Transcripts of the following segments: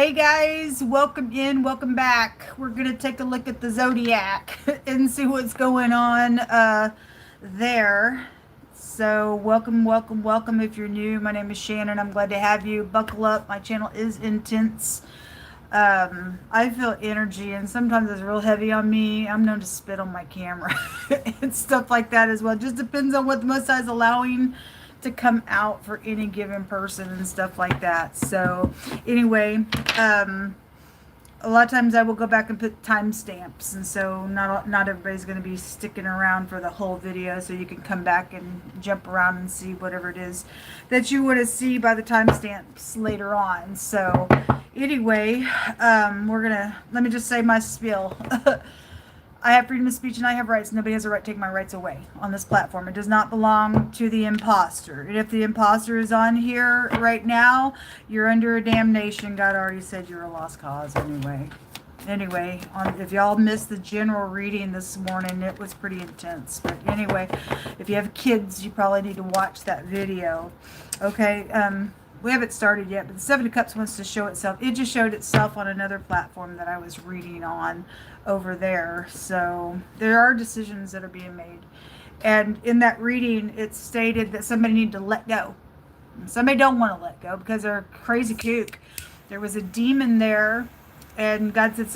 Hey guys, welcome in, welcome back. We're gonna take a look at the zodiac and see what's going on there. So welcome if you're new. My name is Shannon. I'm glad to have you. Buckle up. My channel is intense. I feel energy, and sometimes it's real heavy on me. I'm known to spit on my camera and stuff like that as well. Just depends on what the Most High is allowing to come out for any given person and stuff like that. So anyway, a lot of times I will go back and put timestamps, and so not everybody's going to be sticking around for the whole video, so you can come back and jump around and see whatever it is that you want to see by the timestamps later on. So anyway, let me just say my spiel. I have freedom of speech and I have rights. Nobody has a right to take my rights away on this platform. It does not belong to the imposter. And if the imposter is on here right now, you're under a damnation. God already said you're a lost cause anyway. Anyway, if y'all missed the general reading this morning, it was pretty intense. But anyway, if you have kids, you probably need to watch that video. Okay, we haven't started yet, but the Seven of Cups wants to show itself. It just showed itself on another platform that I was reading on over there. So there are decisions that are being made. And in that reading, it stated that somebody needed to let go. Somebody don't want to let go because they're a crazy kook. There was a demon there, and God said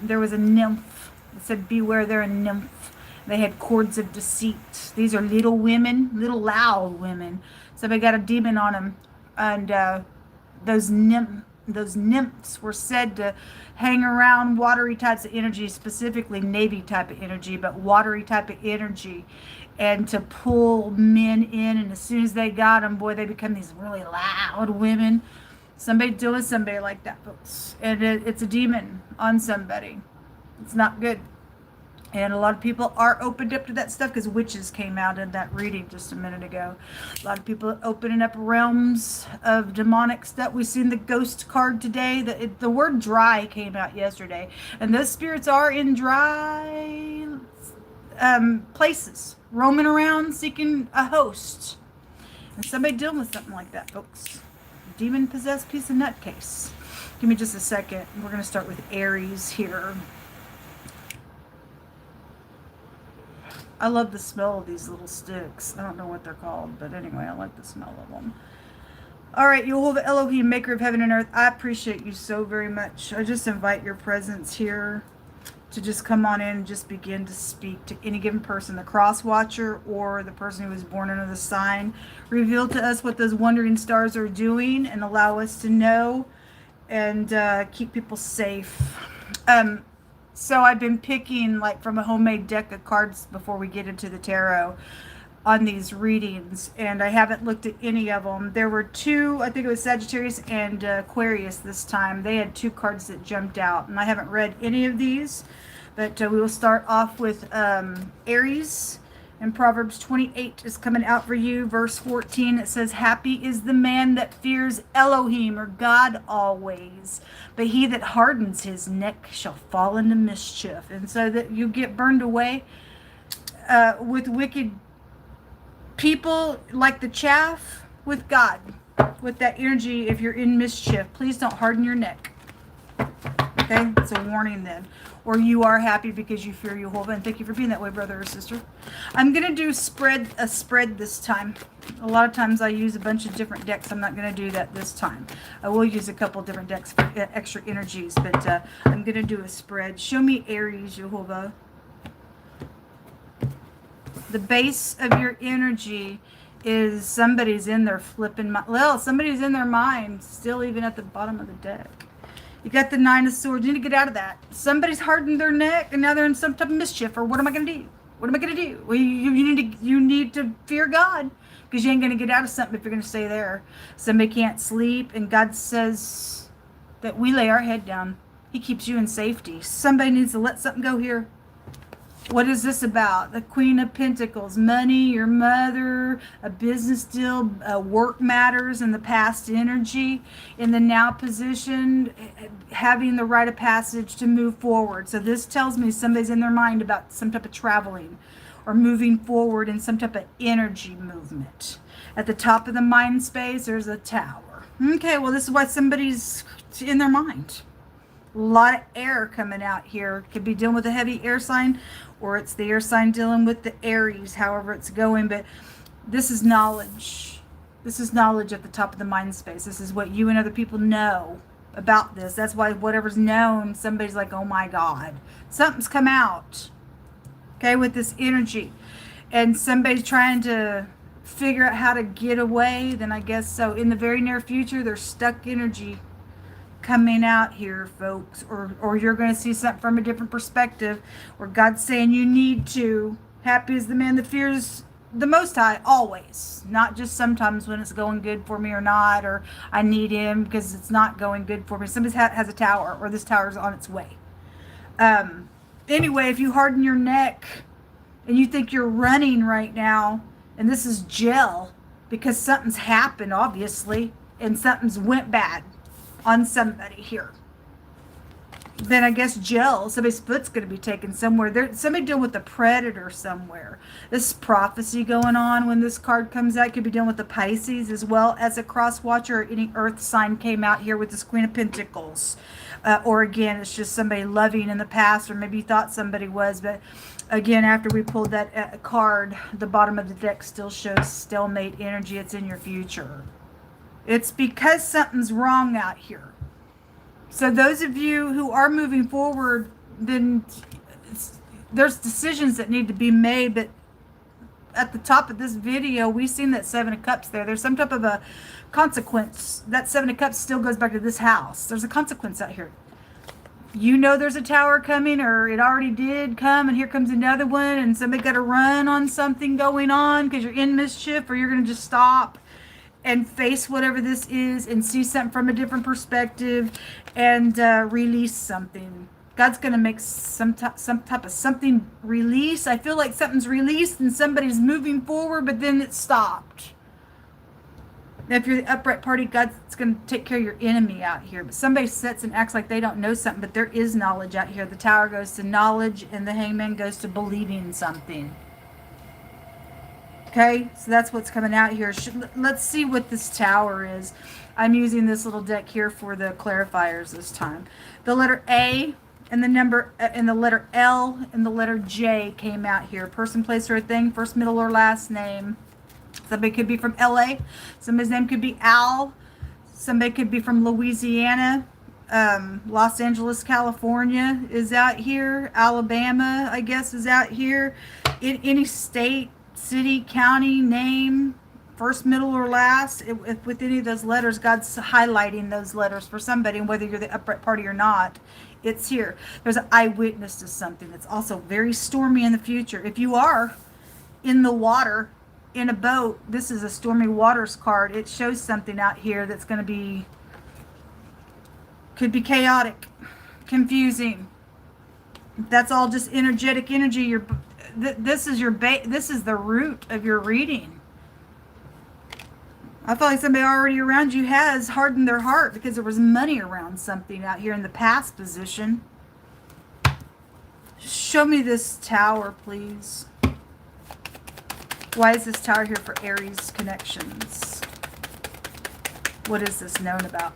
there was a nymph. It said, beware, they're a nymph. They had cords of deceit. These are little women, little loud women. Somebody got a demon on them. And those nymphs were said to hang around watery types of energy, specifically Navy type of energy, but watery type of energy, and to pull men in. And as soon as they got them, boy, they become these really loud women. Somebody doing somebody like that, folks. And it's a demon on somebody. It's not good. And a lot of people are opened up to that stuff because witches came out in that reading just a minute ago. A lot of people opening up realms of demonic stuff. We've seen the ghost card today. The word dry came out yesterday. And those spirits are in dry places, roaming around seeking a host. And somebody dealing with something like that, folks. Demon-possessed piece of nutcase. Give me just a second. We're going to start with Aries here. I love the smell of these little sticks. I don't know what they're called, but anyway, I like the smell of them. All right, Yehovah Elohim, maker of heaven and earth, I appreciate you so very much. I just invite your presence here to just come on in and just begin to speak to any given person, the cross watcher or the person who was born under the sign. Reveal to us what those wandering stars are doing and allow us to know and keep people safe. So I've been picking like from a homemade deck of cards before we get into the tarot on these readings, and I haven't looked at any of them. There were two, I think it was Sagittarius and Aquarius this time. They had two cards that jumped out, and I haven't read any of these, but we will start off with Aries. And Proverbs 28 is coming out for you. Verse 14, it says, happy is the man that fears Elohim, or God always. But he that hardens his neck shall fall into mischief. And so that you get burned away with wicked people like the chaff with God. With that energy, if you're in mischief, please don't harden your neck. Okay, it's a warning then. Or you are happy because you fear Jehovah, and thank you for being that way, brother or sister. I'm going to do a spread this time. A lot of times I use a bunch of different decks. I'm not going to do that this time. I will use a couple different decks for extra energies, but I'm going to do a spread. Show me Aries, Jehovah. The base of your energy is somebody's in their flipping mind. Well, somebody's in their mind, still even at the bottom of the deck. You got the Nine of Swords. You need to get out of that. Somebody's hardened their neck, and now they're in some type of mischief. Or what am I going to do? What am I going to do? Well, you need to fear God, because you ain't going to get out of something if you're going to stay there. Somebody can't sleep, and God says that we lay our head down. He keeps you in safety. Somebody needs to let something go here. What is this about? The Queen of Pentacles, money, your mother, a business deal, work matters, in the past energy, in the now position, having the rite of passage to move forward. So this tells me somebody's in their mind about some type of traveling or moving forward in some type of energy movement. At the top of the mind space, there's a tower. Okay, well, this is why somebody's in their mind. A lot of air coming out here. Could be dealing with a heavy air sign, or it's the air sign dealing with the Aries, however it's going. But this is knowledge. This is knowledge at the top of the mind space. This is what you and other people know about this. That's why whatever's known, somebody's like, oh my God, something's come out. Okay, with this energy. And somebody's trying to figure out how to get away, then I guess so. In the very near future, there's stuck energy coming out here, folks. Or you're going to see something from a different perspective, where God's saying you need to. Happy is the man that fears the Most High, always. Not just sometimes when it's going good for me or not, or I need him because it's not going good for me. Somebody has a tower, or this tower is on its way. Anyway, if you harden your neck and you think you're running right now, and this is gel, because something's happened, obviously, and something's went bad on somebody here, then I guess gel, somebody's foot's going to be taken somewhere. There's somebody dealing with a predator somewhere. This is prophecy going on when this card comes out. Could be dealing with the Pisces as well as a cross watcher, or any earth sign came out here with this Queen of Pentacles. Or again, it's just somebody loving in the past, or maybe you thought somebody was, but again, after we pulled that card, the bottom of the deck still shows stalemate energy. It's in your future. It's because something's wrong out here. So those of you who are moving forward, then there's decisions that need to be made. But at the top of this video, we've seen that Seven of Cups there. There's some type of a consequence. That Seven of Cups still goes back to this house. There's a consequence out here. You know there's a tower coming, or it already did come, and here comes another one, and somebody got to run on something going on because you're in mischief, or you're going to just stop and face whatever this is and see something from a different perspective and release something. God's going to make some type of something release. I feel like something's released and somebody's moving forward, but then it stopped. If you're the upright party, God's going to take care of your enemy out here. But somebody sits and acts like they don't know something, but there is knowledge out here. The Tower goes to knowledge, and the Hangman goes to believing something. Okay, so that's what's coming out here. Let's see what this Tower is. I'm using this little deck here for the clarifiers this time. The letter A and the number and the letter L and the letter J came out here. Person, place, or a thing, first, middle, or last name. Somebody could be from LA. Somebody's name could be Al. Somebody could be from Louisiana. Los Angeles, California is out here. Alabama, I guess, is out here. In any state, city, county, name, first, middle, or last. If with any of those letters, God's highlighting those letters for somebody, and whether you're the upright party or not, it's here. There's an eyewitness to something that's also very stormy in the future. If you are in the water, in a boat, this is a stormy waters card. It shows something out here that's going to be, could be chaotic, confusing. That's all just energetic energy. This is the root of your reading. I feel like somebody already around you has hardened their heart because there was money around something out here in the past position. Show me this Tower, please. Why is this Tower here for Aries connections? What is this known about?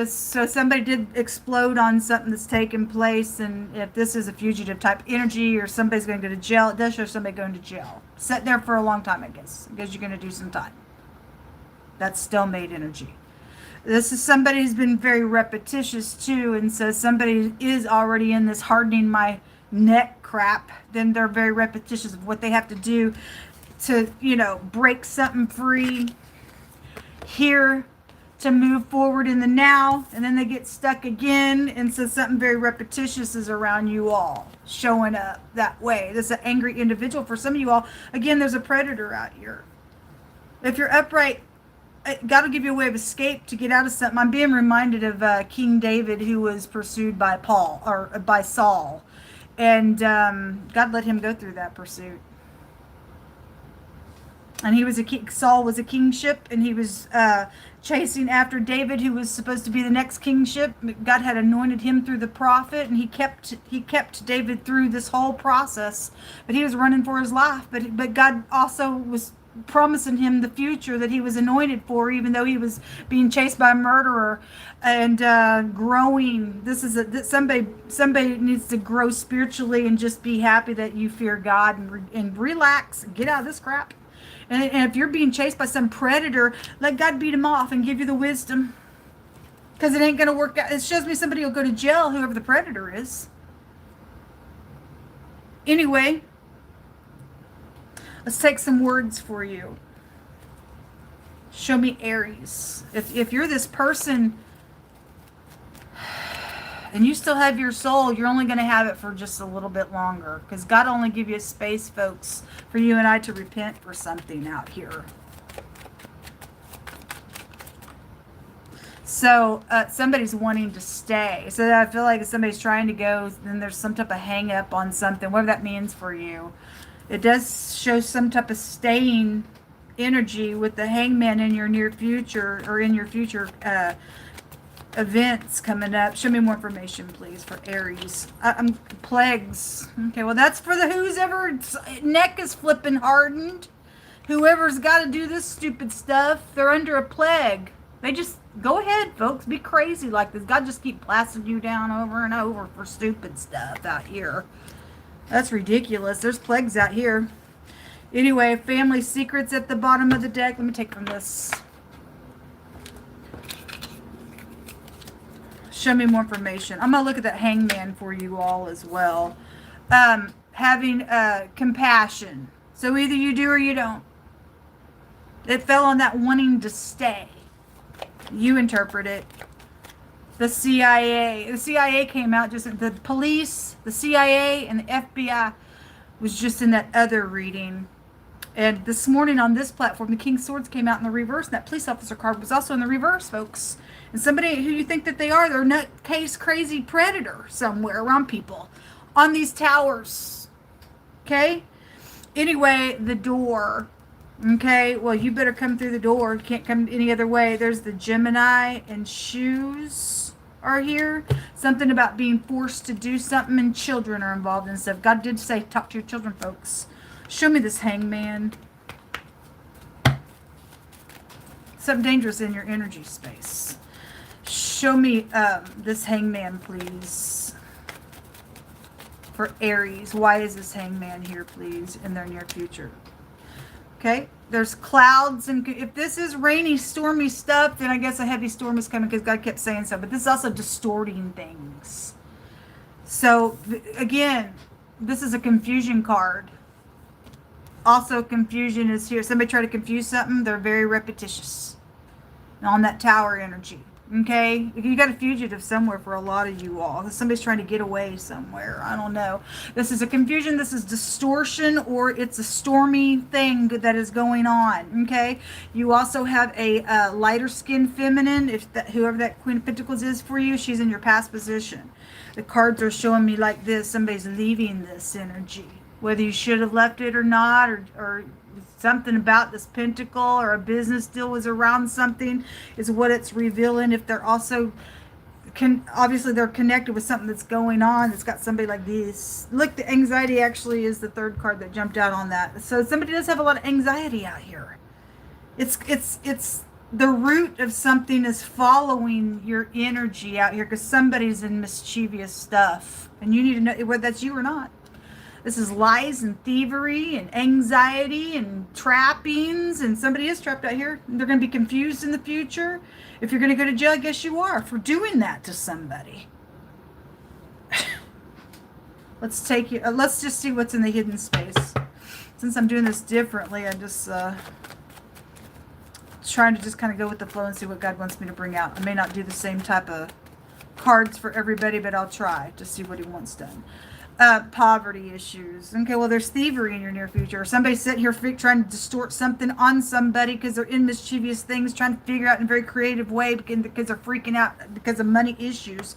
So somebody did explode on something that's taken place, and if this is a fugitive type energy, or somebody's going to go to jail, it does show somebody going to jail. Sat there for a long time, I guess, because you're going to do some time. That's stalemate energy. This is somebody who's been very repetitious too, and so somebody is already in this hardening my neck crap. Then they're very repetitious of what they have to do to, break something free here, to move forward in the now, and then they get stuck again, and so something very repetitious is around you all, showing up that way. This is an angry individual for some of you all. Again, there's a predator out here. If you're upright, God will give you a way of escape to get out of something. I'm being reminded of King David, who was pursued by by Saul, and God let him go through that pursuit. And he was a king. Saul was a kingship, and he was chasing after David, who was supposed to be the next kingship. God had anointed him through the prophet, and he kept David through this whole process. But he was running for his life. But God also was promising him the future that he was anointed for, even though he was being chased by a murderer, and growing. This is somebody needs to grow spiritually and just be happy that you fear God and relax and get out of this crap. And if you're being chased by some predator, let God beat him off and give you the wisdom, because it ain't going to work out. It shows me somebody will go to jail, whoever the predator is. Anyway, let's take some words for you. Show me Aries. If you're this person and you still have your soul, you're only going to have it for just a little bit longer, because God only give you a space, folks, for you and I to repent for something out here. So somebody's wanting to stay. So I feel like if somebody's trying to go, then there's some type of hang up on something, whatever that means for you. It does show some type of staying energy with the hangman in your near future, or in your future events coming up. Show me more information, please, for Aries. Plagues. Okay, well, that's for the who's ever neck is flipping hardened. Whoever's got to do this stupid stuff, they're under a plague. They just go ahead, folks. Be crazy like this. God just keep blasting you down over and over for stupid stuff out here. That's ridiculous. There's plagues out here. Anyway, family secrets at the bottom of the deck. Let me take from this. Show me more information. I'm going to look at that hangman for you all as well. Having compassion. So either you do or you don't. It fell on that wanting to stay. You interpret it. The CIA. The CIA came out just... The police, the CIA, and the FBI was just in that other reading. And this morning on this platform, the King of Swords came out in the reverse. And that police officer card was also in the reverse, folks. And somebody who you think that they're nutcase crazy predator somewhere around people on these towers. Okay? Anyway, the door. Okay? Well, you better come through the door. You can't come any other way. There's the Gemini and shoes are here. Something about being forced to do something, and children are involved in stuff. God did say, talk to your children, folks. Show me this hangman. Something dangerous in your energy space. Show me this hangman, please. For Aries. Why is this hangman here, please, in their near future? Okay. There's clouds. And if this is rainy, stormy stuff, then I guess a heavy storm is coming, because God kept saying so. But this is also distorting things. So, again, this is a confusion card. Also, confusion is here. Somebody try to confuse something. They're very repetitious on that tower energy. Okay, you got a fugitive somewhere for a lot of you all. Somebody's trying to get away somewhere. I don't know. This is a confusion. This is distortion, or it's a stormy thing that is going on. Okay, you also have a lighter skinned feminine. If that, whoever that Queen of Pentacles is for you, she's in your past position. The cards are showing me like this. Somebody's leaving this energy. Whether you should have left it or not, or something about this pentacle or a business deal was around something, is what it's revealing. If they're also obviously they're connected with something that's going on, it's got somebody like this. Look, the anxiety actually is the third card that jumped out on that. So somebody does have a lot of anxiety out here. It's the root of something is following your energy out here, because somebody's in mischievous stuff, and you need to know whether that's you or not. This is lies and thievery and anxiety and trappings, and somebody is trapped out here. They're going to be confused in the future. If you're going to go to jail, I guess you are for doing that to somebody. Let's take you. Let's just see what's in the hidden space. Since I'm doing this differently, I'm just trying to just kind of go with the flow and see what God wants me to bring out. I may not do the same type of cards for everybody, but I'll try to see what He wants done. Poverty issues. Okay, well, there's thievery in your near future. Or somebody's sitting here trying to distort something on somebody because they're in mischievous things, trying to figure out in a very creative way because they're freaking out because of money issues.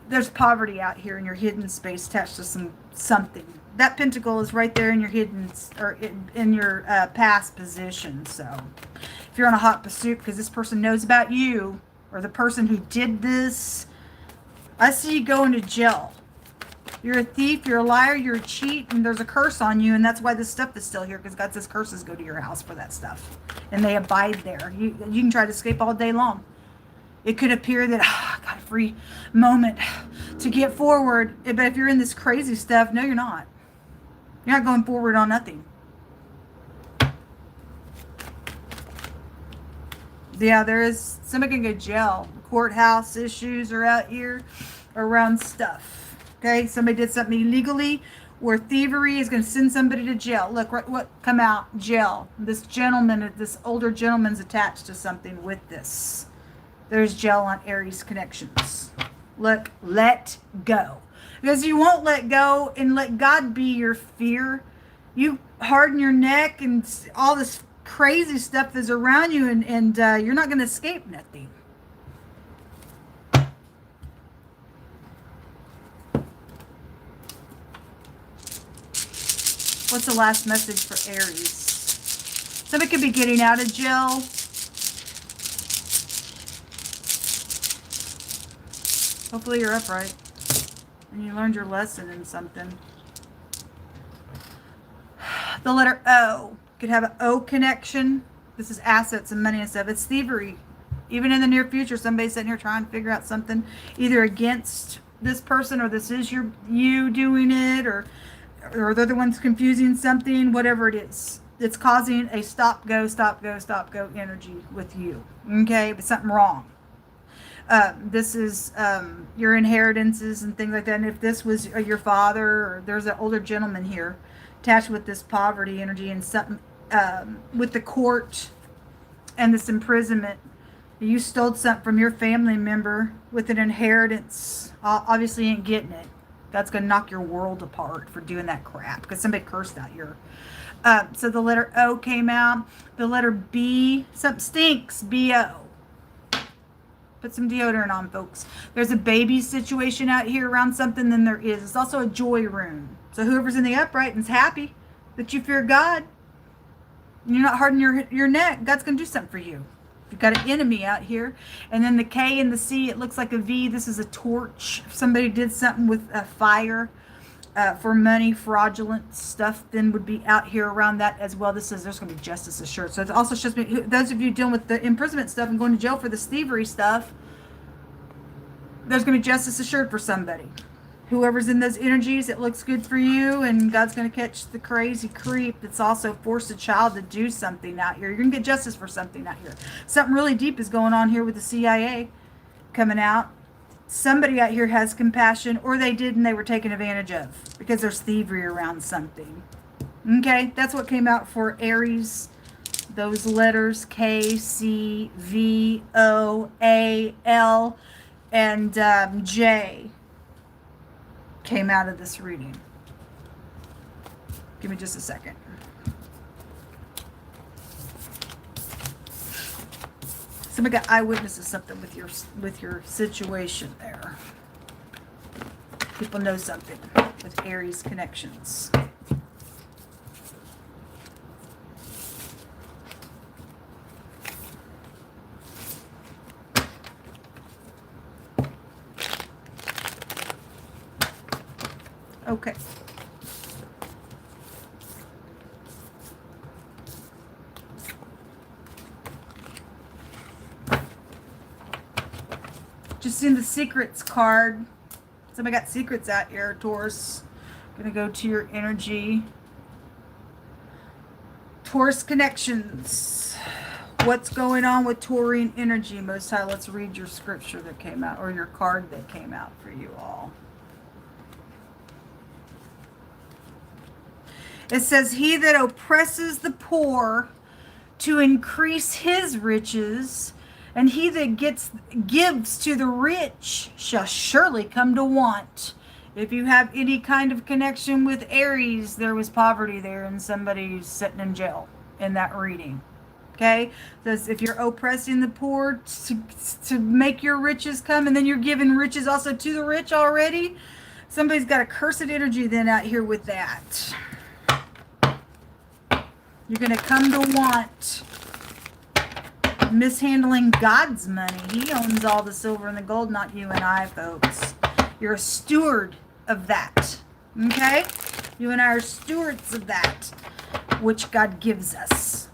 There's poverty out here in your hidden space attached to something. That pentacle is right there in your hidden, or in your past position. So if you're on a hot pursuit because this person knows about you, or the person who did this, I see you going to jail. You're a thief, you're a liar, you're a cheat, and there's a curse on you, and that's why this stuff is still here, because God says curses go to your house for that stuff. And they abide there. You can try to escape all day long. It could appear that, I got a free moment to get forward. But if you're in this crazy stuff, no, you're not. You're not going forward on nothing. Yeah, there is, somebody can go to jail. Courthouse issues are out here around stuff. Okay, somebody did something illegally, or thievery is going to send somebody to jail. Look, what come out? Jail. This gentleman, this older gentleman's attached to something with this. There's jail on Aries connections. Look, let go. Because you won't let go and let God be your fear. You harden your neck and all this crazy stuff is around you, and you're not going to escape nothing. What's the last message for Aries? Somebody could be getting out of jail. Hopefully you're upright and you learned your lesson in something. The letter O could have an O connection. This is assets and money and stuff. It's thievery. Even in the near future, somebody's sitting here trying to figure out something either against this person, or this is you doing it, or they're the ones confusing something, whatever it is. It's causing a stop, go energy with you. Okay? But something wrong. This is your inheritances and things like that. And if this was your father, or there's an older gentleman here attached with this poverty energy and something with the court and this imprisonment, you stole something from your family member with an inheritance. Obviously you ain't getting it. God's going to knock your world apart for doing that crap, because somebody cursed out your... so the letter O came out. The letter B, something stinks, B-O. Put some deodorant on, folks. There's a baby situation out here around something, then there is. It's also a joy rune. So whoever's in the upright and's happy that you fear God, and you're not hardening your neck, God's going to do something for you. You've got an enemy out here. And then the K and the C, it looks like a V. This is a torch. If somebody did something with a fire for money, fraudulent stuff, then would be out here around that as well. This says there's going to be justice assured. So it also shows me, those of you dealing with the imprisonment stuff and going to jail for this thievery stuff, there's going to be justice assured for somebody. Whoever's in those energies, it looks good for you, and God's going to catch the crazy creep that's also forced a child to do something out here. You're going to get justice for something out here. Something really deep is going on here with the CIA coming out. Somebody out here has compassion, or they did and they were taken advantage of because there's thievery around something. Okay, that's what came out for Aries. Those letters K, C, V, O, A, L, and J came out of this reading. Give me just a second. Somebody got eyewitnesses something with your situation there. People know something with Aries connections. Okay. Just in the secrets card. Somebody got secrets out here, Taurus. Gonna go to your energy. Taurus connections. What's going on with Taurine energy? Most High, let's read your scripture that came out, or your card that came out for you all. It says, he that oppresses the poor to increase his riches, and he that gives to the rich shall surely come to want. If you have any kind of connection with Aries, there was poverty there and somebody's sitting in jail in that reading. Okay? Says if you're oppressing the poor to make your riches come, and then you're giving riches also to the rich already, somebody's got a cursed energy then out here with that. You're going to come to want. Mishandling God's money. He owns all the silver and the gold, not you and I, folks. You're a steward of that. Okay? You and I are stewards of that, which God gives us.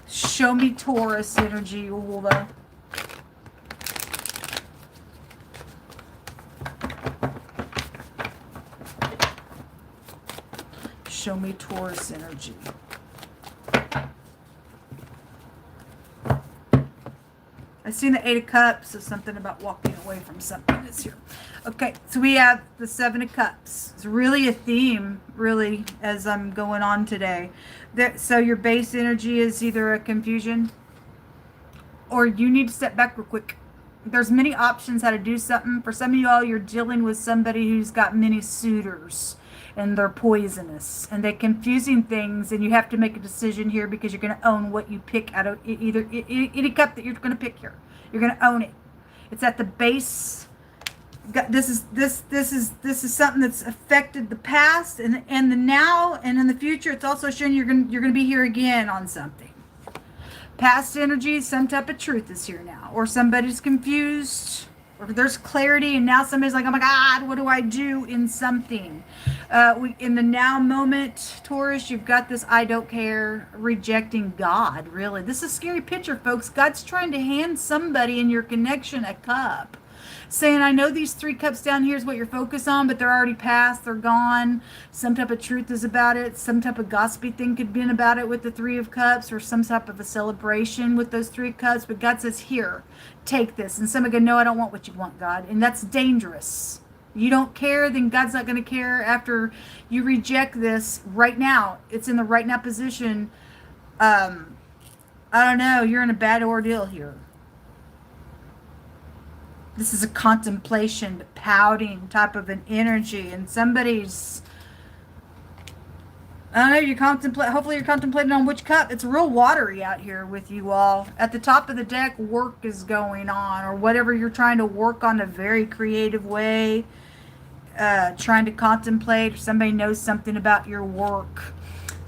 Show me Taurus energy, Ulva. Show me Taurus energy. I've seen the 8 of Cups, so something about walking away from something that's here. Okay, so we have the 7 of Cups. It's really a theme, really, as I'm going on today. So your base energy is either a confusion or you need to step back real quick. There's many options how to do something. For some of y'all, you're dealing with somebody who's got many suitors and they're poisonous and they're confusing things, and you have to make a decision here because you're going to own what you pick out of either any cup that you're going to pick here. You're going to own it. It's at the base. This is something that's affected the past and the now, and in the future. It's also showing you're going to be here again on something. Past energy, some type of truth is here now, or somebody's confused, or there's clarity, and now somebody's like, oh my God, what do I do in something? In the now moment, Taurus, you've got this I don't care, rejecting God, really. This is a scary picture, folks. God's trying to hand somebody in your connection a cup, saying, I know these 3 cups down here is what you're focused on, but they're already past, they're gone. Some type of truth is about it. Some type of gossipy thing could be about it with the 3 of Cups, or some type of a celebration with those 3 cups. But God says, here, take this. And somebody go, no, I don't want what you want, God. And that's dangerous. You don't care, then God's not going to care after you reject this right now. It's in the right now position. I don't know. You're in a bad ordeal here. This is a contemplation, pouting type of an energy, and somebody's, I don't know, you contemplate, hopefully you're contemplating on which cup. It's real watery out here with you all. At the top of the deck, work is going on, or whatever you're trying to work on, a very creative way, trying to contemplate, or somebody knows something about your work.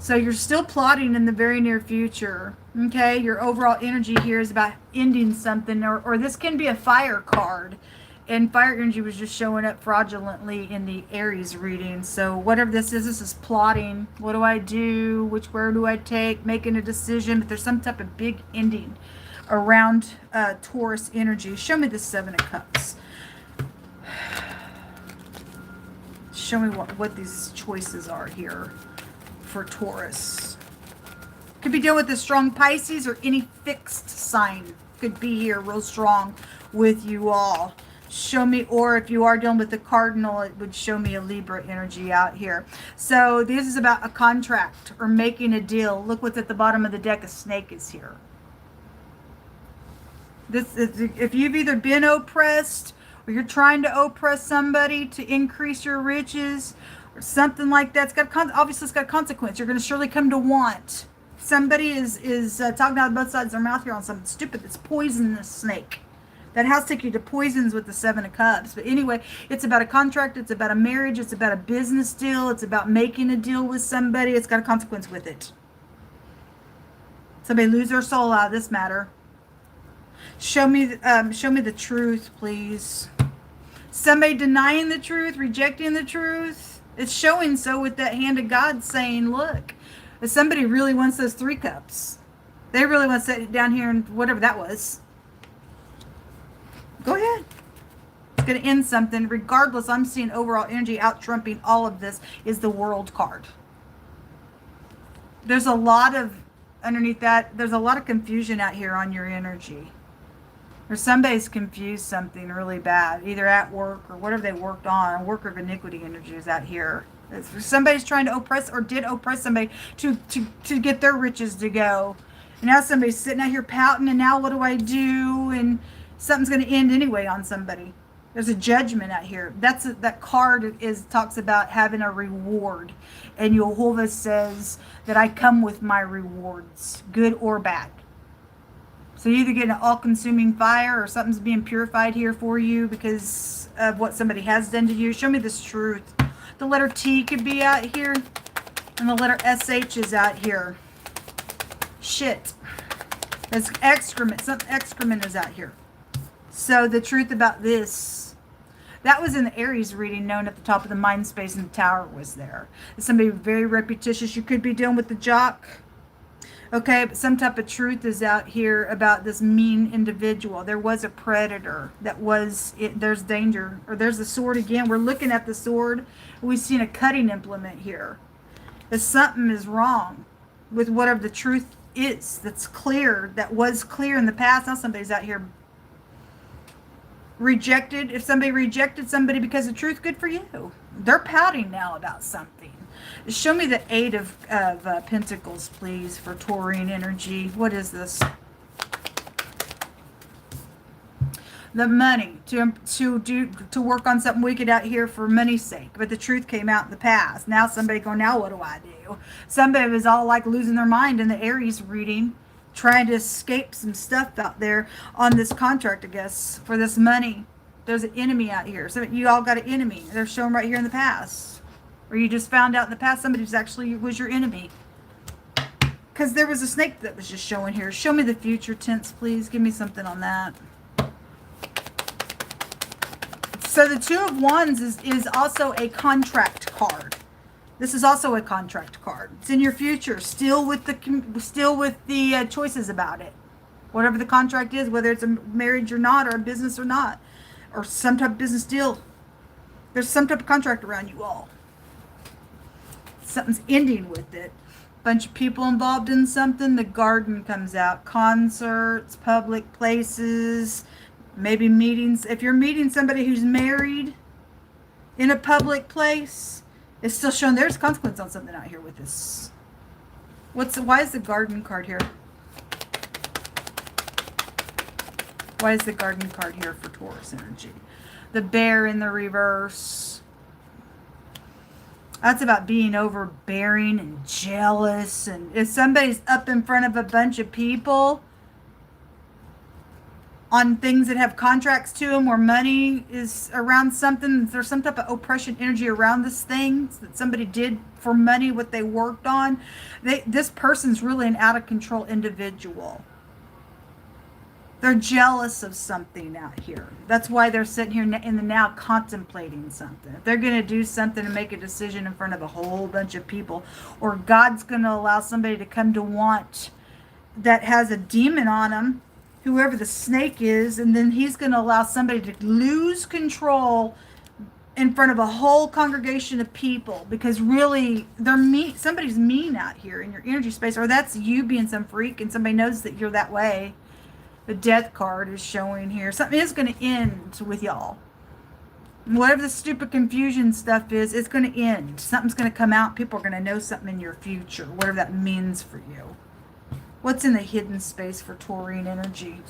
So you're still plotting in the very near future. Okay, your overall energy here is about ending something, or this can be a fire card. And fire energy was just showing up fraudulently in the Aries reading. So whatever this is plotting. What do I do? Where do I take? Making a decision. But there's some type of big ending around Taurus energy. Show me the 7 of Cups. Show me what these choices are here for Taurus. Could be dealing with a strong Pisces, or any fixed sign could be here real strong with you all. Show me, or if you are dealing with the cardinal, it would show me a Libra energy out here. So this is about a contract or making a deal. Look what's at the bottom of the deck. A snake is here. This is, if you've either been oppressed, or you're trying to oppress somebody to increase your riches, or something like that. Obviously it's got consequence. You're going to surely come to want. Somebody is talking out of both sides of their mouth here on something stupid that's poisonous snake. That has taken you to poisons with the 7 of Cups. But anyway, it's about a contract. It's about a marriage. It's about a business deal. It's about making a deal with somebody. It's got a consequence with it. Somebody lose their soul out of this matter. Show me the truth, please. Somebody denying the truth, rejecting the truth. It's showing so with that hand of God saying, look, if somebody really wants those 3 cups, they really want to sit down here and whatever that was. Go ahead. It's going to end something. Regardless, I'm seeing overall energy out trumping all of this is the World card. There's a lot of, underneath that, there's a lot of confusion out here on your energy. Or somebody's confused something really bad, either at work or whatever they worked on. Work of iniquity energy is out here. Somebody's trying to oppress or did oppress somebody to get their riches to go. And now somebody's sitting out here pouting, and now what do I do? And something's going to end anyway on somebody. There's a judgment out here. That card talks about having a reward. And Jehovah says that I come with my rewards, good or bad. So you either get an all-consuming fire, or something's being purified here for you because of what somebody has done to you. Show me this truth. The letter T could be out here, and the letter SH is out here. Shit. There's excrement. Some excrement is out here. So the truth about this, That was in the Aries reading, known at the top of the mind space, and the Tower was there. It's somebody very repetitious. You could be dealing with the Jock. Okay, but some type of truth is out here about this mean individual. There was a predator. There's danger. Or there's the sword again. We're looking at the sword. We've seen a cutting implement here. That something is wrong with whatever the truth is that's clear, that was clear in the past. Now somebody's out here rejected. If somebody rejected somebody because of truth, good for you. They're pouting now about something. Show me the Eight of Pentacles, please, for Taurine energy. What is this? The money to work on something wicked out here for money's sake, but the truth came out in the past. Now somebody going, now what do I do? Somebody was all like losing their mind in the Aries reading, trying to escape some stuff out there on this contract, I guess, for this money. There's an enemy out here. So you all got an enemy. They're shown right here in the past. Or you just found out in the past somebody was your enemy. Because there was a snake that was just showing here. Show me the future tense, please. Give me something on that. So the Two of Wands is also a contract card. This is also a contract card. It's in your future, still with the choices about it. Whatever the contract is, whether it's a marriage or not, or a business or not, or some type of business deal. There's some type of contract around you all. Something's ending with it. Bunch of people involved in something. The Garden comes out. Concerts, public places, maybe meetings. If you're meeting somebody who's married in a public place, it's still showing there's consequence on something out here with this. Why is the Garden card here? Why is the Garden card here for Taurus energy? The Bear in the reverse. That's about being overbearing and jealous. And if somebody's up in front of a bunch of people on things that have contracts to them, or money is around something, there's some type of oppression energy around this thing that somebody did for money, what they worked on. This person's really an out of control individual. They're jealous of something out here. That's why they're sitting here in the now contemplating something. If they're going to do something and make a decision in front of a whole bunch of people, or God's going to allow somebody to come to want that has a demon on them, whoever the snake is, and then he's going to allow somebody to lose control in front of a whole congregation of people, because really they're mean. Somebody's mean out here in your energy space, or that's you being some freak and somebody knows that you're that way. The Death card is showing here. Something is going to end with y'all. Whatever the stupid confusion stuff is, it's going to end. Something's going to come out. People are going to know something in your future, whatever that means for you. What's in the hidden space for Taurine energy?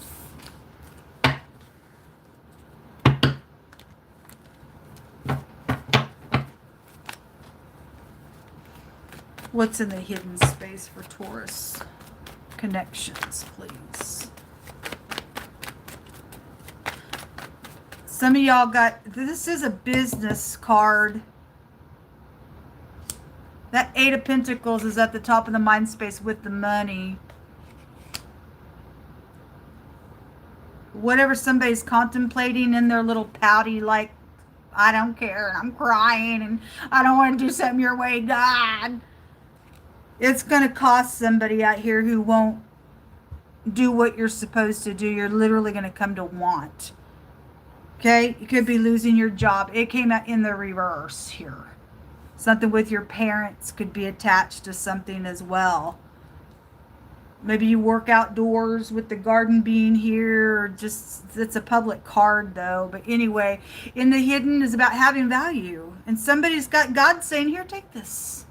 What's in the hidden space for Taurus? Connections, please. Some of y'all got, this is a business card. That Eight of Pentacles is at the top of the mind space with the money. Whatever somebody's contemplating in their little pouty, like, I don't care, and I'm crying, and I don't want to do something your way, God. It's going to cost somebody out here who won't do what you're supposed to do. You're literally going to come to want. Okay, you could be losing your job. It came out in the reverse here. Something with your parents could be attached to something as well. Maybe you work outdoors with the Garden being here, or just, it's a public card though. But anyway, in the hidden is about having value. And somebody's got God saying, here, take this.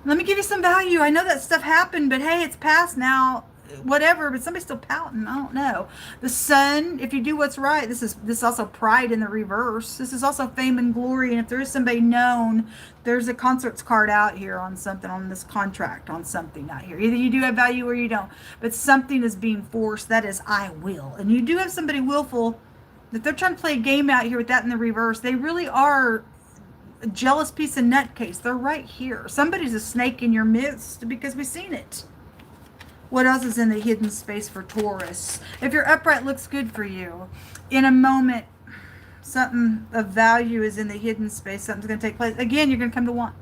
Let me give you some value. I know that stuff happened, but hey, it's past now. Whatever, but somebody's still pouting. I don't know. The Sun, if you do what's right, this is also pride in the reverse. This is also fame and glory. And if there is somebody known, there's a concerts card out here on something, on this contract, on something out here. Either you do have value or you don't. But something is being forced. That is, I will. And you do have somebody willful. If they're trying to play a game out here with that in the reverse, they really are a jealous piece of nutcase. They're right here. Somebody's a snake in your midst because we've seen it. What else is in the hidden space for Taurus? If your upright looks good for you, in a moment, Something of value is in the hidden space. Something's going to take place. Again, you're going to come to want.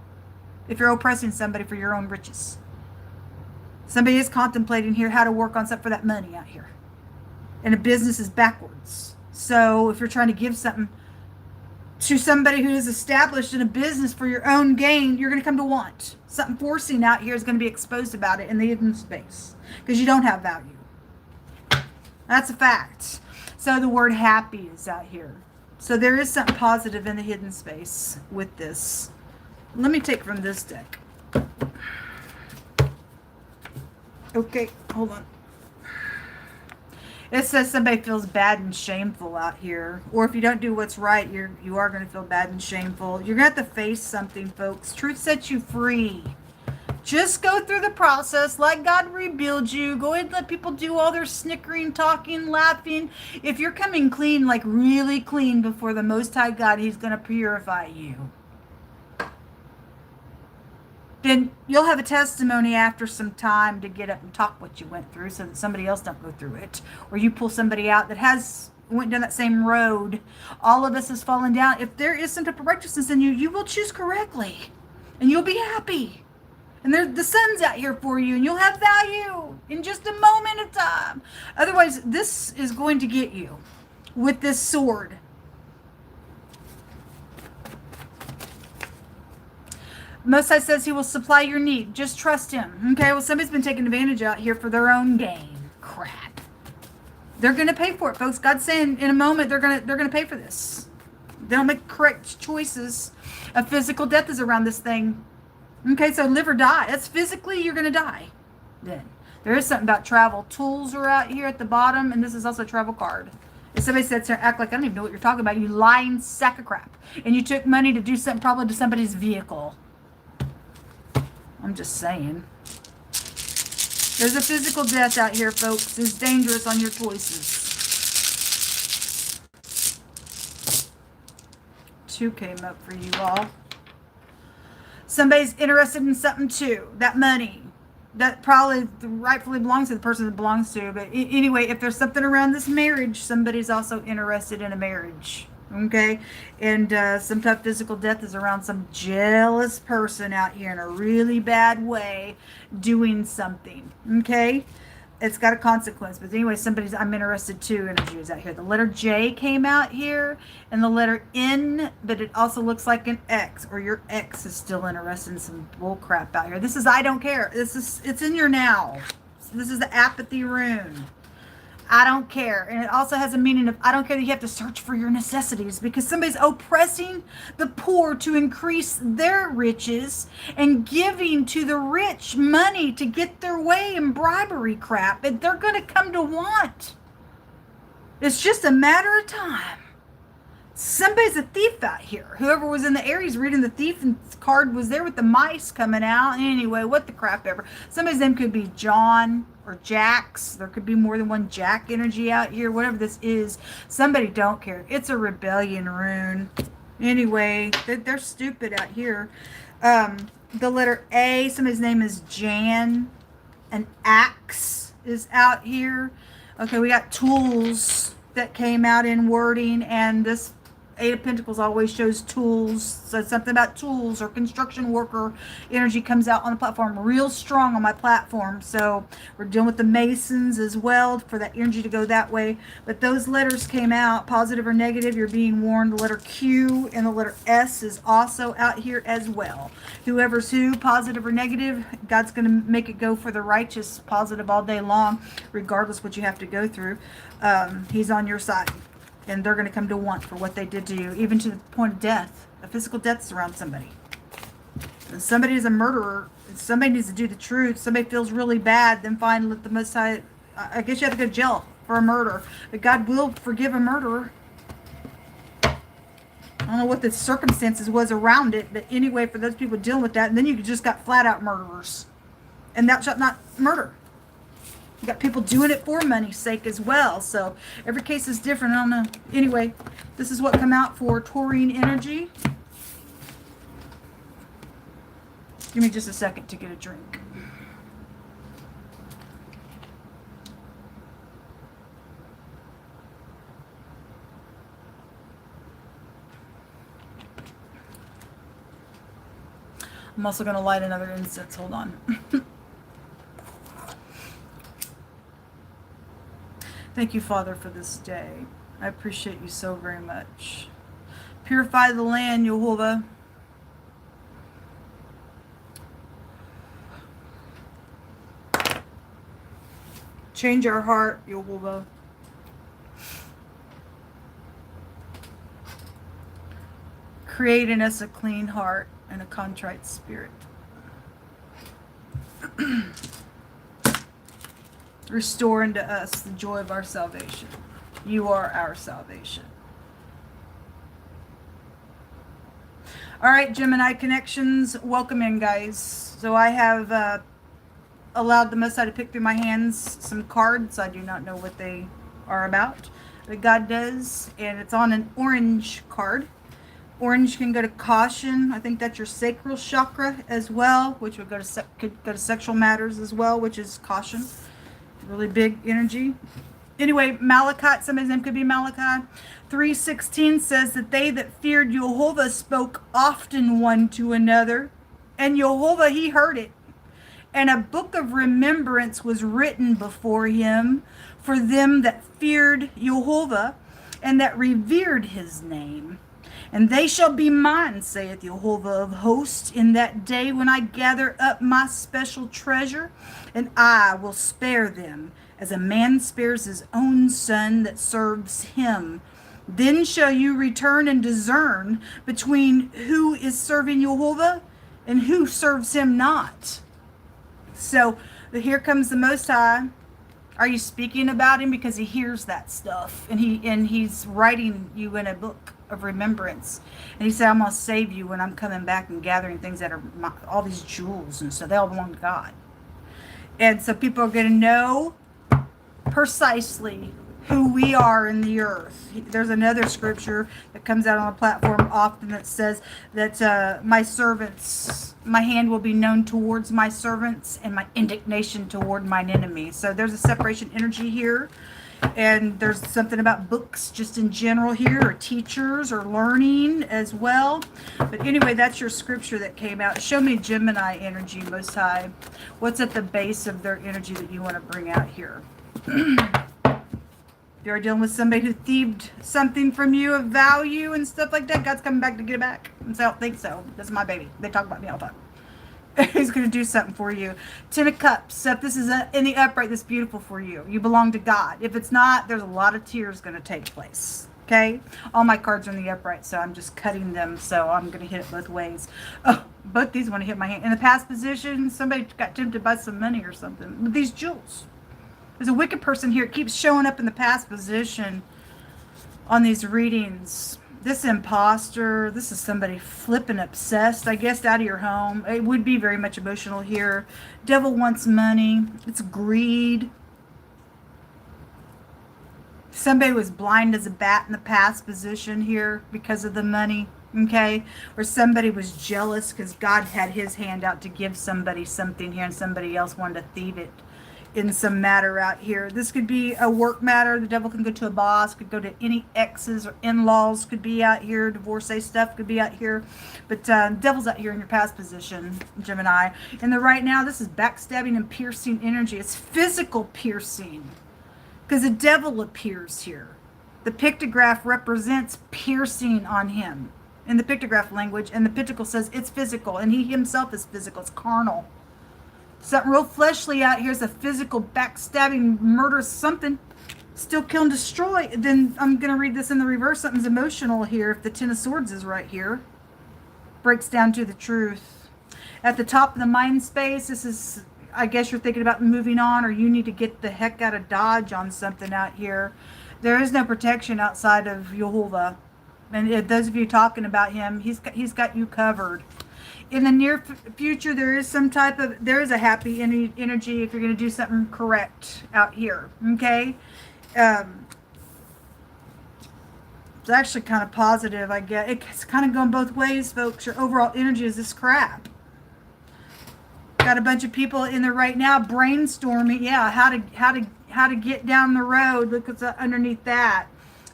If you're oppressing somebody for your own riches. Somebody is contemplating here how to work on something for that money out here. And a business is backwards. So if you're trying to give something to somebody who is established in a business for your own gain, you're going to come to want. Something forcing out here is going to be exposed about it in the hidden space. Because you don't have value. That's a fact. So the word happy is out here. So there is something positive in the hidden space with this. Let me take from this deck. Okay, hold on. It says somebody feels bad and shameful out here. Or if you don't do what's right, you are going to feel bad and shameful. You're going to have to face something, folks. Truth sets you free. Just go through the process. Let God rebuild you. Go ahead and let people do all their snickering, talking, laughing. If you're coming clean, like really clean before the Most High God, He's going to purify you. Then you'll have a testimony after some time to get up and talk what you went through so that somebody else don't go through it. Or you pull somebody out that went down that same road. All of us has fallen down. If there is some type of righteousness in you, you will choose correctly. And you'll be happy. And the sun's out here for you, and you'll have value in just a moment of time. Otherwise, this is going to get you with this sword. Most High says He will supply your need. Just trust Him. Okay, well, somebody's been taking advantage out here for their own gain. Crap. They're going to pay for it, folks. God's saying in a moment they're going to pay for this. They don't make correct choices. A physical death is around this thing. Okay, so live or die. That's physically you're going to die. Then there is something about travel. Tools are out here at the bottom, and this is also a travel card. If somebody sits there and act like I don't even know what you're talking about, you lying sack of crap. And you took money to do something probably to somebody's vehicle. I'm just saying. There's a physical death out here, folks. It's dangerous on your choices. 2 came up for you all. Somebody's interested in something too. That money. That probably rightfully belongs to the person it belongs to. But anyway, if there's something around this marriage, somebody's also interested in a marriage. Okay? And some type of physical death is around some jealous person out here in a really bad way doing something. Okay? It's got a consequence. But anyway, I'm interested too energy is out here. The letter J came out here and the letter N, but it also looks like an X, or your ex is still interested in some bull crap out here. This is I don't care. It's in your now. This is the apathy rune. I don't care. And it also has a meaning of I don't care that you have to search for your necessities, because somebody's oppressing the poor to increase their riches and giving to the rich money to get their way and bribery crap. And they're going to come to want. It's just a matter of time. Somebody's a thief out here. Whoever was in the Aries reading the thief card was there with the mice coming out. Anyway, what the crap ever. Somebody's name could be John or Jax. There could be more than one Jack energy out here. Whatever this is, somebody don't care. It's a rebellion rune. Anyway, they're stupid out here. The letter A, somebody's name is Jan. An axe is out here. Okay, we got tools that came out in wording, and this Eight of Pentacles always shows tools. So something about tools or construction worker energy comes out on the platform real strong on my platform. So we're dealing with the Masons as well for that energy to go that way. But those letters came out, positive or negative, you're being warned. The letter Q and the letter S is also out here as well. Whoever's who, positive or negative, God's going to make it go for the righteous, positive all day long, regardless what you have to go through. He's on your side. And they're going to come to want for what they did to you, even to the point of death. A physical death is around somebody. And somebody is a murderer. Somebody needs to do the truth. Somebody feels really bad, then fine, let the Most High. I guess you have to go to jail for a murder. But God will forgive a murderer. I don't know what the circumstances was around it, but anyway, for those people dealing with that, and then you just got flat out murderers. And thou shalt not murder. You got people doing it for money's sake as well. So every case is different. I don't know. Anyway, this is what come out for taurine energy. Give me just a second to get a drink. I'm also going to light another incense. Hold on. Thank you, Father, for this day. I appreciate you so very much. Purify the land, Yehovah. Change our heart, Yehovah. Create in us a clean heart and a contrite spirit. Restore unto us the joy of our salvation. You are our salvation. All right, Gemini connections, welcome in, guys. So I have allowed the Most High to pick through my hands some cards. I do not know what they are about, but God does, and it's on an orange card. Orange can go to caution. I think that's your sacral chakra as well, which would go to could go to sexual matters as well, which is caution. Really big energy. Anyway, Malachite, somebody's name could be Malachi. 3:16 says that they that feared Jehovah spoke often one to another, and Jehovah, he heard it. And a book of remembrance was written before him for them that feared Jehovah and that revered his name. And they shall be mine, saith Jehovah of hosts, in that day when I gather up my special treasure, and I will spare them, as a man spares his own son that serves him. Then shall you return and discern between who is serving Jehovah and who serves him not. So here comes the Most High. Are you speaking about him? Because he hears that stuff, and he's writing you in a book of remembrance. And he said, I'm going to save you when I'm coming back and gathering things that are all these jewels, and so they all belong to God. And so people are going to know precisely who we are in the earth. There's another scripture that comes out on the platform often that says that my servants, my hand will be known towards my servants and my indignation toward mine enemies. So there's a separation energy here. And there's something about books just in general here, or teachers, or learning as well. But anyway, that's your scripture that came out. Show me Gemini energy, Most High. What's at the base of their energy that you want to bring out here? If you're dealing with somebody who thieved something from you of value and stuff like that, God's coming back to get it back. And so I don't think so. This is my baby. They talk about me all the time. He's going to do something for you. 10 of Cups. So if this is in the upright, that's beautiful for you. You belong to God. If it's not, there's a lot of tears going to take place. Okay? All my cards are in the upright, so I'm just cutting them. So I'm going to hit it both ways. Oh, both these want to hit my hand. In the past position, somebody got tempted to buy some money or something with these jewels. There's a wicked person here. It keeps showing up in the past position on these readings. This imposter, this is somebody flipping obsessed, I guess, out of your home. It would be very much emotional here. Devil wants money. It's greed. Somebody was blind as a bat in the past position here because of the money, okay? Or somebody was jealous because God had his hand out to give somebody something here and somebody else wanted to thieve it in some matter out here. This could be a work matter. The devil can go to a boss, could go to any exes or in-laws, could be out here. Divorcee stuff could be out here. But devil's out here in your past position, Gemini. In the right now, this is backstabbing and piercing energy. It's physical piercing because the devil appears here. The pictograph represents piercing on him in the pictograph language, and the pentacle says it's physical, and he himself is physical. It's carnal. Something real fleshly out here is a physical, backstabbing, murderous something. Still kill and destroy. Then I'm going to read this in the reverse. Something's emotional here. If the Ten of Swords is right here. Breaks down to the truth. At the top of the mind space, this is, I guess you're thinking about moving on, or you need to get the heck out of Dodge on something out here. There is no protection outside of Jehovah. And those of you talking about him, he's got you covered. In the near future, there is a happy energy if you're going to do something correct out here. Okay? It's actually kind of positive, I guess. It's kind of going both ways, folks. Your overall energy is this crap. Got a bunch of people in there right now brainstorming, how to get down the road. Look what's underneath that.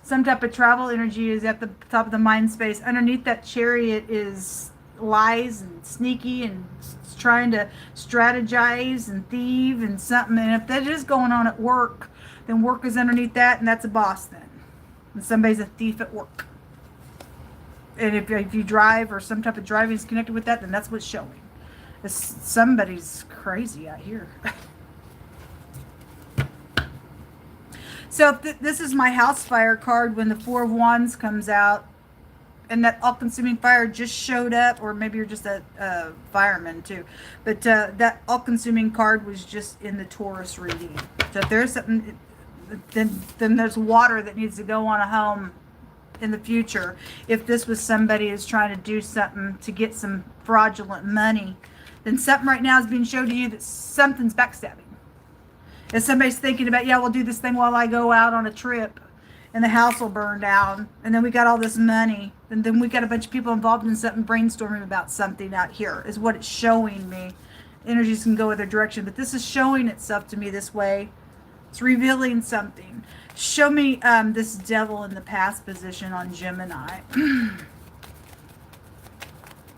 Some type of travel energy is at the top of the mind space. Underneath that Chariot is lies and sneaky and trying to strategize and thieve and something. And if that is going on at work, then work is underneath that, and that's a boss then. And somebody's a thief at work. And if you drive or some type of driving is connected with that, then that's what's showing. Somebody's crazy out here. So if this is my house fire card when the Four of Wands comes out, and that all-consuming fire just showed up, or maybe you're just a fireman too, but that all-consuming card was just in the Taurus reading. So if there's something, then there's water that needs to go on a home in the future. If this was somebody who's trying to do something to get some fraudulent money, then something right now is being shown to you that something's backstabbing. If somebody's thinking about, yeah, we'll do this thing while I go out on a trip and the house will burn down and then we got all this money and then we got a bunch of people involved in something brainstorming about something out here is what it's showing me. Energies can go either direction, but this is showing itself to me this way. It's revealing something. Show me this devil in the past position on Gemini.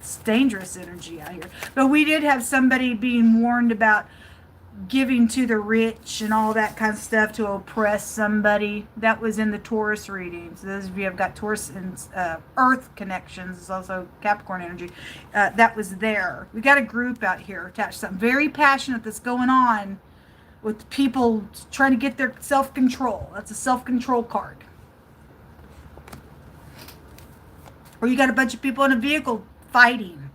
It's dangerous energy out here. But we did have somebody being warned about giving to the rich and all that kind of stuff to oppress somebody. That was in the Taurus reading. So those of you have got Taurus and Earth connections, it's also Capricorn energy. That was there. We got a group out here attached to something very passionate that's going on with people trying to get their self-control. That's a self-control card. Or you got a bunch of people in a vehicle fighting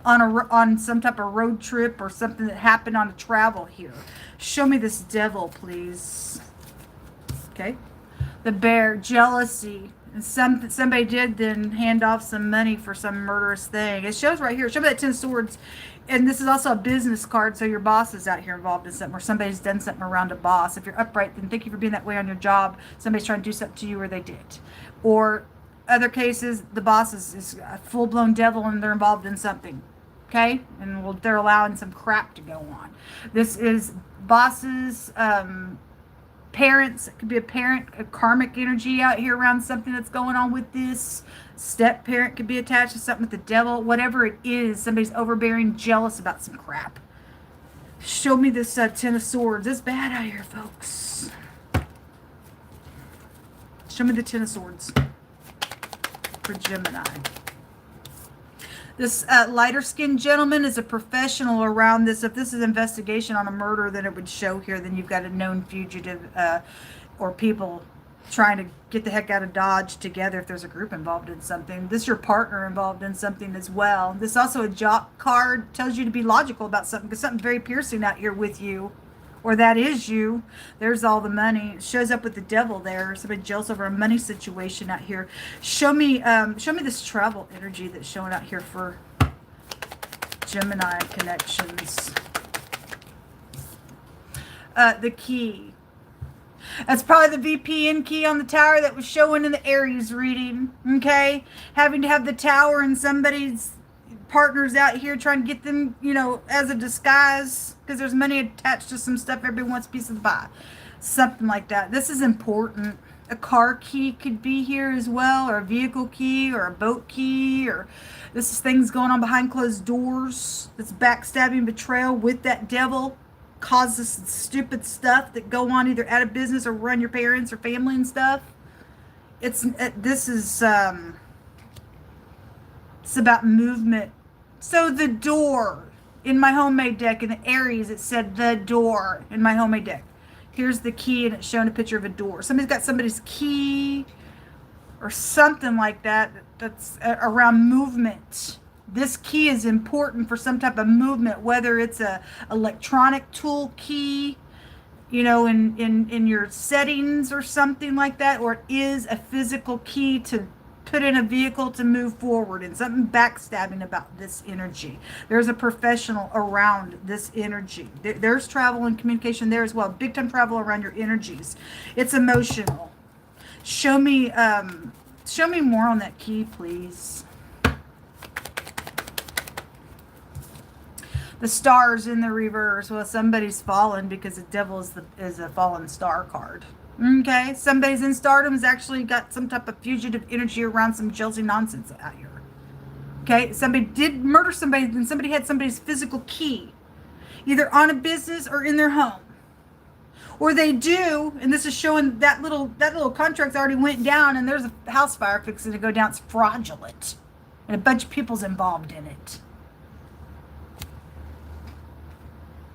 on some type of road trip or something that happened on a travel here. Show me this devil, please. Okay. The bear, jealousy. And somebody did then hand off some money for some murderous thing. It shows right here. Show me that Ten of Swords. And this is also a business card, so your boss is out here involved in something, or somebody's done something around a boss. If you're upright, then thank you for being that way on your job. Somebody's trying to do something to you, or they did. Or other cases, the boss is a full-blown devil and they're involved in something. Okay? And they're allowing some crap to go on. This is bosses, parents. It could be a parent, a karmic energy out here around something that's going on with this. Step parent could be attached to something with the devil. Whatever it is, somebody's overbearing, jealous about some crap. Show me this Ten of Swords. It's bad out here, folks. Show me the Ten of Swords for Gemini. This lighter-skinned gentleman is a professional around this. If this is investigation on a murder, then it would show here. Then you've got a known fugitive or people trying to get the heck out of Dodge together if there's a group involved in something. This is your partner involved in something as well. This also a jock card, tells you to be logical about something because something very piercing out here with you. Or that is you. There's all the money. It shows up with the devil there. Somebody jealous over a money situation out here. Show me this travel energy that's showing out here for Gemini connections. The key. That's probably the VPN key on the tower that was showing in the Aries reading. Okay? Having to have the tower and somebody's partners out here trying to get them, as a disguise because there's money attached to some stuff. Everybody wants a piece of the pie. Something like that. This is important. A car key could be here as well, or a vehicle key, or a boat key, or this is things going on behind closed doors. It's backstabbing, betrayal with that devil. Causes stupid stuff that go on either out of business or run your parents or family and stuff. It's about movement. So the door in my homemade deck in the Aries, it said the door in my homemade deck. Here's the key and it's showing a picture of a door. Somebody's got somebody's key or something like that that's around movement. This key is important for some type of movement, whether it's a electronic tool key, in your settings or something like that, or it is a physical key to put in a vehicle to move forward, and something backstabbing about this energy. There's a professional around this energy. There's travel and communication there as well. Big time travel around your energies. It's emotional. Show me more on that key, please. The stars in the reverse. Well, somebody's fallen because the devil is a fallen star card. Okay, somebody's in stardom has actually got some type of fugitive energy around some jealousy nonsense out here. Okay, somebody did murder somebody, then somebody had somebody's physical key, either on a business or in their home. Or they do, and this is showing that little contract already went down, and there's a house fire fixing to go down. It's fraudulent, and a bunch of people's involved in it.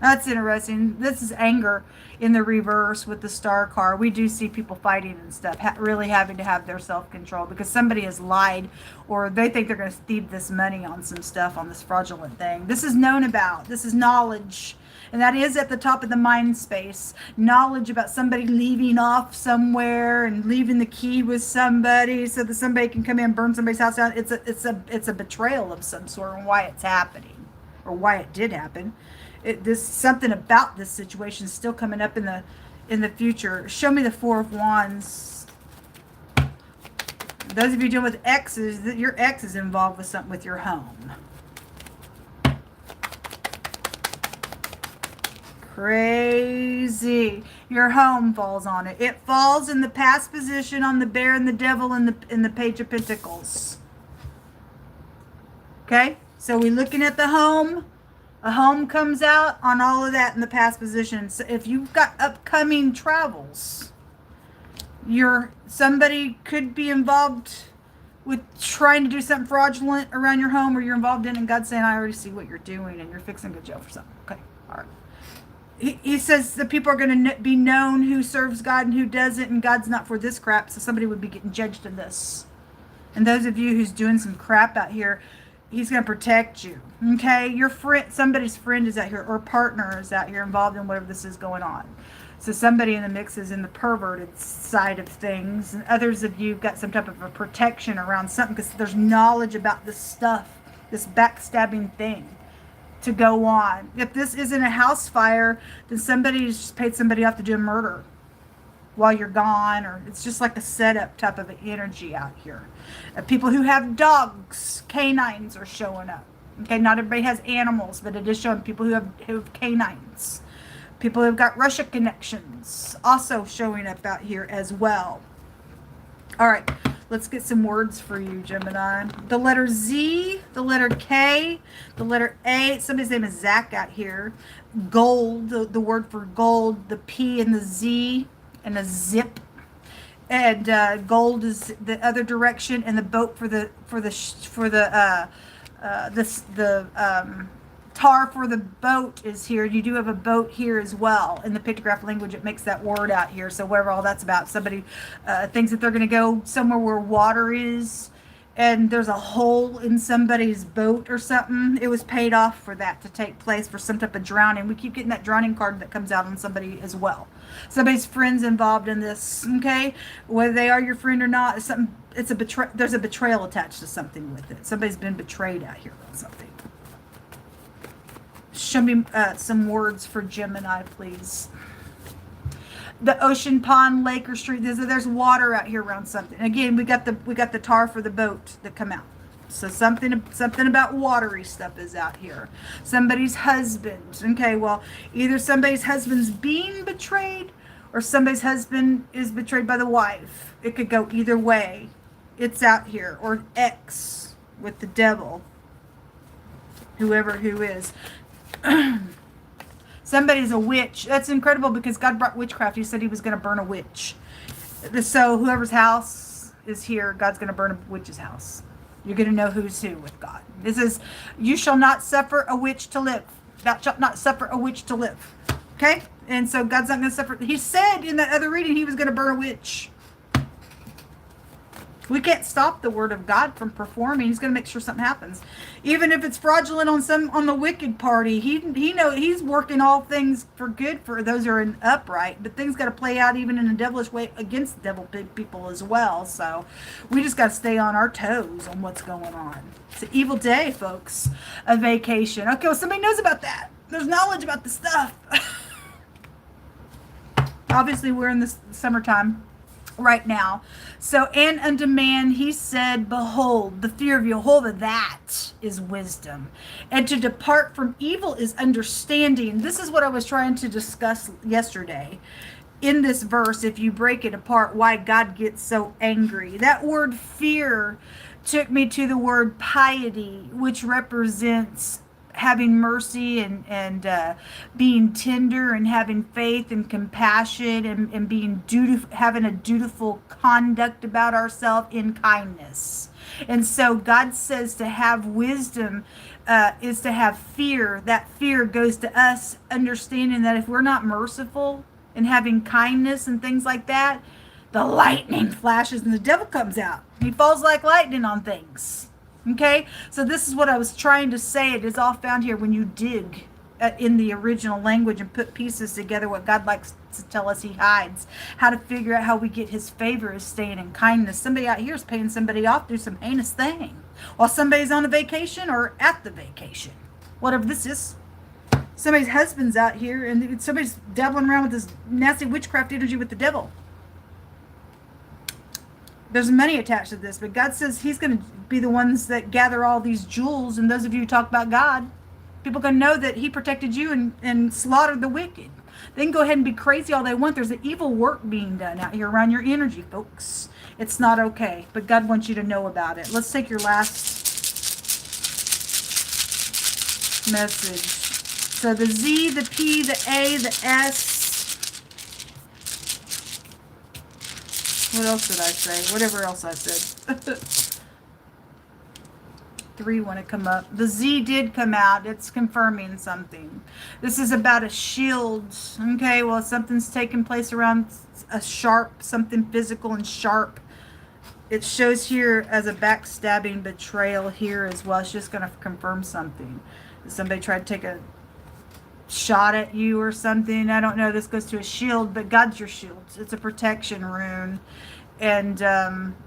That's interesting. This is anger in the reverse with the star card. We do see people fighting and stuff, really having to have their self-control because somebody has lied, or they think they're going to thieve this money on some stuff, on this fraudulent thing. This is known about. This is knowledge. And that is at the top of the mind space. Knowledge about somebody leaving off somewhere and leaving the key with somebody so that somebody can come in and burn somebody's house down. It's a betrayal of some sort, and why it's happening, or why it did happen. Something about this situation is still coming up in the future. Show me the Four of Wands. Those of you dealing with exes, your ex is involved with something with your home. Crazy. Your home falls on it. It falls in the past position on the Bear and the Devil and the Page of Pentacles. Okay? So we're looking at the home. A home comes out on all of that in the past position. So if you've got upcoming travels, somebody could be involved with trying to do something fraudulent around your home, or you're involved in it, and God's saying, I already see what you're doing, and you're fixing to go to jail for something. Okay, all right. He says that people are going to be known who serves God and who doesn't, and God's not for this crap, so somebody would be getting judged in this. And those of you who's doing some crap out here, he's going to protect you. Okay? Your friend, somebody's friend is out here, or partner is out here involved in whatever this is going on. So somebody in the mix is in the perverted side of things, and others of you got some type of a protection around something because there's knowledge about this stuff, this backstabbing thing to go on. If this isn't a house fire, then somebody's just paid somebody off to do a murder while you're gone, or it's just like a setup type of energy out here. People who have dogs, canines are showing up. Okay, not everybody has animals, but it is showing people who have canines. People who've got Russia connections also showing up out here as well. All right, let's get some words for you, Gemini. The letter Z, the letter K, the letter A. Somebody's name is Zach out here. Gold, the word for gold, the P and the Z and a zip. And gold is the other direction, and the boat for the tar for the boat is here. You do have a boat here as well. In the pictograph language, it makes that word out here. So whatever all that's about, somebody thinks that they're going to go somewhere where water is, and there's a hole in somebody's boat or something. It was paid off for that to take place, for some type of drowning. We keep getting that drowning card that comes out on somebody as well. Somebody's friend's involved in this, okay? Whether they are your friend or not, there's a betrayal attached to something with it. Somebody's been betrayed out here on something. Show me some words for Gemini, please. The ocean, pond, lake, or street. There's water out here around something. Again, we got the tar for the boat that come out. So something about watery stuff is out here. Somebody's husband. Okay, well, either somebody's husband's being betrayed, or somebody's husband is betrayed by the wife. It could go either way. It's out here. Or ex with the devil. Whoever who is. Somebody's a witch. That's incredible because God brought witchcraft. He said he was going to burn a witch. So whoever's house is here, God's going to burn a witch's house. You're going to know who's who with God. This is, you shall not suffer a witch to live. Thou shalt not suffer a witch to live. Okay? And so God's not going to suffer. He said in that other reading he was going to burn a witch. We can't stop the word of God from performing. He's going to make sure something happens. Even if it's fraudulent on the wicked party, he knows he's working all things for good for those who are in upright. But things got to play out even in a devilish way against the devil people as well. So we just got to stay on our toes on what's going on. It's an evil day, folks. A vacation. Okay, well, somebody knows about that. There's knowledge about the stuff. Obviously, we're in the summertime right now. So, and unto man he said, behold, the fear of Jehovah, that is wisdom. And to depart from evil is understanding. This is what I was trying to discuss yesterday. In this verse, if you break it apart, why God gets so angry. That word fear, took me to the word piety, which represents having mercy and being tender and having faith and compassion and being dutiful, having a dutiful conduct about ourselves in kindness. And so God says to have wisdom is to have fear. That fear goes to us understanding that if we're not merciful and having kindness and things like that, the lightning flashes and the devil comes out. He falls like lightning on things. Okay, so this is what I was trying to say. It is all found here when you dig in the original language and put pieces together. What God likes to tell us He hides. How to figure out how we get His favor is staying in kindness. Somebody out here is paying somebody off to do some heinous thing while somebody's on a vacation or at the vacation. Whatever this is. Somebody's husband's out here and somebody's dabbling around with this nasty witchcraft energy with the devil. There's money attached to this, but God says He's going to be the ones that gather all these jewels. And those of you who talk about God, people can know that He protected you and slaughtered the wicked. They can go ahead and be crazy all they want. There's an evil work being done out here around your energy, folks. It's not okay, but God wants you to know about it. Let's take your last message. So the Z, the P, the A, the S. What else did I say? Whatever else I said. 3 want to come up. The Z did come out. It's confirming something. This is about a shield. Okay, well, something's taking place around a sharp, something physical and sharp. It shows here as a backstabbing betrayal here as well. It's just going to confirm something. Somebody tried to take a shot at you or something. I don't know. This goes to a shield, but God's your shield. It's a protection rune. And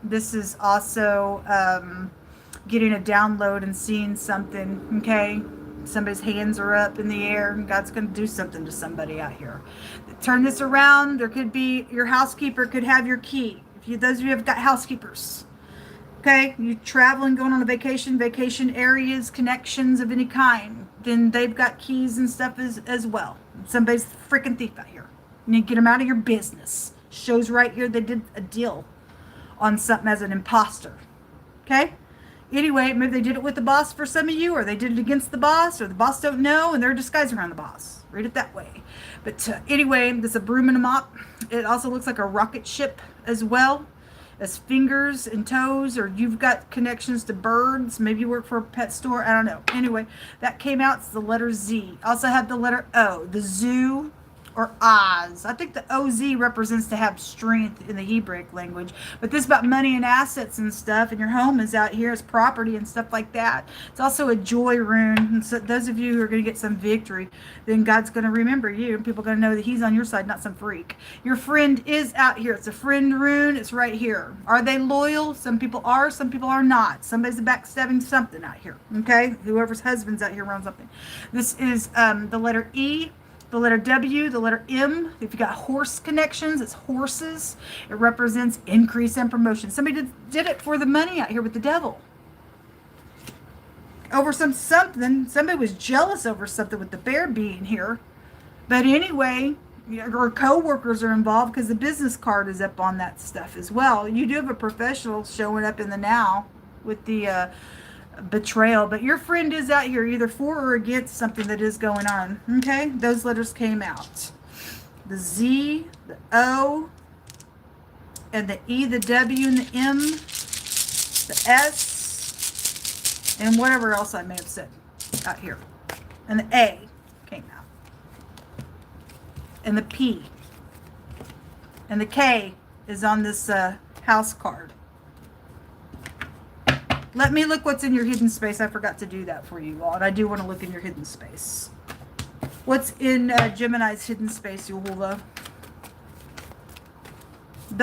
this is also getting a download and seeing something. Okay, somebody's hands are up in the air and God's going to do something to somebody out here. Turn this around. There could be your housekeeper could have your key. If you, those of you have got housekeepers, okay, you traveling, going on a vacation areas, connections of any kind, then they've got keys and stuff as well. Somebody's a freaking thief out here. You need to get them out of your business. Shows right here they did a deal on something as an imposter. Okay? Anyway, maybe they did it with the boss for some of you, or they did it against the boss, or the boss don't know, and they're disguising around the boss. Read it that way. But anyway, there's a broom and a mop. It also looks like a rocket ship as well. As fingers and toes, or you've got connections to birds. Maybe you work for a pet store. I don't know. Anyway, that came out. It's the letter Z. Also have the letter O, the zoo or Oz. I think the OZ represents to have strength in the Hebraic language. But this is about money and assets and stuff. And your home is out here as property and stuff like that. It's also a joy rune. And so those of you who are going to get some victory, then God's going to remember you. And people are going to know that He's on your side, not some freak. Your friend is out here. It's a friend rune. It's right here. Are they loyal? Some people are. Some people are not. Somebody's backstabbing something out here. Okay? Whoever's husband's out here around something. This is the letter E, the letter W, the letter M. If you got horse connections, it's horses. It represents increase and promotion. Somebody did it for the money out here with the devil. Over something. Somebody was jealous over something with the bear being here. But anyway, or co-workers are involved because the business card is up on that stuff as well. You do have a professional showing up in the now with the betrayal, but your friend is out here either for or against something that is going on. Okay, those letters came out. The Z, the O, and the E, the W, and the M, the S, and whatever else I may have said out here. And the A came out. And the P. And the K is on this house card. Let me look what's in your hidden space. I forgot to do that for you all. And I do want to look in your hidden space. What's in Gemini's hidden space, Yuhula?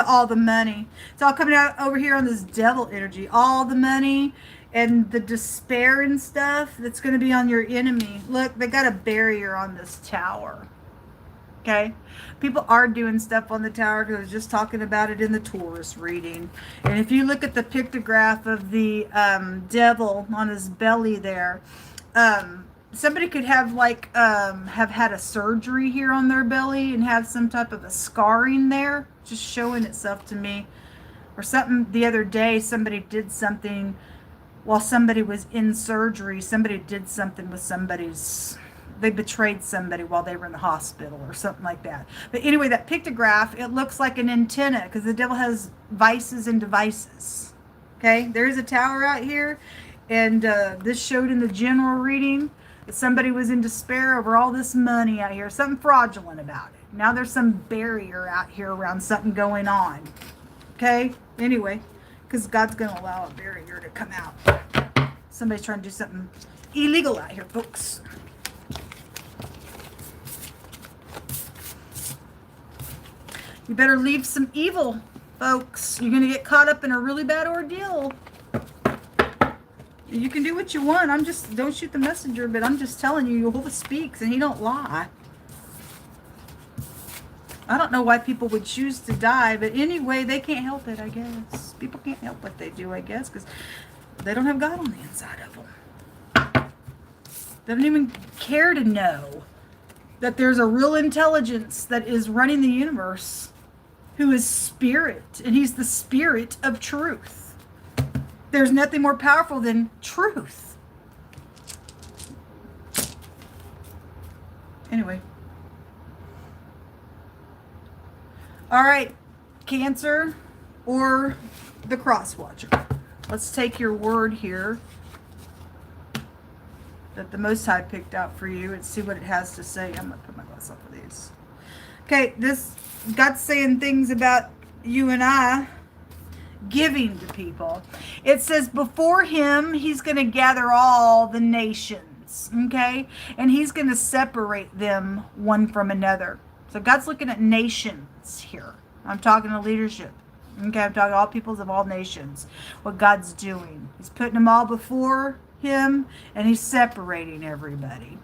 All the money. It's all coming out over here on this devil energy. All the money and the despair and stuff that's going to be on your enemy. Look, they got a barrier on this tower. Okay, people are doing stuff on the tower because I was just talking about it in the Taurus reading. And if you look at the pictograph of the devil on his belly there, somebody could have like have had a surgery here on their belly and have some type of a scarring there, just showing itself to me Or something the other day, somebody did something while somebody was in surgery. Somebody did something with they betrayed somebody while they were in the hospital or something like that. But anyway, that pictograph, it looks like an antenna because the devil has vices and devices. Okay, there's a tower out here, and this showed in the general reading that somebody was in despair over all this money out here, something fraudulent about it. Now there's some barrier out here around something going on. Okay, anyway, because God's going to allow a barrier to come out. Somebody's trying to do something illegal out here, folks. You better leave some evil, folks. You're going to get caught up in a really bad ordeal. You can do what you want. Don't shoot the messenger, but I'm just telling you, Jehovah speaks and he don't lie. I don't know why people would choose to die, but anyway, they can't help it, I guess. People can't help what they do, I guess, because they don't have God on the inside of them. They don't even care to know that there's a real intelligence that is running the universe, who is spirit, and he's the spirit of truth. There's nothing more powerful than truth. Anyway. All right, Cancer or the Cross Watcher. Let's take your word here that the Most High picked out for you and see what it has to say. I'm going to put my glass up for these. Okay, God's saying things about you and I giving to people. It says before him, he's going to gather all the nations, okay? And he's going to separate them one from another. So God's looking at nations here. I'm talking to leadership. Okay, I'm talking to all peoples of all nations. What God's doing. He's putting them all before him, and he's separating everybody.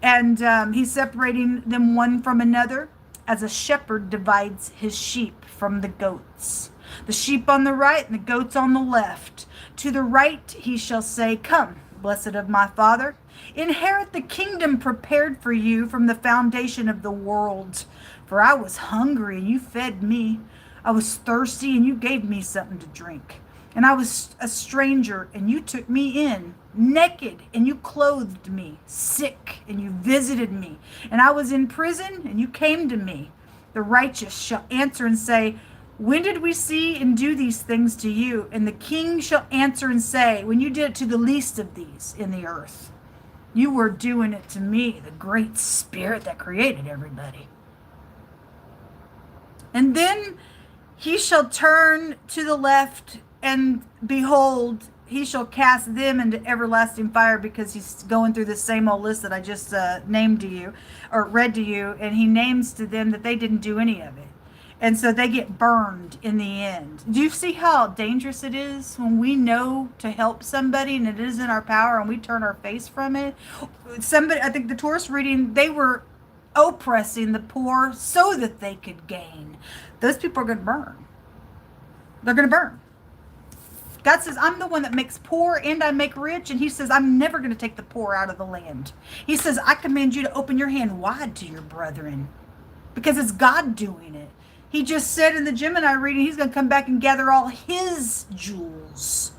And he's separating them one from another as a shepherd divides his sheep from the goats. The sheep on the right and the goats on the left. To the right he shall say, "Come, blessed of my Father, inherit the kingdom prepared for you from the foundation of the world. For I was hungry, and you fed me. I was thirsty, and you gave me something to drink. And I was a stranger, and you took me in. Naked, and you clothed me. Sick, and you visited me. And I was in prison, and you came to me. The righteous shall answer and say, when did we see and do these things to you? And the king shall answer and say, when you did it to the least of these in the earth, you were doing it to me, the great spirit that created everybody. And then he shall turn to the left, and behold, he shall cast them into everlasting fire," because he's going through the same old list that I just named to you, or read to you, and he names to them that they didn't do any of it. And so they get burned in the end. Do you see how dangerous it is when we know to help somebody and it is in our power and we turn our face from it? I think the Taurus reading, they were oppressing the poor so that they could gain. Those people are going to burn. They're going to burn. God says, I'm the one that makes poor and I make rich. And he says, I'm never going to take the poor out of the land. He says, I command you to open your hand wide to your brethren, because it's God doing it. He just said in the Gemini reading, he's going to come back and gather all his jewels.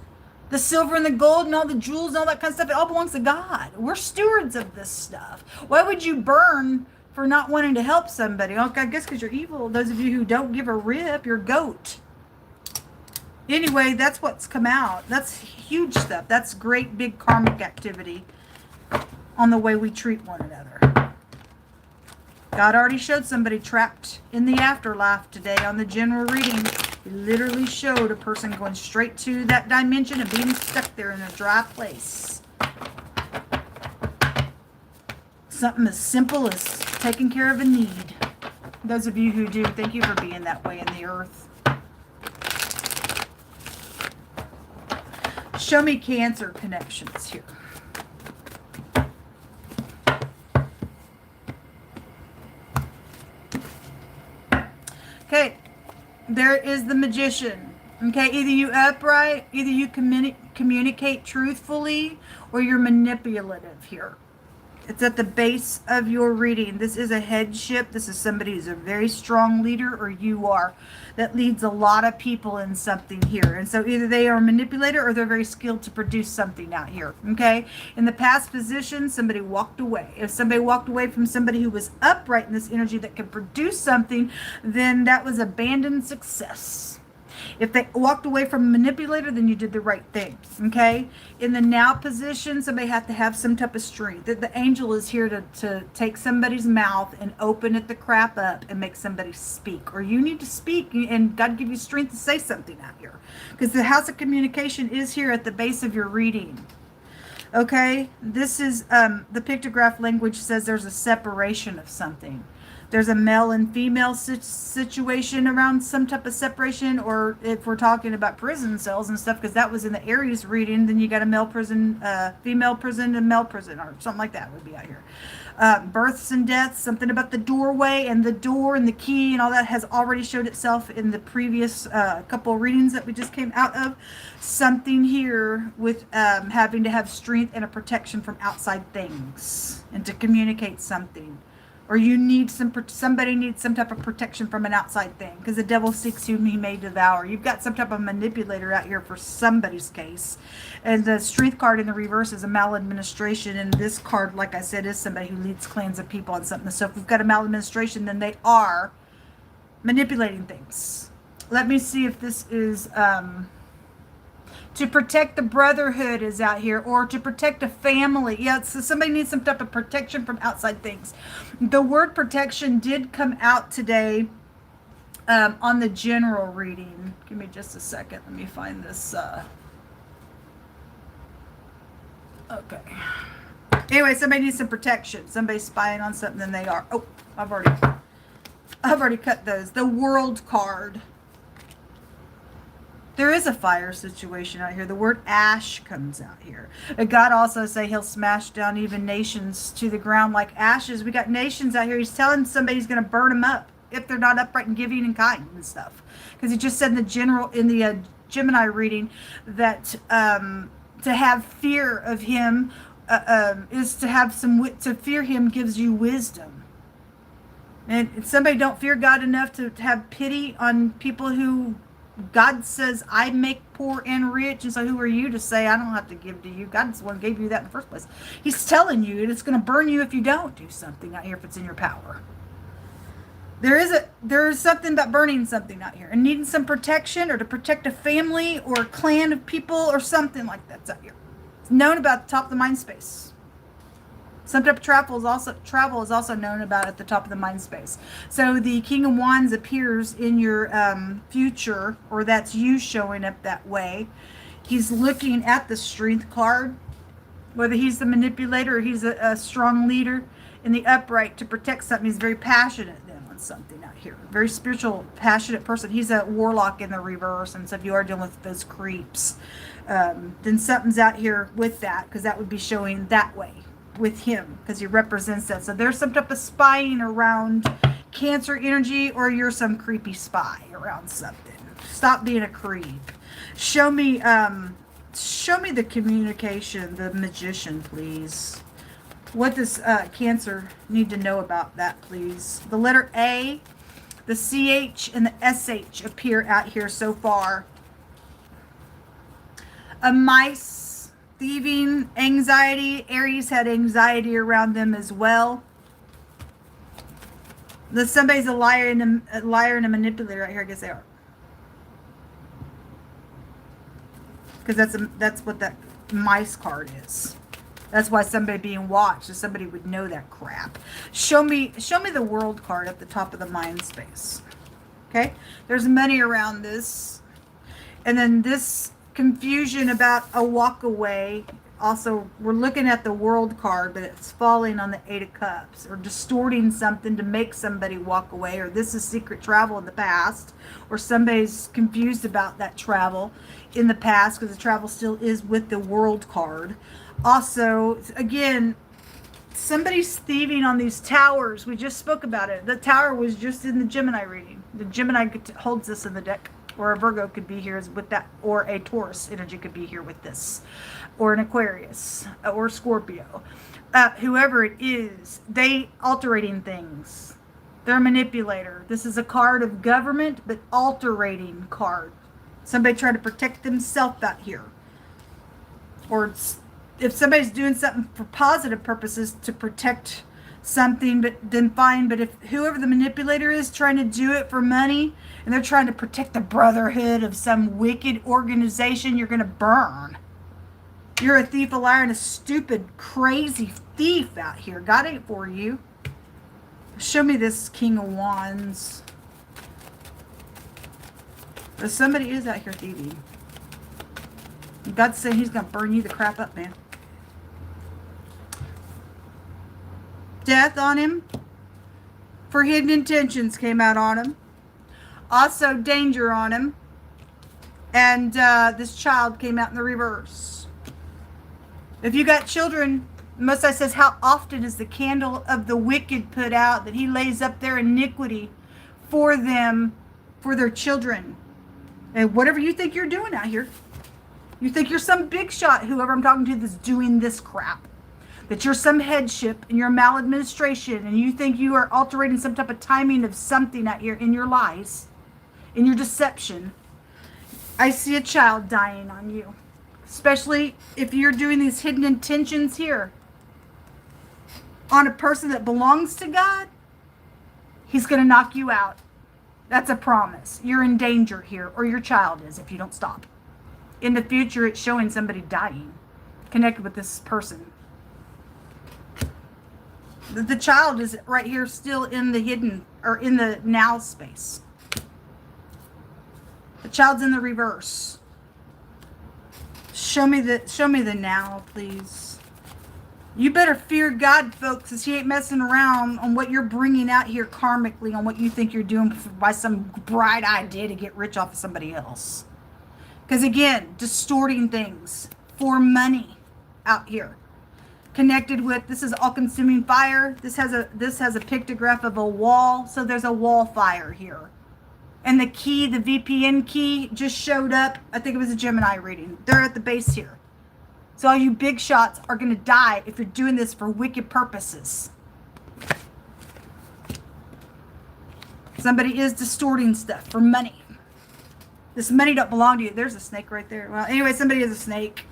The silver and the gold and all the jewels and all that kind of stuff, it all belongs to God. We're stewards of this stuff. Why would you burn for not wanting to help somebody? Oh, I guess because you're evil. Those of you who don't give a rip, you're a goat. Anyway, that's what's come out. That's huge stuff. That's great big karmic activity on the way we treat one another. God already showed somebody trapped in the afterlife today on the general reading. He literally showed a person going straight to that dimension and being stuck there in a dry place. Something as simple as taking care of a need. Those of you who do, thank you for being that way in the earth. Show me Cancer connections here. Okay, there is the Magician. Okay, either you upright, either you communicate truthfully, or you're manipulative here. It's at the base of your reading. This is a headship. This is somebody who's a very strong leader, or you are, that leads a lot of people in something here. And so either they are a manipulator or they're very skilled to produce something out here. Okay. In the past position, somebody walked away. If somebody walked away from somebody who was upright in this energy that could produce something, then that was abandoned success. If they walked away from a manipulator, then you did the right thing, okay? In the now position, somebody has to have some type of strength. The angel is here to take somebody's mouth and open it the crap up and make somebody speak. Or you need to speak, and God give you strength to say something out here. Because the house of communication is here at the base of your reading. Okay? This is, the pictograph language says there's a separation of something. There's a male and female situation around some type of separation, or if we're talking about prison cells and stuff, because that was in the Aries reading, then you got a male prison, female prison, and male prison, or something like that would be out here. Births and deaths, something about the doorway and the door and the key and all that has already showed itself in the previous couple readings that we just came out of. Something here with having to have strength and a protection from outside things and to communicate something. Or you need somebody needs some type of protection from an outside thing, because the devil seeks whom he may devour. You've got some type of manipulator out here for somebody's case. And the strength card in the reverse is a maladministration. And this card, like I said, is somebody who leads clans of people on something. So if we've got a maladministration, then they are manipulating things. Let me see if this is... to protect the brotherhood is out here, or to protect a family. Yeah, so somebody needs some type of protection from outside things. The word protection did come out today on the general reading. Give me just a second. Let me find this. Okay. Anyway, somebody needs some protection. Somebody's spying on something, and they are. Oh, I've already cut those. The World card. There is a fire situation out here. The word ash comes out here. But God also say he'll smash down even nations to the ground like ashes. We got nations out here. He's telling somebody he's going to burn them up if they're not upright and giving and kind and stuff. Because he just said in the Gemini reading that to have fear of him is to have to fear him gives you wisdom. And if somebody don't fear God enough to have pity on people who God says, I make poor and rich. And so who are you to say, I don't have to give to you? God's the one who gave you that in the first place. He's telling you, and it's going to burn you if you don't do something out here, if it's in your power. There is something about burning something out here and needing some protection, or to protect a family or a clan of people or something like that's out here. It's known about the top of the mind space. Some type of travel is also known about at the top of the mind space. So the King of Wands appears in your future, or that's you showing up that way. He's looking at the strength card, whether he's the manipulator or he's a strong leader in the upright to protect something. He's very passionate then on something out here. Very spiritual, passionate person. He's a warlock in the reverse, and so if you are dealing with those creeps, then something's out here with that, because that would be showing that way with him, because he represents that. So there's some type of spying around Cancer energy, or you're some creepy spy around something. Stop being a creep. Show me the communication, the Magician, please. What does Cancer need to know about that, please? The letter A, the CH, and the SH appear out here so far. A mice, thieving, anxiety. Aries had anxiety around them as well. Somebody's a liar and a manipulator right here. I guess they are, because that's what that mice card is. That's why somebody being watched, so somebody would know that crap. Show me the World card at the top of the mind space. Okay, there's money around this, and then this confusion about a walk away. Also, we're looking at the World card, but it's falling on the Eight of Cups, or distorting something to make somebody walk away, or this is secret travel in the past, or somebody's confused about that travel in the past, because the travel still is with the World card. Also, again, somebody's thieving on these towers. We just spoke about it. The tower was just in the Gemini reading. The Gemini holds this in the deck. Or a Virgo could be here with that, or a Taurus energy could be here with this, or an Aquarius, or Scorpio. whoever it is, they alterating things. They're a manipulator. This is a card of government, but alterating card. Somebody trying to protect themselves out here. Or if somebody's doing something for positive purposes to protect something, but then fine. But if whoever the manipulator is trying to do it for money, and they're trying to protect the brotherhood of some wicked organization, you're going to burn. You're a thief, a liar, and a stupid, crazy thief out here. God ain't for you. Show me this King of Wands. But somebody is out here thieving. God's saying he's going to burn you the crap up, man. Death on him. For hidden intentions came out on him. Also danger on him. And this child came out in the reverse. If you got children, Most High says, how often is the candle of the wicked put out, that he lays up their iniquity for them, for their children. And whatever you think you're doing out here, you think you're some big shot, whoever I'm talking to that's doing this crap, that you're some headship and you're maladministration, and you think you are altering some type of timing of something out here in your lies, in your deception. I see a child dying on you. Especially if you're doing these hidden intentions here on a person that belongs to God, he's going to knock you out. That's a promise. You're in danger here, or your child is if you don't stop. In the future, it's showing somebody dying connected with this person. The child is right here still in the hidden, or in the now space. The child's in the reverse. Show me the now, please. You better fear God, folks, because he ain't messing around on what you're bringing out here karmically, on what you think you're doing by some bright idea to get rich off of somebody else. Because again, distorting things for money out here. Connected with, this is all-consuming fire. This has a pictograph of a wall, so there's a wall fire here. And the key, the VPN key, just showed up. I think it was a Gemini reading. They're at the base here. So all you big shots are going to die if you're doing this for wicked purposes. Somebody is distorting stuff for money. This money don't belong to you. There's a snake right there. Well, anyway, somebody is a snake.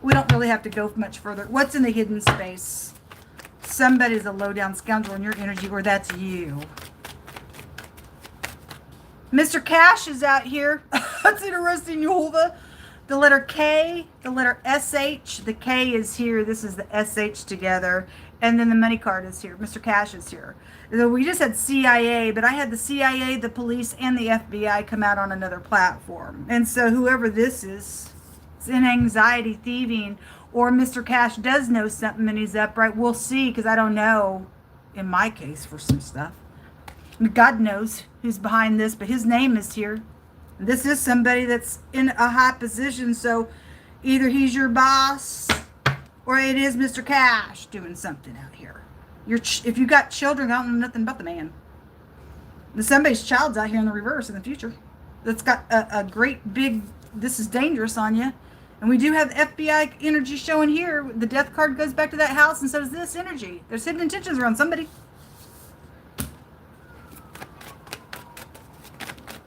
We don't really have to go much further. What's in the hidden space? Somebody's a low-down scoundrel in your energy, or that's you. Mr. Cash is out here. That's interesting, Jehovah. The letter K, the letter SH. The K is here. This is the SH together. And then the money card is here. Mr. Cash is here. We just had CIA, but I had the CIA, the police, and the FBI come out on another platform. And so whoever this is in anxiety thieving, or Mr. Cash does know something and he's upright. We'll see, because I don't know, in my case, for some stuff. God knows who's behind this, but his name is here. This is somebody that's in a high position, so either he's your boss or it is Mr. Cash doing something out here. If you got children, I don't know nothing about the man. Somebody's child's out here in the reverse in the future that's got a great big, this is dangerous on you. And we do have FBI energy showing here. The death card goes back to that house, and so does this energy. There's hidden intentions around somebody.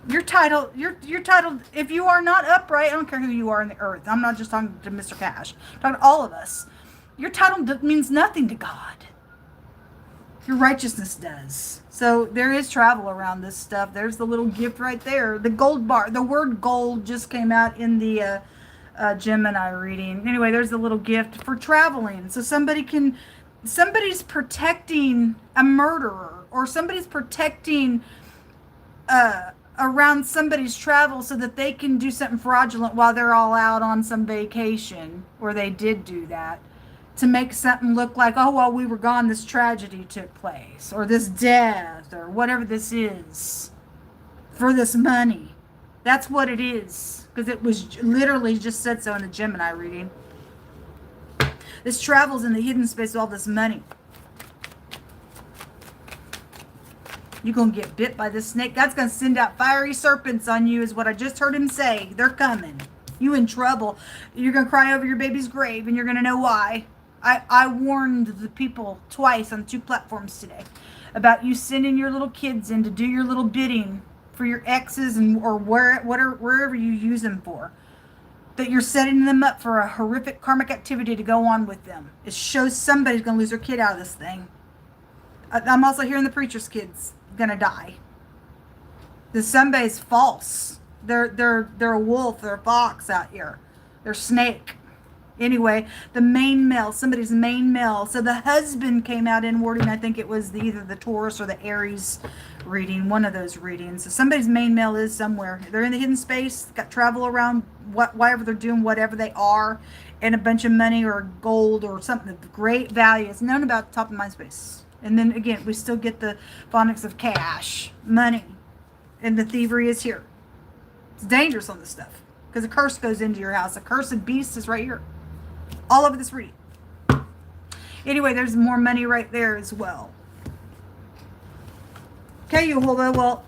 You're titled, if you are not upright, I don't care who you are in the earth. I'm not just talking to Mr. Cash. I'm talking to all of us. Your title means nothing to God. Your righteousness does. So there is travel around this stuff. There's the little gift right there. The gold bar. The word gold just came out in the Gemini reading. Anyway, there's the little gift for traveling. So somebody's protecting a murderer, or somebody's protecting around somebody's travel so that they can do something fraudulent while they're all out on some vacation, or they did do that, to make something look like, oh, while we were gone, this tragedy took place, or this death, or whatever this is, for this money. That's what it is, because it was literally just said so in the Gemini reading. This travels in the hidden space with all this money. You're going to get bit by this snake. God's going to send out fiery serpents on you, is what I just heard him say. They're coming. You in trouble. You're going to cry over your baby's grave, and you're going to know why. I warned the people twice on 2 platforms today about you sending your little kids in to do your little bidding for your exes and or wherever you use them for. That you're setting them up for a horrific karmic activity to go on with them. It shows somebody's going to lose their kid out of this thing. I'm also hearing the preacher's kid's going to die. The somebody's false. They're a wolf. They're a fox out here. They're snake. Anyway, the main male, somebody's main male. So the husband came out in wording, I think it was either the Taurus or the Aries reading, one of those readings. So somebody's main male is somewhere. They're in the hidden space, got travel around, whatever they're doing, whatever they are, and a bunch of money or gold or something of great value. It's known about the top of mind space. And then again, we still get the phonics of cash, money, and the thievery is here. It's dangerous on this stuff because a curse goes into your house. A cursed beast is right here. All over this reading. Anyway, there's more money right there as well. Okay, Yehovah, well,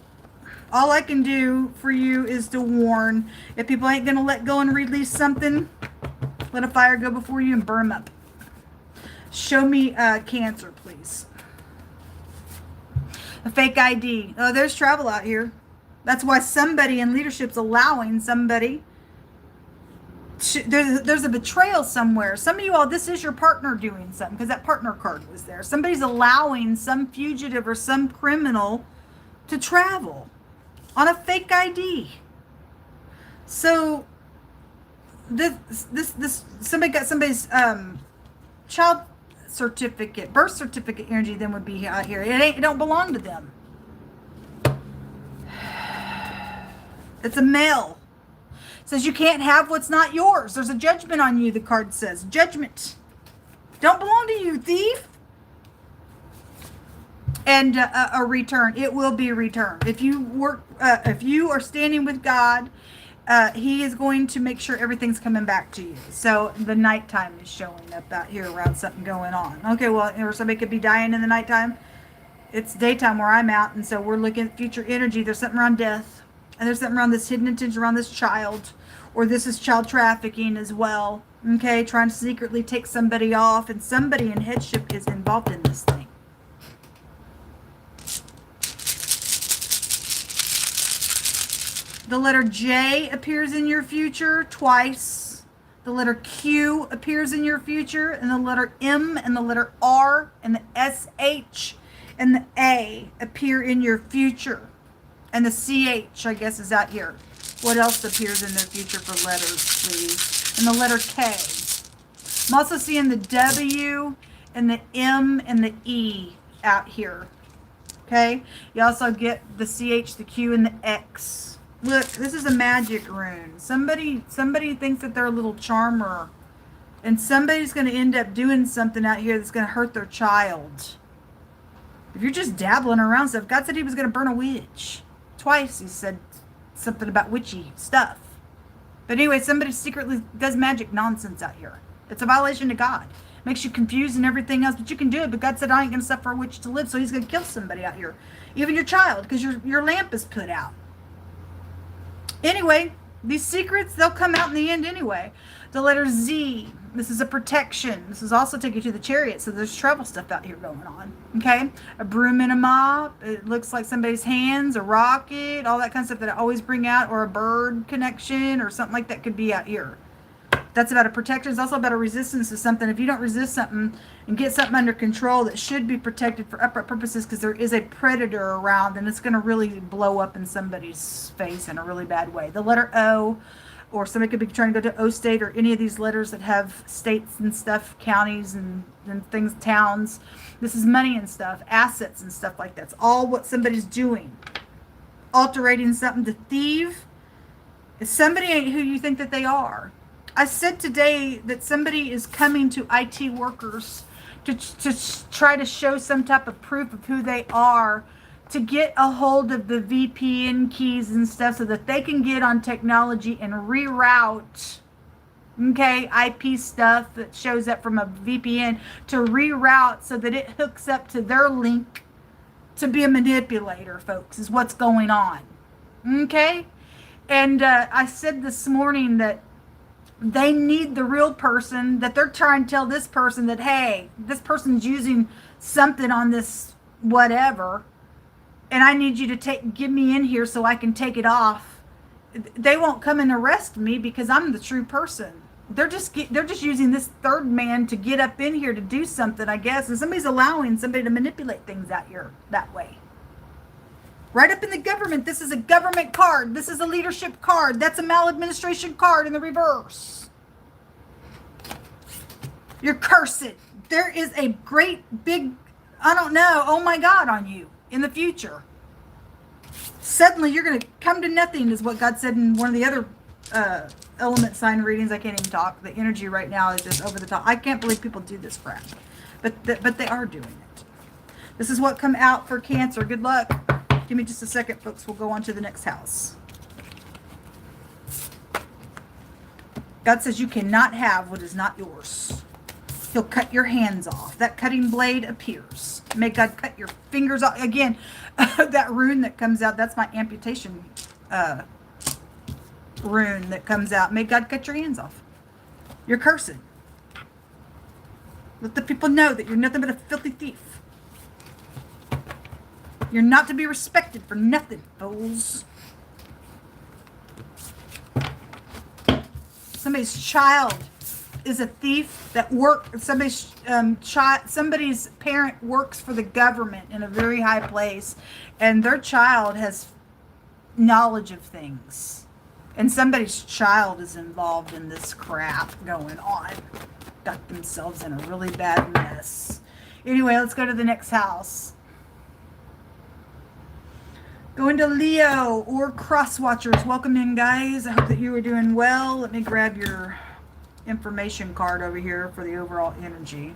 all I can do for you is to warn. If people ain't going to let go and release something, let a fire go before you and burn them up. Show me Cancer, please. A fake ID. Oh, there's travel out here. That's why somebody in leadership's allowing somebody. There's a betrayal somewhere. Some of you all, this is your partner doing something because that partner card was there. Somebody's allowing some fugitive or some criminal to travel on a fake ID. So this somebody got somebody's child certificate, birth certificate energy then would be out here. It don't belong to them. It's a male. Says you can't have what's not yours. There's a judgment on you, the card says. Judgment. Don't belong to you, thief. And a return. It will be returned. If you are standing with God, He is going to make sure everything's coming back to you. So the nighttime is showing up out here around something going on. Okay, well, or somebody could be dying in the nighttime. It's daytime where I'm at, and so we're looking at future energy. There's something around death. And there's something around this hidden intention around this child. Or this is child trafficking as well. Okay, trying to secretly take somebody off. And somebody in headship is involved in this thing. The letter J appears in your future twice. The letter Q appears in your future. And the letter M and the letter R and the SH and the A appear in your future. And the CH, I guess, is out here. What else appears in their future for letters, please? And the letter K. I'm also seeing the W and the M and the E out here. Okay? You also get the CH, the Q, and the X. Look, this is a magic rune. Somebody thinks that they're a little charmer. And somebody's going to end up doing something out here that's going to hurt their child. If you're just dabbling around stuff, God said He was going to burn a witch. Twice He said something about witchy stuff. But anyway, somebody secretly does magic nonsense out here. It's a violation to God. Makes you confused and everything else, but you can do it. But God said I ain't going to suffer a witch to live, so He's going to kill somebody out here. Even your child, because your lamp is put out. Anyway, these secrets, they'll come out in the end anyway. The letter Z, this is a protection. This is also taking you to the Chariot, so there's travel stuff out here going on. Okay? A broom and a mop. It looks like somebody's hands, a rocket, all that kind of stuff that I always bring out, or a bird connection, or something like that could be out here. That's about a protection. It's also about a resistance to something. If you don't resist something and get something under control that should be protected for upright purposes, because there is a predator around, and it's going to really blow up in somebody's face in a really bad way. The letter O, or somebody could be trying to go to O State, or any of these letters that have states and stuff, counties and things, towns. This is money and stuff, assets and stuff like that. It's all what somebody's doing. Alterating something to thieve. If somebody ain't who you think that they are. I said today that somebody is coming to IT workers to try to show some type of proof of who they are, to get a hold of the VPN keys and stuff so that they can get on technology and reroute, okay, IP stuff that shows up from a VPN to reroute so that it hooks up to their link to be a manipulator, folks, is what's going on. Okay? And I said this morning that They need the real person, that they're trying to tell this person that, hey, this person's using something on this whatever, and I need you to give me in here so I can take it off. They won't come and arrest me because I'm the true person. They're just using this third man to get up in here to do something, I guess. And somebody's allowing somebody to manipulate things out here that way. Right up in the government. This is a government card. This is a leadership card. That's a maladministration card in the reverse. You're cursed. There is a great big, I don't know, oh my God on you in the future. Suddenly you're going to come to nothing, is what God said in one of the other element sign readings. I can't even talk. The energy right now is just over the top. I can't believe people do this crap. But they are doing it. This is what come out for Cancer. Good luck. Give me just a second, folks. We'll go on to the next house. God says you cannot have what is not yours. He'll cut your hands off. That cutting blade appears. May God cut your fingers off. Again, that rune that comes out, that's my amputation rune that comes out. May God cut your hands off. You're cursed. Let the people know that you're nothing but a filthy thief. You're not to be respected for nothing, fools. Somebody's child is a thief that somebody's parent works for the government in a very high place, and their child has knowledge of things. And somebody's child is involved in this crap going on. Got themselves in a really bad mess. Anyway, let's go to the next house. Going to Leo or Cross Watchers. Welcome in, guys. I hope that you are doing well. Let me grab your information card over here for the overall energy.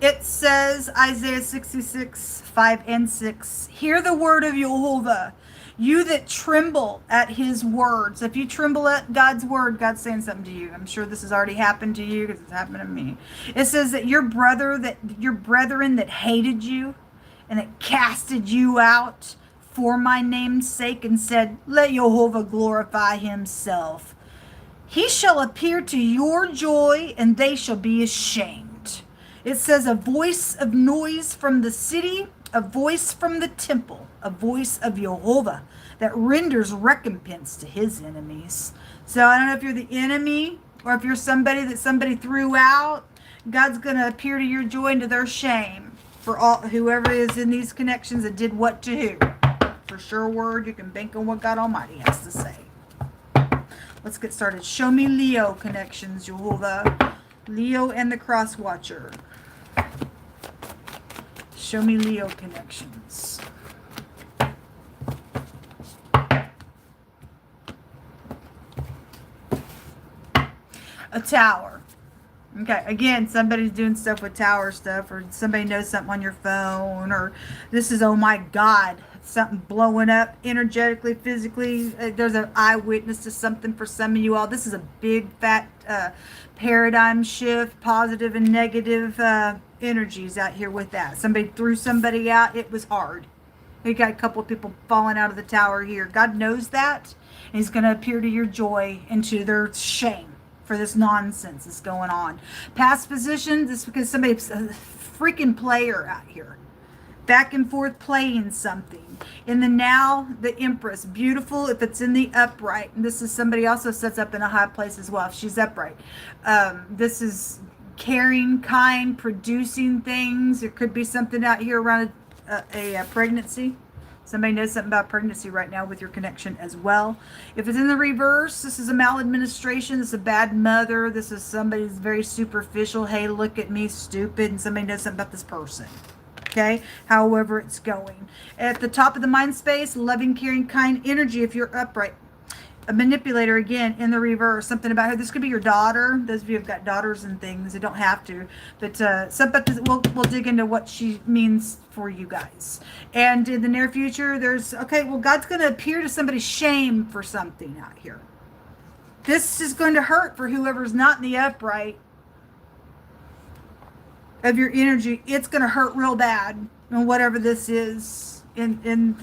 It says, Isaiah 66, 5 and 6, hear the word of Jehovah, you that tremble at his words. If you tremble at God's word, God's saying something to you. I'm sure this has already happened to you because it's happened to me. It says that your brethren that hated you and that casted you out for my name's sake and said, let Jehovah glorify himself. He shall appear to your joy and they shall be ashamed. It says a voice of noise from the city, a voice from the temple, a voice of Jehovah that renders recompense to his enemies. So I don't know if you're the enemy or if you're somebody that somebody threw out. God's going to appear to your joy and to their shame for all whoever is in these connections that did what to who. For sure word, you can bank on what God Almighty has to say. Let's get started. Show me Leo connections, Jehovah. Leo and the Cross Watcher. Show me Leo connections. A tower. Okay, again, somebody's doing stuff with tower stuff, or somebody knows something on your phone, or this is, oh my God, something blowing up energetically, physically. There's an eyewitness to something for some of you all. This is a big, fat paradigm shift, positive and negative energies out here with that. Somebody threw somebody out. It was hard. We got a couple of people falling out of the tower here. God knows that, and he's going to appear to your joy and to their shame for this nonsense that's going on. Past positions, it's because somebody's a freaking player out here. Back and forth playing something. In the now, the Empress. Beautiful if it's in the upright. And this is somebody also sets up in a high place as well if she's upright. This is caring, kind, producing things. There could be something out here around a pregnancy. Somebody knows something about pregnancy right now with your connection as well. If it's in the reverse, this is a maladministration. This is a bad mother. This is somebody who's very superficial. Hey, look at me, stupid. And somebody knows something about this person. Okay, however it's going. At the top of the mind space, loving, caring, kind energy if you're upright. A manipulator, again, in the reverse. Something about her. This could be your daughter. Those of you who've got daughters and things, they don't have to. But we'll dig into what she means for you guys. And in the near future, God's going to appear to somebody's shame for something out here. This is going to hurt for whoever's not in the upright of your energy. It's going to hurt real bad, and whatever this is in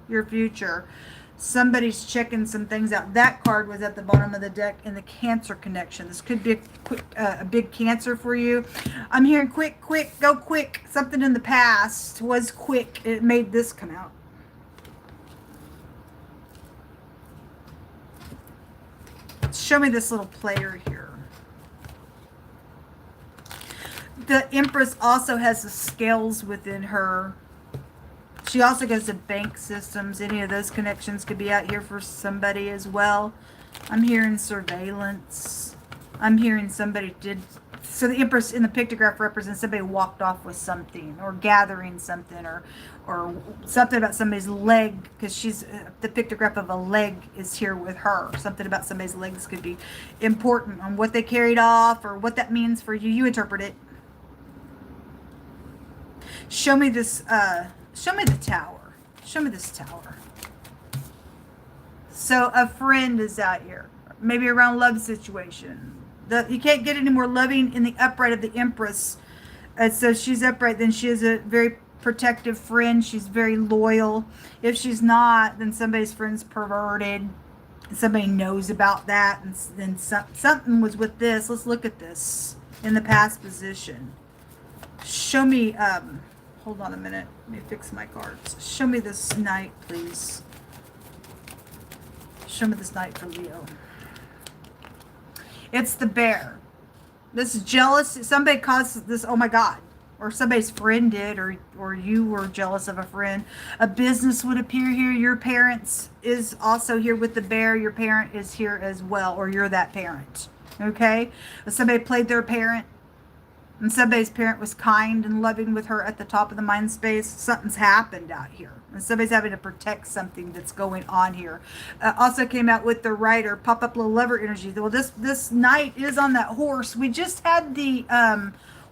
your future. Somebody's checking some things out. That card was at the bottom of the deck in the Cancer connection. This could be a big Cancer for you. I'm hearing quick, go quick. Something in the past was quick. It made this come out. Show me this little player here. The Empress also has the scales within her. She also goes to bank systems. Any of those connections could be out here for somebody as well. I'm hearing surveillance. I'm hearing somebody did. So the Empress in the pictograph represents somebody walked off with something or gathering something or something about somebody's leg, because she's the pictograph of a leg is here with her. Something about somebody's legs could be important on what they carried off or what that means for you. You interpret it. Show me this. Show me the tower. Show me this tower. So a friend is out here, maybe around love situation. You can't get any more loving in the upright of the Empress. So she's upright, then she is a very protective friend. She's very loyal. If she's not, then somebody's friend's perverted. Somebody knows about that, and then something was with this. Let's look at this in the past position. Show me. Hold on a minute. Let me fix my cards. Show me this Knight, please. Show me this Knight for Leo. It's the Bear. This is jealous. Somebody caused this. Oh my God. Or somebody's friend did, or you were jealous of a friend. A business would appear here. Your parents is also here with the Bear. Your parent is here as well, or you're that parent. Okay? Somebody played their parent. And somebody's parent was kind and loving with her at the top of the mind space. Something's happened out here. And somebody's having to protect something that's going on here. Also came out with the Rider, pop-up little lover energy. Well, this Knight is on that horse. We just had the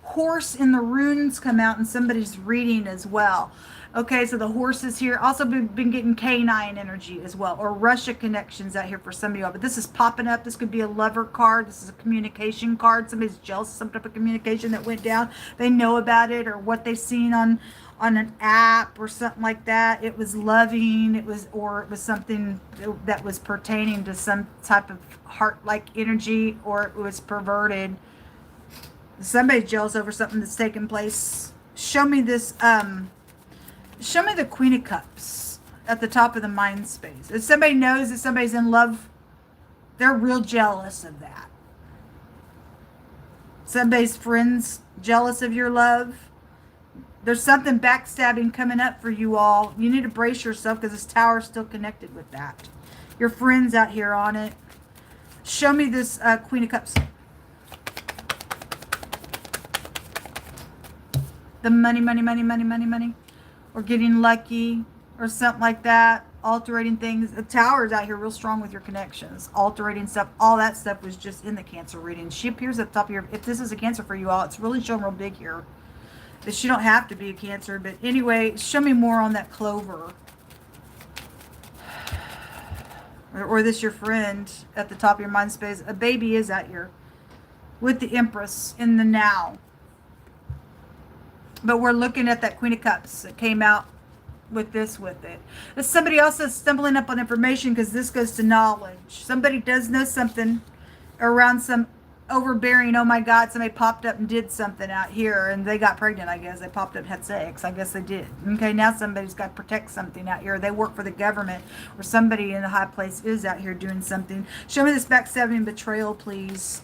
horse in the runes come out in somebody's reading as well. Okay, so the horse is here. Also been getting canine energy as well, or Russia connections out here for some of y'all. But this is popping up. This could be a lover card. This is a communication card. Somebody's jealous of some type of communication that went down. They know about it, or what they've seen on an app or something like that. It was loving. It was something that was pertaining to some type of heart-like energy, or it was perverted. Somebody's jealous over something that's taken place. Show me this. Show me the Queen of Cups at the top of the mind space. If somebody knows that somebody's in love, they're real jealous of that. Somebody's friends jealous of your love. There's something backstabbing coming up for you all. You need to brace yourself, because this tower is still connected with that. Your friends out here on it. Show me this Queen of Cups. The money. Or getting lucky, or something like that. Altering things. The tower is out here real strong with your connections. Altering stuff. All that stuff was just in the Cancer reading. She appears at the top of your... If this is a Cancer for you all, it's really showing real big here. But she don't have to be a Cancer. But anyway, show me more on that Clover. Or this your friend at the top of your mind space. A baby is out here with the Empress in the now. But we're looking at that Queen of Cups that came out with this with it. There's somebody else that's stumbling up on information, because this goes to knowledge. Somebody does know something around some overbearing, oh my God, somebody popped up and did something out here and they got pregnant, I guess. They popped up and had sex. I guess they did. Okay, now somebody's got to protect something out here. They work for the government, or somebody in a high place is out here doing something. Show me this backstabbing betrayal, please.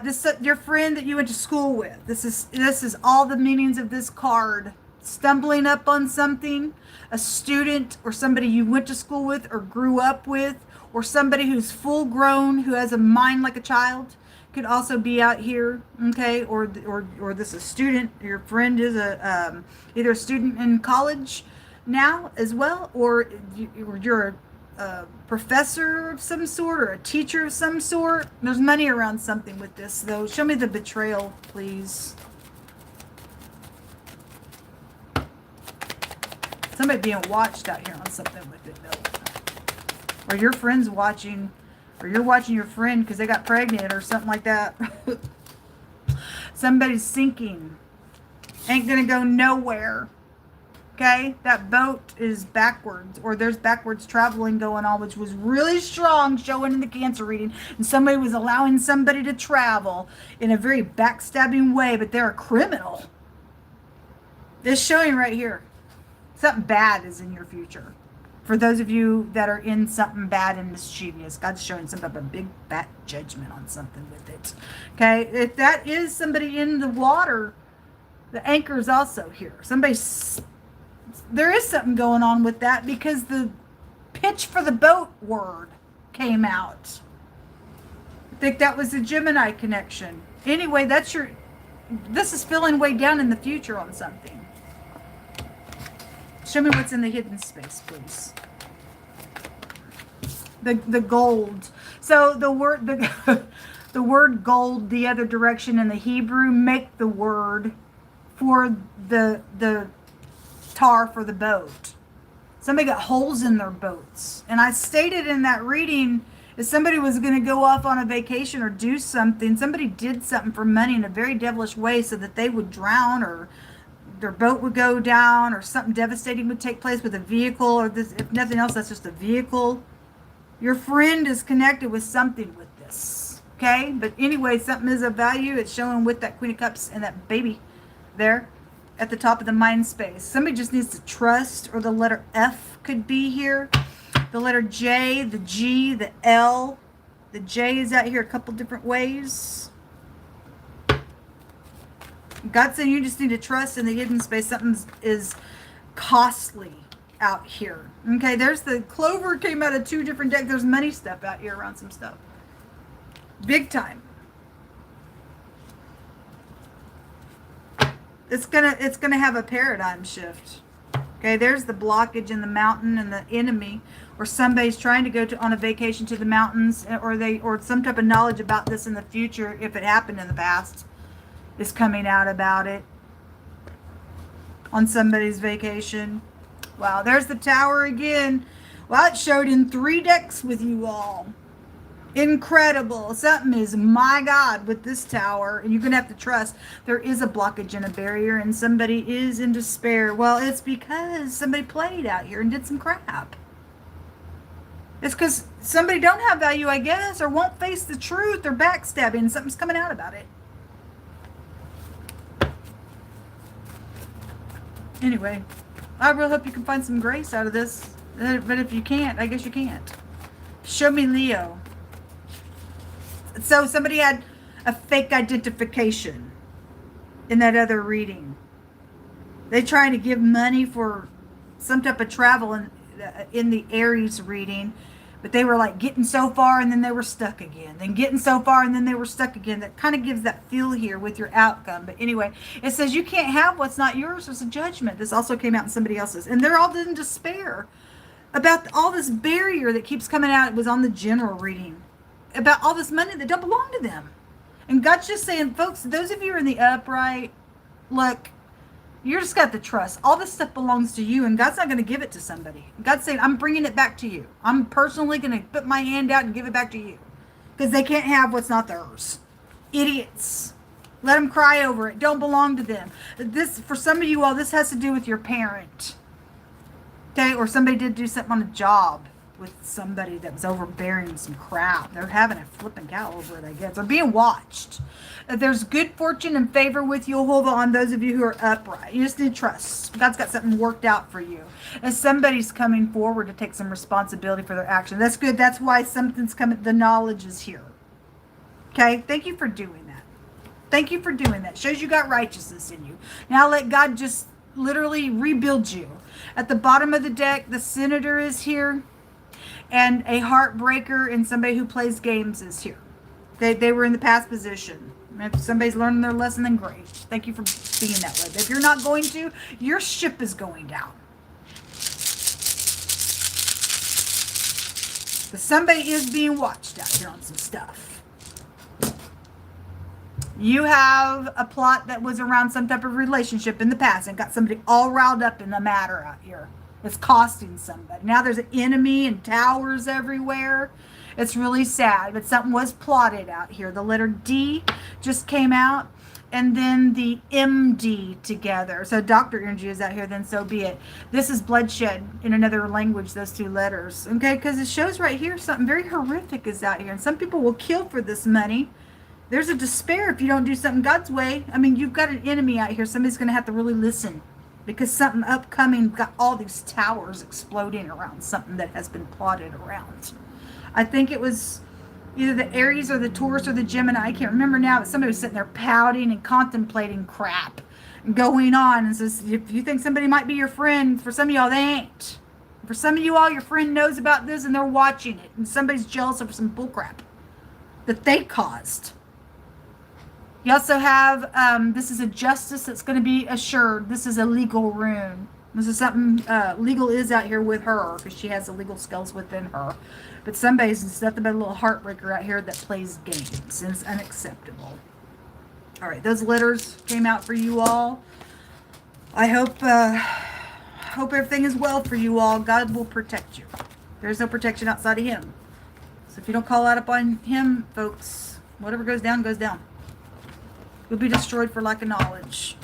This your friend that you went to school with. This is all the meanings of this card. Stumbling up on something, a student or somebody you went to school with or grew up with, or somebody who's full grown, who has a mind like a child, could also be out here. Okay, or this is a student. Your friend is either a student in college now as well, or you're a professor of some sort, or a teacher of some sort. There's money around something with this though. Show me the betrayal, please. Somebody being watched out here on something with it though. Or your friend's watching, or you're watching your friend because they got pregnant or something like that. Somebody's sinking. Ain't gonna go nowhere. Okay, that boat is backwards, or there's backwards traveling going on, which was really strong, showing in the Cancer reading. And somebody was allowing somebody to travel in a very backstabbing way, but they're a criminal. It's showing right here. Something bad is in your future. For those of you that are in something bad and mischievous, God's showing some type of big fat judgment on something with it. Okay, if that is somebody in the water, the anchor is also here. There is something going on with that because the pitch for the boat word came out. I think that was a Gemini connection. Anyway, this is filling way down in the future on something. Show me what's in the hidden space, please. The gold. So the word gold, the other direction in the Hebrew, make the word for the tar for the boat. Somebody got holes in their boats. And I stated in that reading, if somebody was going to go off on a vacation or do something, somebody did something for money in a very devilish way so that they would drown, or their boat would go down, or something devastating would take place with a vehicle, or this, if nothing else, that's just a vehicle. Your friend is connected with something with this. Okay? But anyway, something is of value. It's showing with that Queen of Cups and that baby there at the top of the mind space. Somebody just needs to trust, or the letter F could be here. The letter J, the G, the L. The J is out here a couple different ways. God's saying you just need to trust in the hidden space. Something is costly out here. Okay, there's the clover came out of two different decks. There's money stuff out here around some stuff. Big time. It's gonna have a paradigm shift. Okay, there's the blockage in the mountain and the enemy, or somebody's trying to go on a vacation to the mountains, or some type of knowledge about this in the future, if it happened in the past, is coming out about it on somebody's vacation. Wow, there's the Tower again. Well, it showed in 3 decks with you all. Incredible. Something is, my God, with this Tower, and you're going to have to trust. There is a blockage and a barrier, and somebody is in despair. Well, it's because somebody played out here and did some crap. It's because somebody don't have value, I guess, or won't face the truth, or backstabbing, and something's coming out about it. Anyway, I really hope you can find some grace out of this. But if you can't, I guess you can't. Show me Leo. So somebody had a fake identification in that other reading. They trying to give money for some type of travel in the Aries reading, but they were like getting so far and then they were stuck again. Then getting so far and then they were stuck again. That kind of gives that feel here with your outcome. But anyway, it says you can't have what's not yours. There's a judgment. This also came out in somebody else's. And they're all in despair about all this barrier that keeps coming out. It was on the general reading. About all this money that don't belong to them. And God's just saying, folks, those of you who are in the upright, look, you just got to trust. All this stuff belongs to you, and God's not going to give it to somebody. God's saying, I'm bringing it back to you. I'm personally going to put my hand out and give it back to you. Because they can't have what's not theirs. Idiots. Let them cry over it. Don't belong to them. This, for some of you all, this has to do with your parent. Okay, or somebody did do something on a job with somebody that was overbearing some crap. They're having a flipping cow over it, I guess. They're being watched. There's good fortune and favor with you, hold on, those of you who are upright. You just need trust. God's got something worked out for you. And somebody's coming forward to take some responsibility for their action. That's good. That's why something's coming. The knowledge is here. Okay? Thank you for doing that. Thank you for doing that. Shows you got righteousness in you. Now let God just literally rebuild you. At the bottom of the deck, the Senator is here. And a heartbreaker and somebody who plays games is here. They were in the past position. If somebody's learning their lesson, then great. Thank you for being that way. But if you're not going to, your ship is going down. But somebody is being watched out here on some stuff. You have a plot that was around some type of relationship in the past and got somebody all riled up in the matter out here. It's costing somebody. Now there's an enemy and towers everywhere. It's really sad, but something was plotted out here. The letter D just came out. and then the MD together. So doctor energy is out here, then so be it. This is bloodshed in another language, those two letters. Okay, because it shows right here something very horrific is out here. And some people will kill for this money. There's a despair if you don't do something God's way. I mean, you've got an enemy out here. Somebody's going to have to really listen. Because something upcoming, got all these towers exploding around something that has been plotted around. I think it was either the Aries or the Taurus or the Gemini, I can't remember now, but somebody was sitting there pouting and contemplating crap going on. And says, if you think somebody might be your friend, for some of y'all, they ain't. For some of you all, your friend knows about this and they're watching it. And somebody's jealous of some bullcrap that they caused. You also have, this is a justice that's going to be assured. This is a legal rune. This is something legal is out here with her because she has the legal skills within her. But somebody's nothing but a little heartbreaker out here that plays games and is unacceptable. All right, those letters came out for you all. I hope everything is well for you all. God will protect you. There's no protection outside of Him. So if you don't call out upon Him, folks, whatever goes down, goes down. You'll be destroyed for lack of knowledge.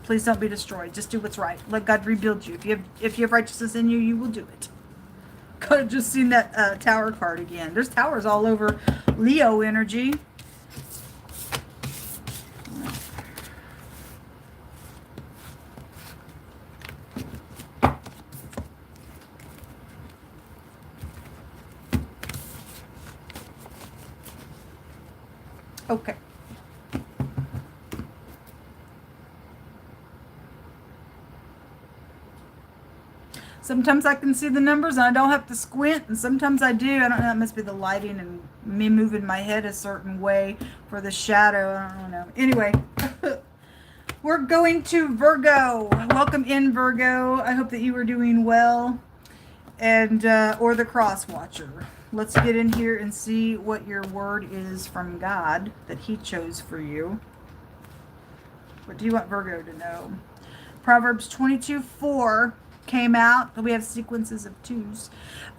Please don't be destroyed. Just do what's right. Let God rebuild you. If you have righteousness in you, you will do it. Could have just seen that tower card again. There's towers all over Leo energy. Okay. Sometimes I can see the numbers and I don't have to squint, and sometimes I do. I don't know, it must be the lighting and me moving my head a certain way for the shadow. I don't know. Anyway, we're going to Virgo. Welcome in, Virgo. I hope that you are doing well, and or the cross watcher. Let's get in here and see what your word is from God that He chose for you. What do you want Virgo to know? Proverbs 22:4 came out. We have sequences of twos.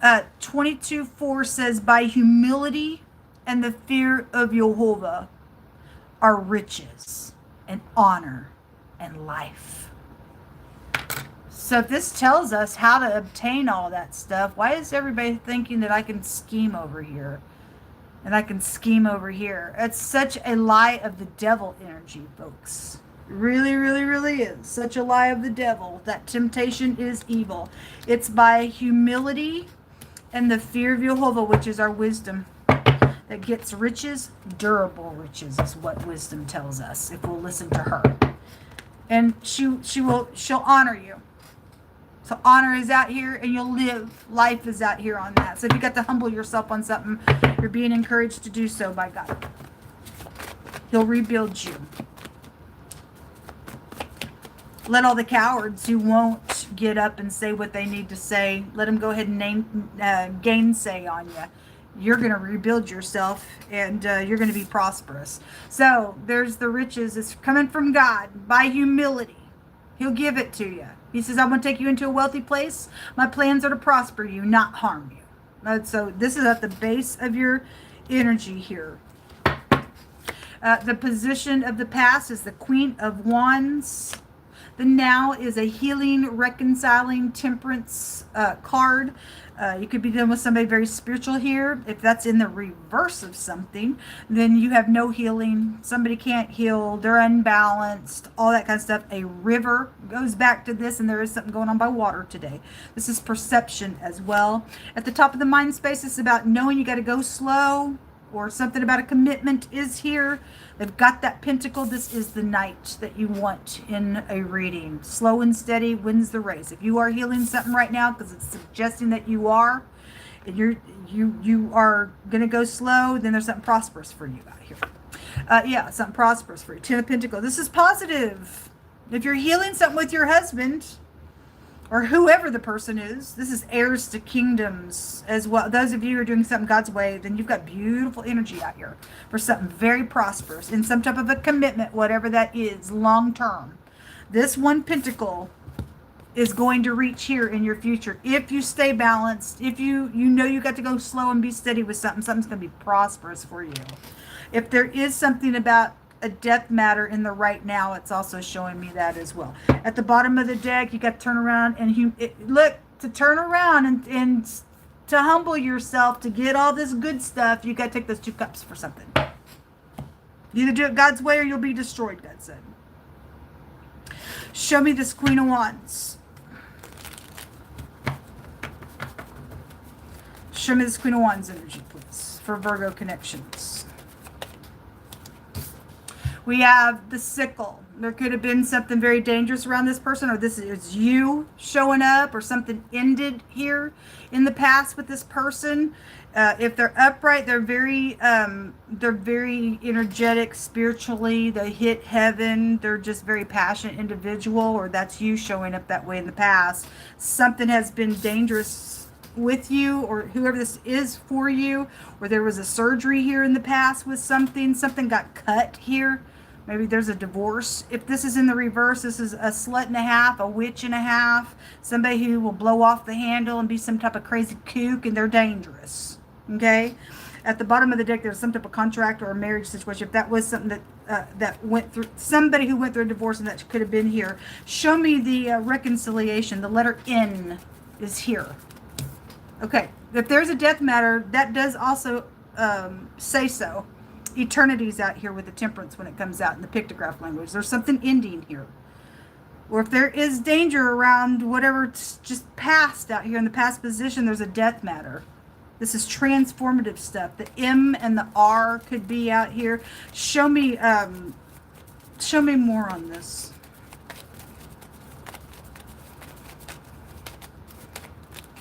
22:4 says, by humility and the fear of Jehovah are riches and honor and life. So if this tells us how to obtain all that stuff, why is everybody thinking that I can scheme over here and I can scheme over here? It's such a lie of the devil energy, folks. Really, really, really is. Such a lie of the devil. That temptation is evil. It's by humility and the fear of Jehovah, which is our wisdom, that gets riches. Durable riches is what wisdom tells us, if we'll listen to her. And she'll honor you. So honor is out here and you'll live. Life is out here on that. So if you got to humble yourself on something, you're being encouraged to do so by God. He'll rebuild you. Let all the cowards who won't get up and say what they need to say, let them go ahead and gainsay on you. You're going to rebuild yourself, and you're going to be prosperous. So there's the riches. It's coming from God by humility. He'll give it to you. He says, I'm going to take you into a wealthy place. My plans are to prosper you, not harm you. So this is at the base of your energy here. The position of the past is the Queen of Wands. The now is a healing, reconciling, temperance card. You could be dealing with somebody very spiritual here. If that's in the reverse of something, then you have no healing. Somebody can't heal. They're unbalanced. All that kind of stuff. A river goes back to this, and there is something going on by water today. This is perception as well. At the top of the mind space, it's about knowing you got to go slow, or something about a commitment is here. They've got that pentacle. This is the knight that you want in a reading. Slow and steady wins the race. If you are healing something right now, because it's suggesting that you are, and you are going to go slow, then there's something prosperous for you out here. Yeah, something prosperous for you. Ten of Pentacles. This is positive. If you're healing something with your husband, or whoever the person is, this is heirs to kingdoms as well. Those of you who are doing something God's way, then you've got beautiful energy out here for something very prosperous in some type of a commitment, whatever that is, long term. This one pentacle is going to reach here in your future. If you stay balanced, if you know you got to go slow and be steady with something, something's going to be prosperous for you. If there is something about a death matter in the right now. It's also showing me that as well. At the bottom of the deck, you got to turn around and look, to turn around and to humble yourself, to get all this good stuff, you got to take those 2 cups for something. You either do it God's way or you'll be destroyed, God said. Show me this Queen of Wands. Show me this Queen of Wands energy, please, for Virgo connections. We have the sickle. There could have been something very dangerous around this person, or this is you showing up, or something ended here in the past with this person. If they're upright, they're very energetic spiritually. They hit heaven. They're just very passionate individual, or that's you showing up that way in the past. Something has been dangerous with you, or whoever this is for you, or there was a surgery here in the past with something got cut here. Maybe there's a divorce. If this is in the reverse, this is a slut and a half, a witch and a half, somebody who will blow off the handle and be some type of crazy kook, and they're dangerous. Okay? At the bottom of the deck, there's some type of contract or a marriage situation. If that was something that went through, somebody who went through a divorce, and that could have been here. Show me the reconciliation. The letter N is here. Okay. If there's a death matter, that does also say so. Eternity's out here with the temperance when it comes out in the pictograph language. There's something ending here. Or if there is danger around whatever's just past out here in the past position, there's a death matter. This is transformative stuff. The M and the R could be out here. Show me more on this.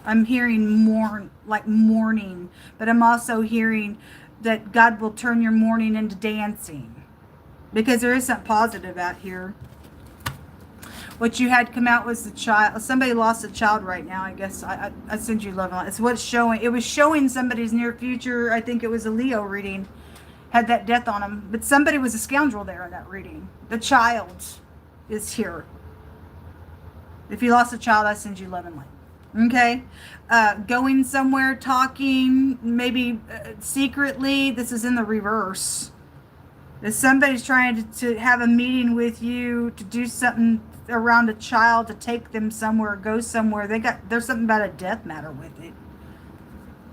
I'm hearing more like mourning, but I'm also hearing that God will turn your mourning into dancing, because there is something positive out here. What you had come out was the child. Somebody lost a child right now. I guess I sent you love. It's what's showing. It was showing somebody's near future. I think it was a Leo reading. Had that death on them, but somebody was a scoundrel there in that reading. The child is here. If you lost a child, I send you love and light. Okay, going somewhere, talking, maybe secretly. This is in the reverse. If somebody's trying to have a meeting with you to do something around a child, to take them somewhere, go somewhere, there's something about a death matter with it.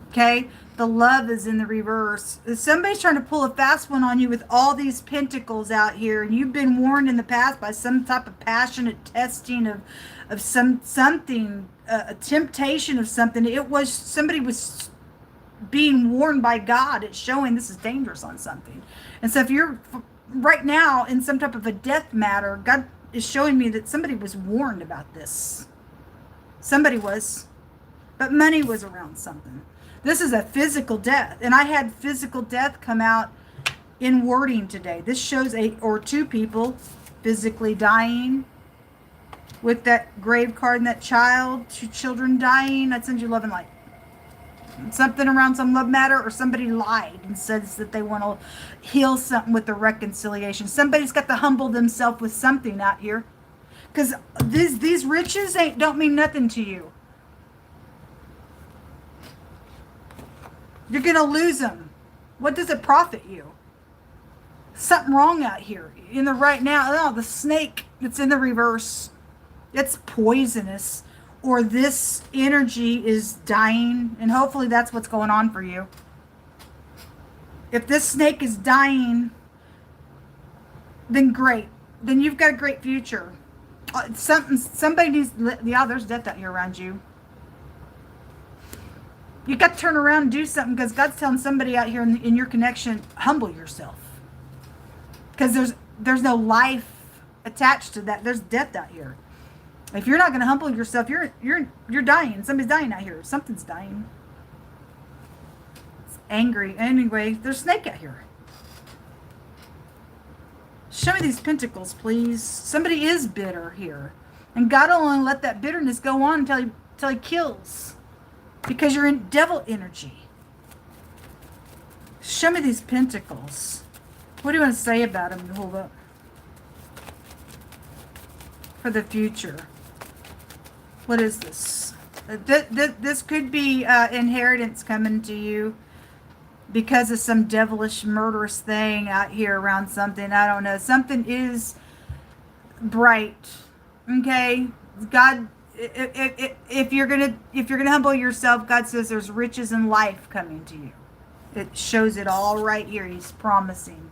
Okay, the love is in the reverse. If somebody's trying to pull a fast one on you with all these pentacles out here, and you've been warned in the past by some type of passionate testing of something, a temptation of something. It was somebody was being warned by God. It's showing this is dangerous on something. And so if you're right now in some type of a death matter, God is showing me that somebody was warned about this. Somebody was, but money was around something. This is a physical death, and I had physical death come out in wording today. This shows 8 or 2 people physically dying. With that grave card and that child, 2 children dying, I'd send you love and light. Something around some love matter, or somebody lied and says that they want to heal something with the reconciliation. Somebody's got to humble themselves with something out here. Because these riches don't mean nothing to you. You're going to lose them. What does it profit you? Something wrong out here. In the right now, oh, the snake that's in the reverse. It's poisonous, or this energy is dying, and hopefully that's what's going on for you. If this snake is dying, then great. Then you've got a great future. Somebody needs, yeah, there's death out here around you. You got to turn around and do something, because God's telling somebody out here in your connection, humble yourself. Because there's no life attached to that. There's death out here. If you're not going to humble yourself, you're dying. Somebody's dying out here. Something's dying. It's angry. Anyway, there's a snake out here. Show me these pentacles, please. Somebody is bitter here. And God will only let that bitterness go on until he kills. Because you're in devil energy. Show me these pentacles. What do you want to say about them? Hold up. For the future. What is this? This could be inheritance coming to you. because of some devilish murderous thing out here around something. I don't know. Something is bright. Okay? God, if you're gonna humble yourself, God says there's riches and life coming to you. It shows it all right here. He's promising.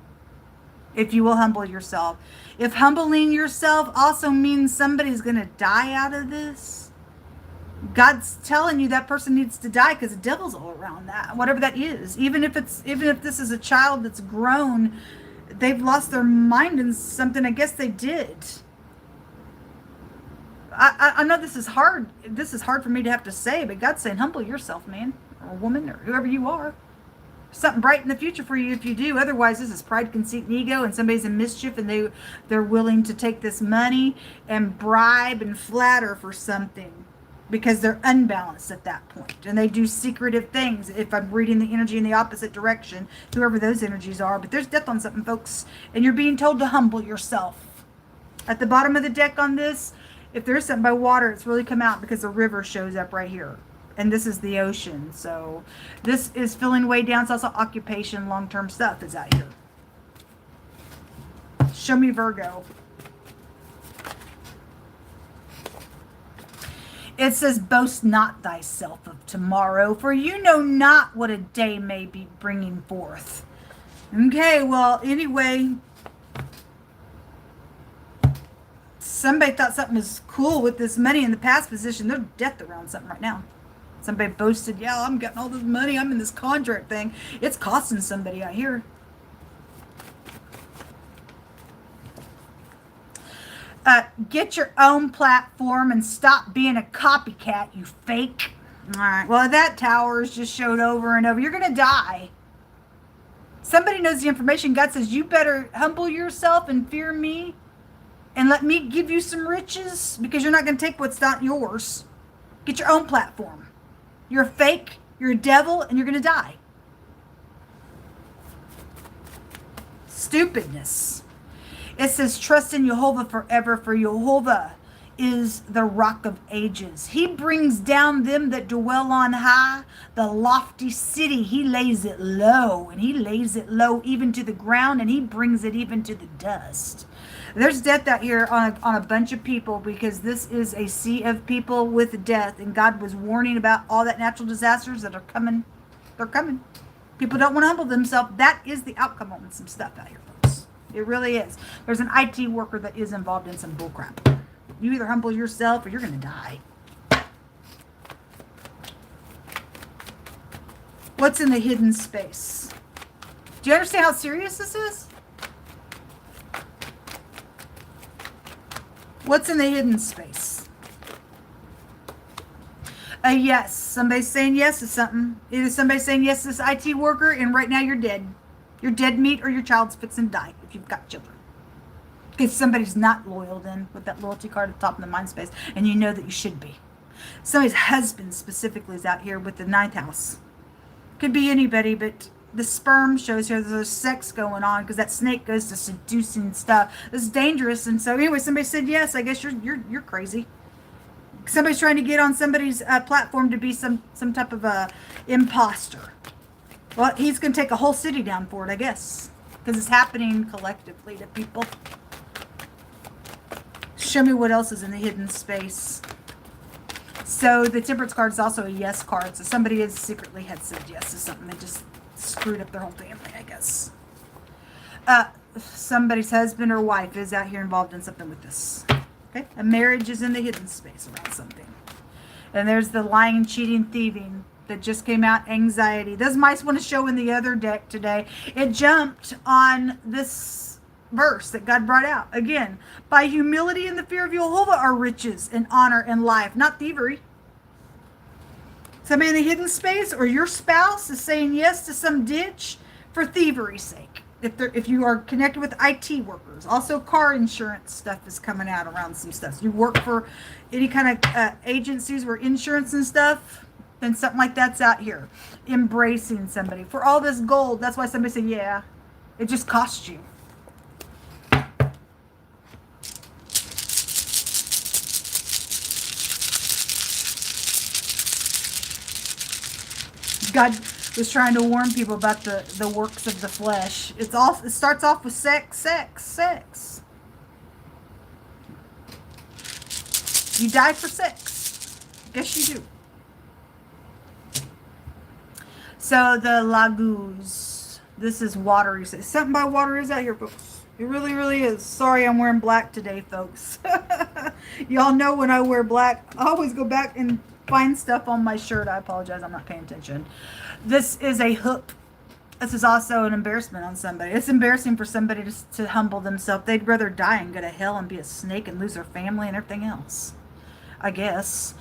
If you will humble yourself. If humbling yourself also means somebody's going to die out of this, God's telling you that person needs to die because the devil's all around that, whatever that is. Even if this is a child that's grown, they've lost their mind in something. I guess they did. I know this is hard. This is hard for me to have to say, but God's saying, humble yourself, man, or woman, or whoever you are. Something bright in the future for you if you do. Otherwise, this is pride, conceit, and ego, and somebody's in mischief, and they're willing to take this money and bribe and flatter for something because they're unbalanced at that point, and they do secretive things. If I'm reading the energy in the opposite direction, whoever those energies are, but there's death on something, folks, and you're being told to humble yourself. At the bottom of the deck on this, if there's something by water, it's really come out because the river shows up right here. And this is the ocean. So this is filling way down. It's also occupation, long-term stuff is out here. Show me Virgo. It says, boast not thyself of tomorrow, for you know not what a day may be bringing forth. Okay, well, anyway, somebody thought something was cool with this money in the past position. There's death around something right now. Somebody boasted, yeah, I'm getting all this money. I'm in this contract thing. It's costing somebody out here. Get your own platform and stop being a copycat, you fake. All right. Well, that Towers just showed over and over. You're going to die. Somebody knows the information. God says, you better humble yourself and fear me and let me give you some riches because you're not going to take what's not yours. Get your own platform. You're a fake, you're a devil, and you're going to die. Stupidness. It says, trust in Jehovah forever, for Jehovah is the rock of ages. He brings down them that dwell on high, the lofty city. He lays it low, and he lays it low even to the ground, and he brings it even to the dust. There's death out here on a bunch of people because this is a sea of people with death. And God was warning about all that natural disasters that are coming. They're coming. People don't want to humble themselves. That is the outcome on some stuff out here, folks. It really is. There's an IT worker that is involved in some bullcrap. You either humble yourself or you're going to die. What's in the hidden space? Do you understand how serious this is? What's in the hidden space? A yes. Somebody's saying yes to something. Either somebody's saying yes to this IT worker, and right now you're dead. You're dead meat, or your child's fixing to die if you've got children. If somebody's not loyal then with that loyalty card at the top of the mind space, and you know that you should be. Somebody's husband specifically is out here with the ninth house. Could be anybody, but the sperm shows here there's sex going on because that snake goes to seducing stuff. This is dangerous. And so anyway, somebody said yes. I guess you're crazy. Somebody's trying to get on somebody's platform to be some type of a imposter. Well, he's going to take a whole city down for it, I guess, because it's happening collectively to people. Show me what else is in the hidden space. So the Temperance card is also a yes card. So somebody has secretly had said yes to something. They just screwed up their whole family, I guess. Somebody's husband or wife is out here involved in something with this. Okay, a marriage is in the hidden space around something. And there's the lying, cheating, thieving that just came out. Anxiety. Those mice want to show in the other deck today. It jumped on this verse that God brought out. Again, by humility and the fear of Jehovah are riches and honor and life, not thievery. Somebody in the hidden space or your spouse is saying yes to some ditch for thievery's sake. If you are connected with IT workers, also car insurance stuff is coming out around some stuff. So you work for any kind of agencies where insurance and stuff, then something like that's out here. Embracing somebody for all this gold. That's why somebody said, yeah, it just cost you. God was trying to warn people about the works of the flesh. It starts off with sex. You die for sex. Guess you do. So the Laguz. This is water. Something by water is out here, folks. It really, really is. Sorry, I'm wearing black today, folks. Y'all know when I wear black, I always go back and find stuff on my shirt. I apologize. I'm not paying attention. This is a hook. This is also an embarrassment on somebody. It's embarrassing for somebody to humble themselves. They'd rather die and go to hell and be a snake and lose their family and everything else, I guess.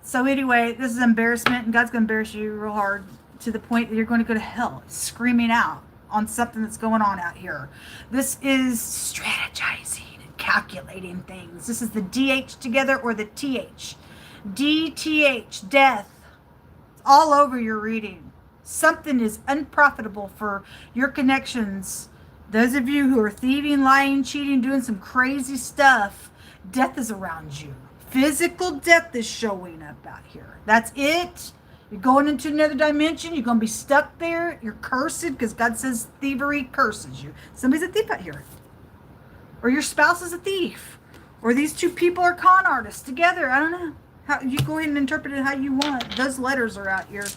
So anyway, this is embarrassment, and God's going to embarrass you real hard to the point that you're going to go to hell screaming out on something that's going on out here. This is strategizing and calculating things. This is the DH together or the TH. DTH, death. It's all over your reading. Something is unprofitable for your connections. Those of you who are thieving, lying, cheating, doing some crazy stuff, death is around you. Physical death is showing up out here. That's it. You're going into another dimension. You're going to be stuck there. You're cursed because God says thievery curses you. Somebody's a thief out here. Or your spouse is a thief. Or these two people are con artists together. I don't know. How you go ahead and interpret it how you want. Those letters are out here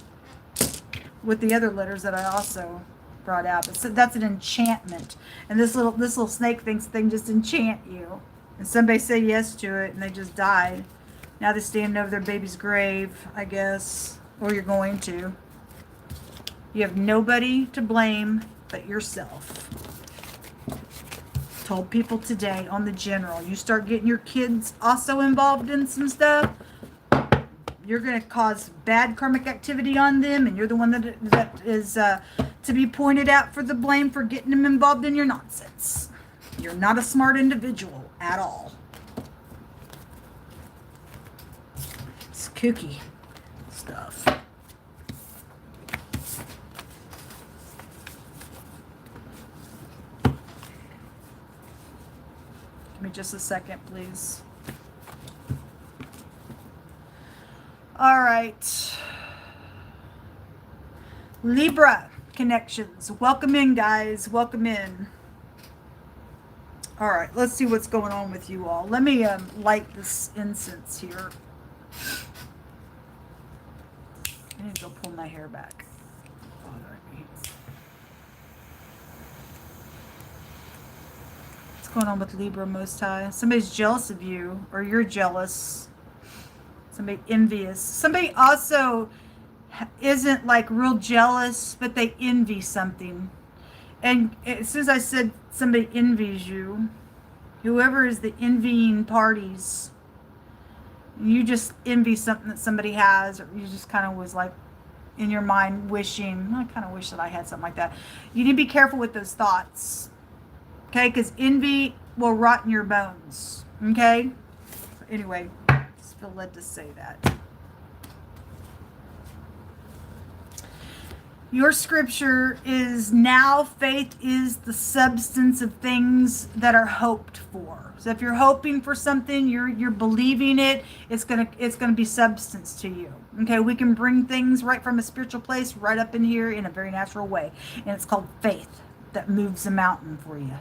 with the other letters that I also brought out. But so that's an enchantment. And this little snake thing just enchant you. And somebody said yes to it and they just died. Now they're standing over their baby's grave, I guess. Or you're going to. You have nobody to blame but yourself. Told people today on the general, you start getting your kids also involved in some stuff, you're going to cause bad karmic activity on them, and you're the one that is to be pointed out for the blame for getting them involved in your nonsense. You're not a smart individual at all. It's kooky stuff. Give me just a second, please. All right. Libra connections. Welcome in, guys. Welcome in. All right, let's see what's going on with you all. Let me light this incense here. I need to go pull my hair back. What's going on with Libra, Most High? Somebody's jealous of you, or you're jealous. Somebody envious. Somebody also isn't like real jealous, but they envy something. And as soon as I said somebody envies you, whoever is the envying parties, you just envy something that somebody has, or you just kind of was like in your mind wishing, I kind of wish that I had something like that. You need to be careful with those thoughts, okay? Because envy will rot in your bones, okay? Anyway, just feel led to say that. Your scripture is, now faith is the substance of things that are hoped for. So if you're hoping for something, you're believing it, it's gonna be substance to you. Okay, we can bring things right from a spiritual place right up in here in a very natural way. And it's called faith that moves a mountain for you.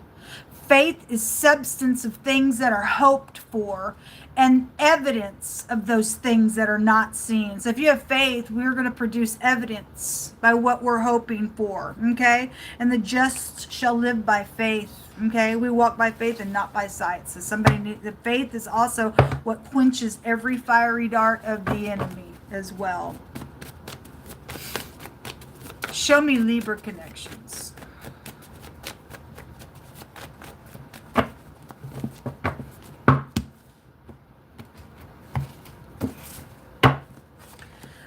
Faith is substance of things that are hoped for and evidence of those things that are not seen. So if you have faith, we're going to produce evidence by what we're hoping for, okay? And the just shall live by faith, okay? We walk by faith and not by sight. So the faith is also what quenches every fiery dart of the enemy as well. Show me Libra connections.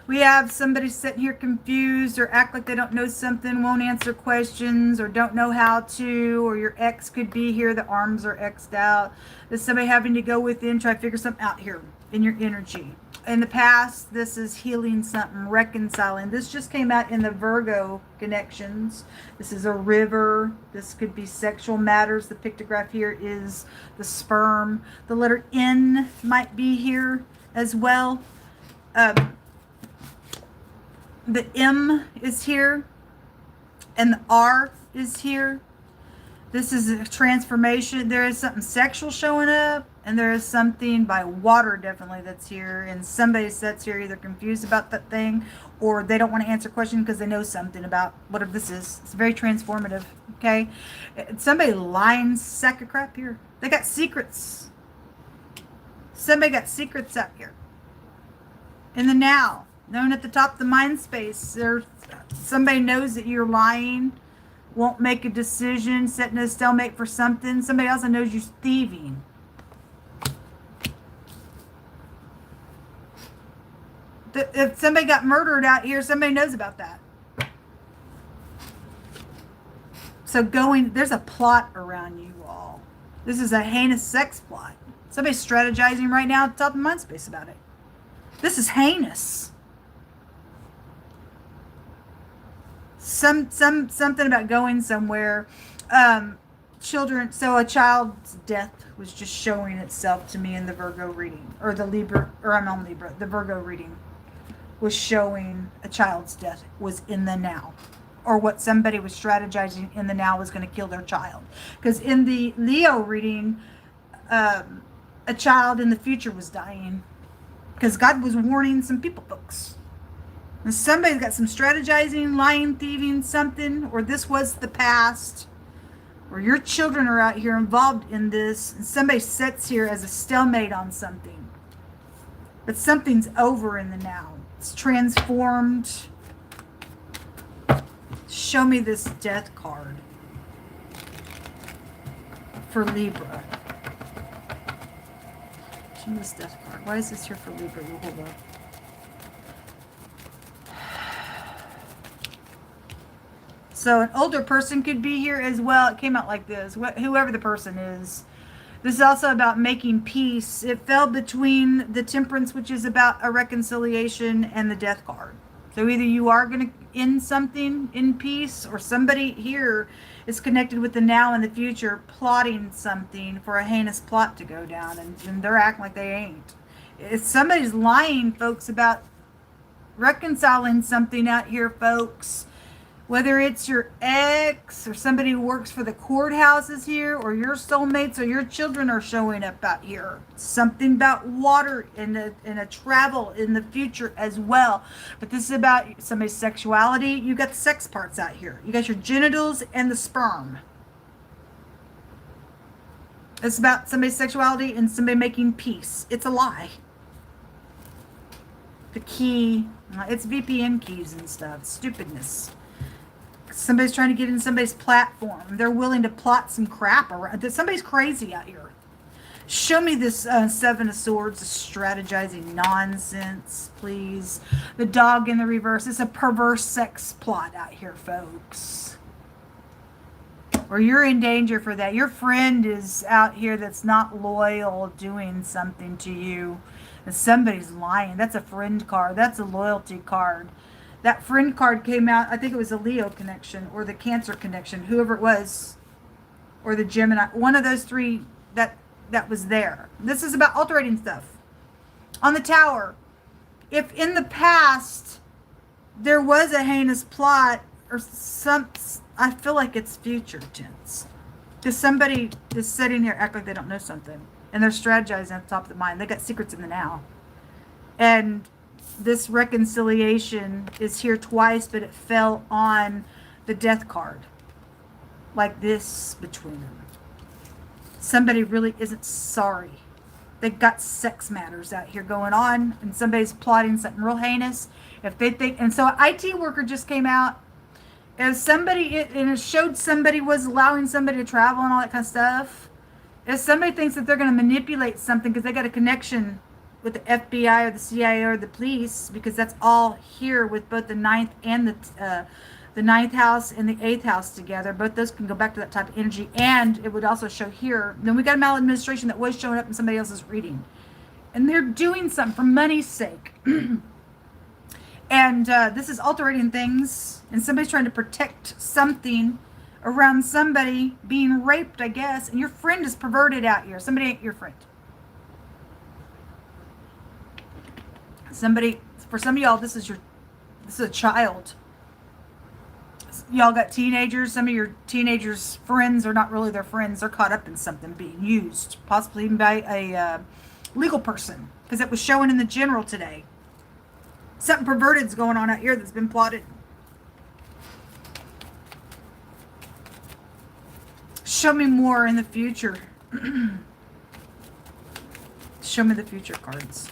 We have somebody sitting here confused or act like they don't know something, won't answer questions, or don't know how to, or your ex could be here, the arms are X'd out. There's somebody having to go within, try to figure something out here in your energy. In the past, this is healing something, reconciling. This just came out in the Virgo connections. This is a river. This could be sexual matters. The pictograph here is the sperm. The letter N might be here as well. The M is here and the R is here. This is a transformation. There is something sexual showing up, and there is something by water definitely that's here. And somebody that's here either confused about that thing, or they don't want to answer questions because they know something about whatever this is. It's very transformative. Okay, somebody lying sack of crap here. They got secrets. Somebody got secrets out here. In the now, known at the top of the mind space, there somebody knows that you're lying. Won't make a decision, setting a stalemate for something. Somebody else knows you're thieving. If somebody got murdered out here, somebody knows about that. So there's a plot around you all. This is a heinous sex plot. Somebody's strategizing right now at the top of the mind space about it. This is heinous. Something about going somewhere. Children. So a child's death was just showing itself to me in the Virgo reading, or the Libra, or I'm on Libra. The Virgo reading was showing a child's death was in the now, or what somebody was strategizing in the now was going to kill their child. Because in the Leo reading, a child in the future was dying, because God was warning some people, folks. And somebody's got some strategizing, lying, thieving, something, or this was the past, or your children are out here involved in this, and somebody sits here as a stalemate on something. But something's over in the now. It's transformed. Show me this death card for Libra. Show me this death card. Why is this here for Libra? Hold on. So an older person could be here as well. It came out like this. Whoever the person is. This is also about making peace. It fell between the Temperance, which is about a reconciliation, and the Death card. So either you are going to end something in peace, or somebody here is connected with the now and the future, plotting something for a heinous plot to go down, and they're acting like they ain't. If somebody's lying, folks, about reconciling something out here, folks. Whether it's your ex or somebody who works for the courthouses here, or your soulmates or your children are showing up out here. Something about water and a travel in the future as well. But this is about somebody's sexuality. You got the sex parts out here. You got your genitals and the sperm. It's about somebody's sexuality and somebody making peace. It's a lie. The key, it's VPN keys and stuff. Stupidness. Somebody's trying to get in somebody's platform. They're willing to plot some crap around. Somebody's crazy out here. Show me this Seven of Swords, strategizing nonsense, please. The dog in the reverse. It's a perverse sex plot out here, folks. Or you're in danger for that. Your friend is out here that's not loyal, doing something to you. And somebody's lying. That's a friend card. That's a loyalty card. That friend card came out, I think it was a Leo connection or the Cancer connection, whoever it was, or the Gemini. One of those three that was there. This is about altering stuff. On the Tower, if in the past there was a heinous plot or I feel like it's future tense. Because somebody is sitting here acting like they don't know something. And they're strategizing at the top of the mind. They got secrets in the now. And this reconciliation is here twice, but it fell on the Death card. Like this between them. Somebody really isn't sorry. They got sex matters out here going on, and somebody's plotting something real heinous. If they think, and so an IT worker just came out. If somebody, and it showed somebody was allowing somebody to travel and all that kind of stuff. If somebody thinks that they're going to manipulate something because they got a connection with the FBI or the CIA or the police, because that's all here with both the ninth and the ninth house and the eighth house together. Both those can go back to that type of energy, and it would also show here. Then we got a maladministration that was showing up in somebody else's reading, and they're doing something for money's sake. And this is altering things, and somebody's trying to protect something around somebody being raped, I guess, and your friend is perverted out here. Somebody ain't your friend. Somebody, for some of y'all, this is your This is a child. Y'all got teenagers. Some of your teenagers' friends are not really their friends. They're caught up in something being used, possibly even by a legal person, because it was showing in the general today. Something perverted's going on out here that's been plotted. Show me more in the future. Show me the future cards.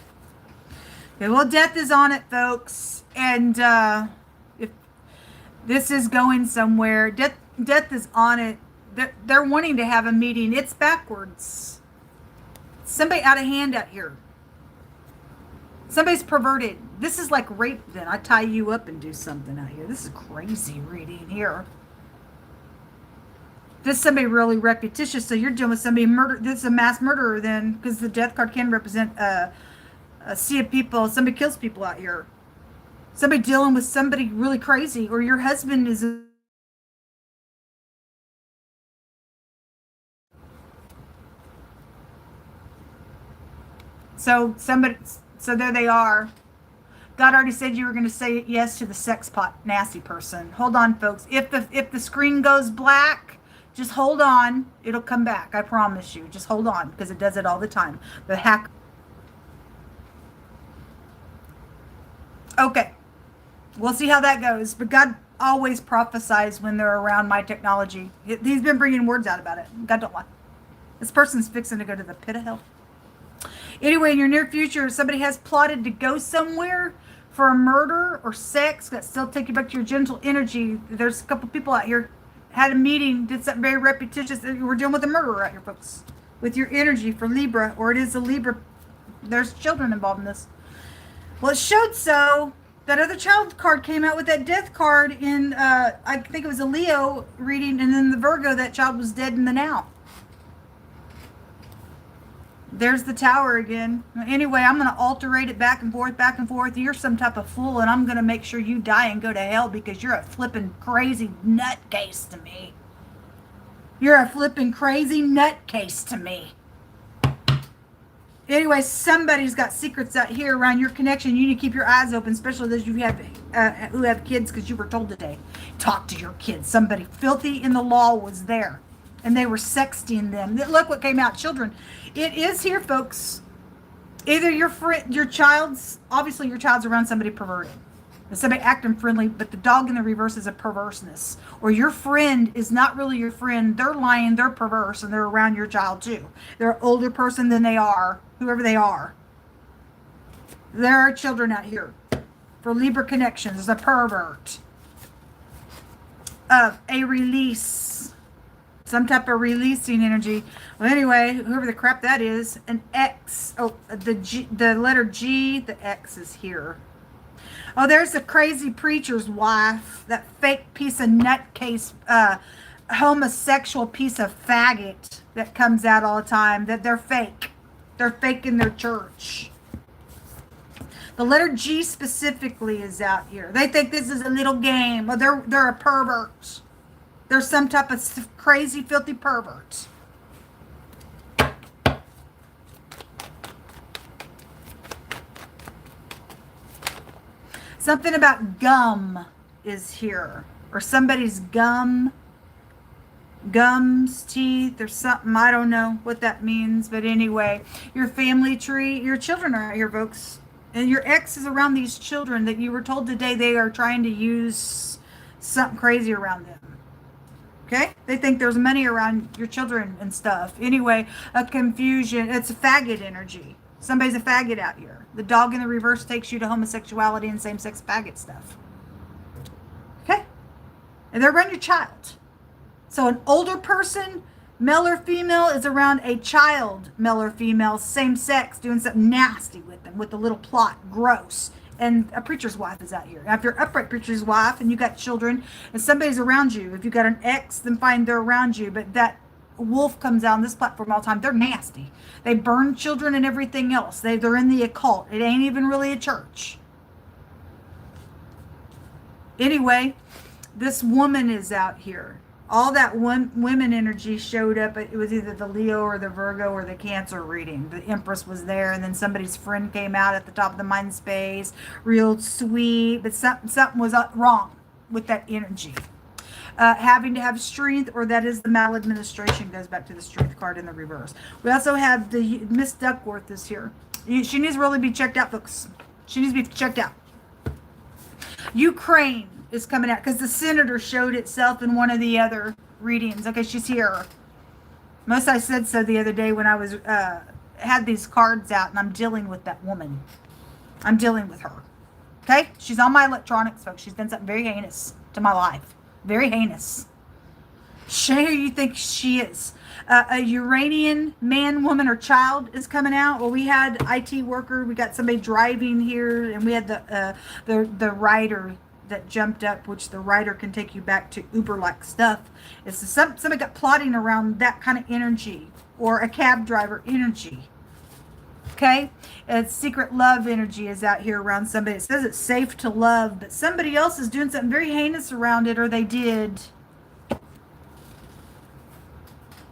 Okay, well, death is on it, folks. And if this is going somewhere, death is on it. They're wanting to have a meeting. It's backwards. Somebody out of hand out here. Somebody's perverted. This is like rape then. I tie you up and do something out here. This is crazy reading here. This is somebody really repetitious, so you're dealing with somebody murder. This is a mass murderer then, because the death card can represent a sea of people. Somebody kills people out here. Somebody dealing with somebody really crazy, or your husband is. So there they are. God already said you were going to say yes to the sex pot nasty person. Hold on, folks. If the screen goes black, just hold on. It'll come back. I promise you. Just hold on, because it does it all the time. The hack. Okay. We'll see how that goes. But God always prophesies when they're around my technology. He's been bringing words out about it. God don't lie. This person's fixing to go to the pit of hell. Anyway, in your near future, somebody has plotted to go somewhere for a murder or sex. That still take you back to your genital energy. There's a couple people out here had a meeting, did something very repetitious. We're dealing with a murderer out here, folks. With your energy for Libra, or it is a Libra. There's children involved in this. Well, it showed so. That other child card came out with that death card in, I think it was a Leo reading, and then the Virgo, that child was dead in the now. There's the Tower again. Anyway, I'm going to alterate it back and forth. You're some type of fool, and I'm going to make sure you die and go to hell because you're a flipping crazy nutcase to me. You're a flipping crazy nutcase to me. Anyway, somebody's got secrets out here around your connection. You need to keep your eyes open, especially those who have kids, because you were told today. Talk to your kids. Somebody filthy in the law was there, and they were sexting them. Look what came out, children. It is here, folks. Either your child's around somebody perverted. Somebody acting friendly, but the dog in the reverse is a perverseness. Or your friend is not really your friend. They're lying, they're perverse, and they're around your child too. They're an older person than they are, whoever they are. There are children out here. For Libra connections, there's a pervert. A release. Some type of releasing energy. Well, anyway, whoever the crap that is, an X. Oh, the letter G, the X is here. Oh, there's a crazy preacher's wife, that fake piece of nutcase, homosexual piece of faggot that comes out all the time, that they're fake. They're fake in their church. The letter G specifically is out here. They think this is a little game. Well, they're a pervert. They're some type of crazy, filthy pervert. Something about gum is here. Or somebody's gums, teeth, or something. I don't know what that means. But anyway, your family tree, your children are out here, folks. And your ex is around these children that you were told today they are trying to use something crazy around them. Okay? They think there's money around your children and stuff. Anyway, a confusion. It's a faggot energy. Somebody's a faggot out here. The dog in the reverse takes you to homosexuality and same-sex faggot stuff. Okay? And they're around your child. So an older person, male or female, is around a child, male or female, same sex, doing something nasty with them, with a little plot. Gross. And a preacher's wife is out here. Now, if you're an upright preacher's wife and you got children and somebody's around you, if you got an ex, then fine, they're around you. But that wolf comes out on this platform all the time. They're nasty. They burn children and everything else. They're in the occult. It ain't even really a church. Anyway, this woman is out here. all that women energy showed up. It was either the Leo or the Virgo or the Cancer reading. The Empress was there, and then somebody's friend came out at the top of the mind space, real sweet, but something was wrong with that energy. Having to have strength, or that is the maladministration, goes back to the strength card in the reverse. We also have the Miss Duckworth is here. She needs to really be checked out, folks. She needs to be checked out. Ukraine is coming out because the senator showed itself in one of the other readings. Okay, she's here. Most I said so the other day when I was had these cards out, and I'm dealing with that woman. I'm dealing with her. Okay, she's on my electronics, folks. She's done something very heinous to my life. Very heinous. Who you think she is? A Uranian man, woman, or child is coming out. Well, we had IT worker. We got somebody driving here, and we had the rider that jumped up, which the rider can take you back to Uber-like stuff. It's somebody got plotting around that kind of energy, or a cab driver energy. Okay, it's secret love energy is out here around somebody. It says it's safe to love, but somebody else is doing something very heinous around it, or they did.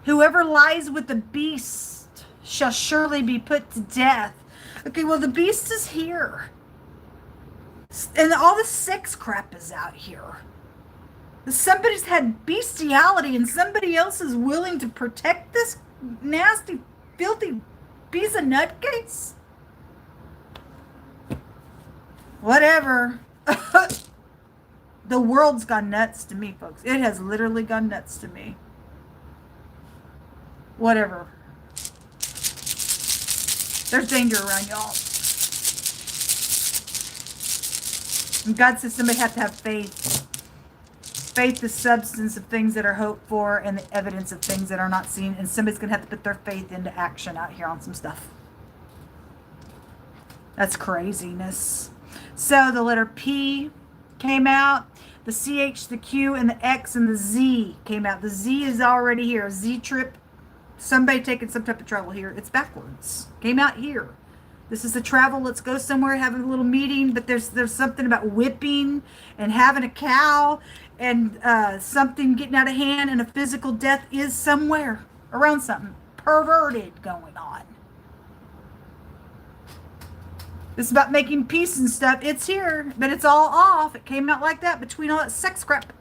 Whoever lies with the beast shall surely be put to death. Okay, well, the beast is here. And all the sex crap is out here. Somebody's had bestiality, and somebody else is willing to protect this nasty, filthy piece of nutcase. Whatever. The world's gone nuts to me, folks. It has literally gone nuts to me. Whatever. There's danger around y'all. And God says somebody has to have faith. Faith is substance of things that are hoped for and the evidence of things that are not seen. And somebody's going to have to put their faith into action out here on some stuff. That's craziness. So the letter P came out. The CH, the Q, and the X, and the Z came out. The Z is already here. Z trip. Somebody taking some type of travel here. It's backwards. Came out here. This is the travel. Let's go somewhere, have a little meeting. But there's something about whipping and having a cow and something getting out of hand, and a physical death is somewhere around something perverted going on. This is about making peace and stuff. It's here, but it's all off. It came out like that between all that sex crap.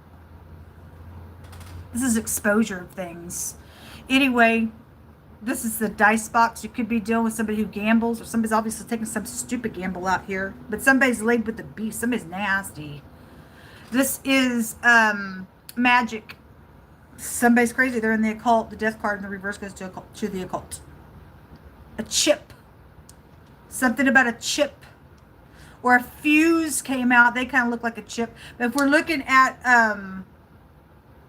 This is exposure of things. Anyway, this is the dice box. You could be dealing with somebody who gambles, or somebody's obviously taking some stupid gamble out here. But somebody's laid with the beast. Somebody's nasty. This is magic. Somebody's crazy. They're in the occult. The death card in the reverse goes to the occult. A chip. Something about a chip. Or a fuse came out. They kind of look like a chip. But if we're looking at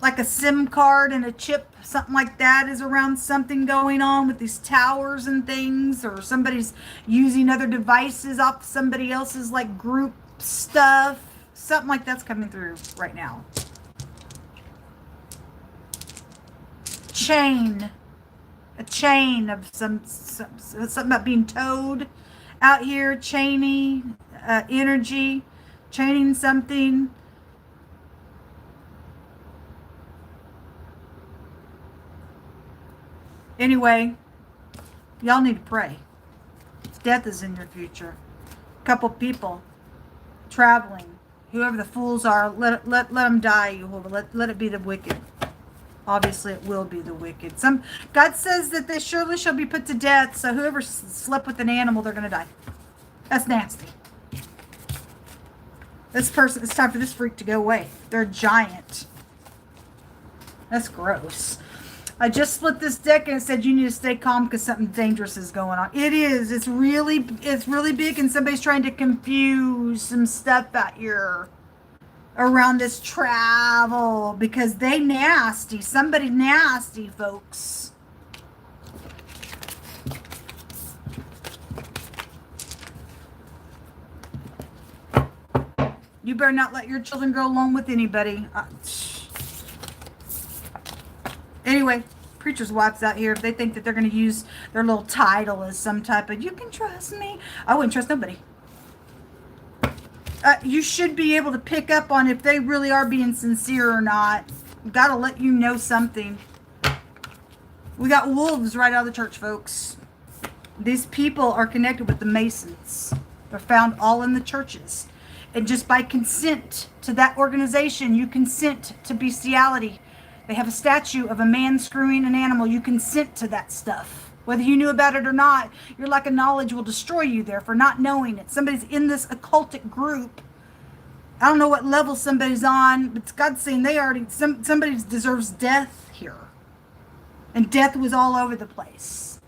like a SIM card and a chip, something like that is around something going on with these towers and things, or somebody's using other devices off somebody else's like group stuff. Something like that's coming through right now. Chain. A chain of something about being towed out here. Chaining energy. Chaining something. Anyway, y'all need to pray. Death is in your future. A couple people traveling. Whoever the fools are, let them die, Jehovah. Let it be the wicked. Obviously, it will be the wicked. God says that they surely shall be put to death. So whoever slept with an animal, they're going to die. That's nasty. This person, it's time for this freak to go away. They're a giant. That's gross. I just split this deck and it said you need to stay calm because something dangerous is going on. It is. It's really big, and somebody's trying to confuse some stuff out here around this travel because they nasty. Somebody nasty, folks. You better not let your children go alone with anybody. Anyway, preacher's wives out here, if they think that they're going to use their little title as some type of, you can trust me. I wouldn't trust nobody. You should be able to pick up on if they really are being sincere or not. Gotta let you know something. We got wolves right out of the church, folks. These people are connected with the Masons. They're found all in the churches. And just by consent to that organization, you consent to bestiality. They have a statue of a man screwing an animal. You consent to that stuff. Whether you knew about it or not, your lack of knowledge will destroy you there for not knowing it. Somebody's in this occultic group. I don't know what level somebody's on, but God's saying they already, somebody deserves death here. And death was all over the place.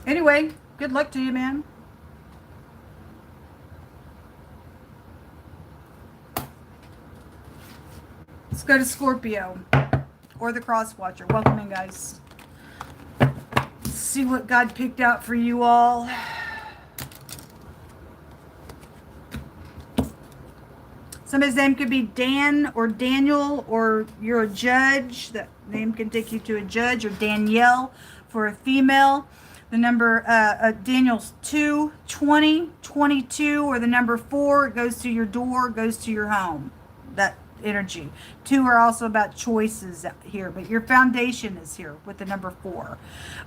Anyway, good luck to you, man. Let's go to Scorpio or the Cross Watcher. Welcome in, guys. Let's see what God picked out for you all. Somebody's name could be Dan or Daniel, or you're a judge. That name can take you to a judge, or Danielle for a female. The number, Daniel's 2, 20, 22, or the number 4, it goes to your door, goes to your home. That energy. 2 are also about choices here, but your foundation is here with the number 4,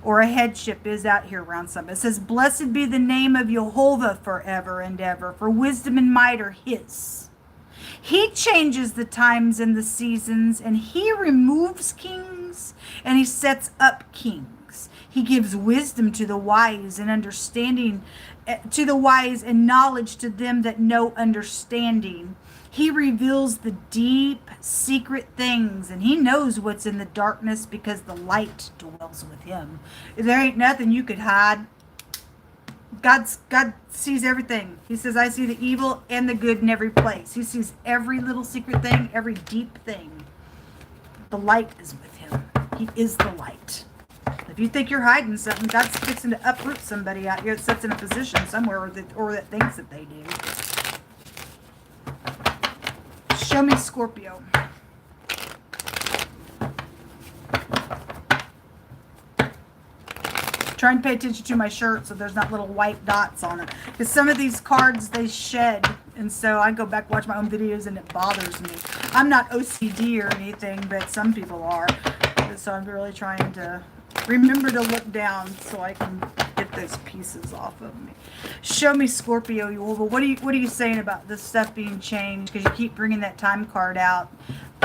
or a headship is out here around something. It says, blessed be the name of Jehovah forever and ever, for wisdom and might are his. He changes the times and the seasons, and he removes kings and he sets up kings. He gives wisdom to the wise and understanding to the wise, and knowledge to them that know understanding. He reveals the deep, secret things, and he knows what's in the darkness because the light dwells with him. There ain't nothing you could hide. God sees everything. He says, I see the evil and the good in every place. He sees every little secret thing, every deep thing. The light is with him. He is the light. If you think you're hiding something, God's fixing to uproot somebody out here that sits in a position somewhere, or that thinks that they do. Show me Scorpio. Try and pay attention to my shirt so there's not little white dots on it. Because some of these cards, they shed. And so I go back, watch my own videos, and it bothers me. I'm not OCD or anything, but some people are. So I'm really trying to remember to look down so I can get those pieces off of me. Show me Scorpio, what are you saying about this stuff being changed? Because you keep bringing that time card out,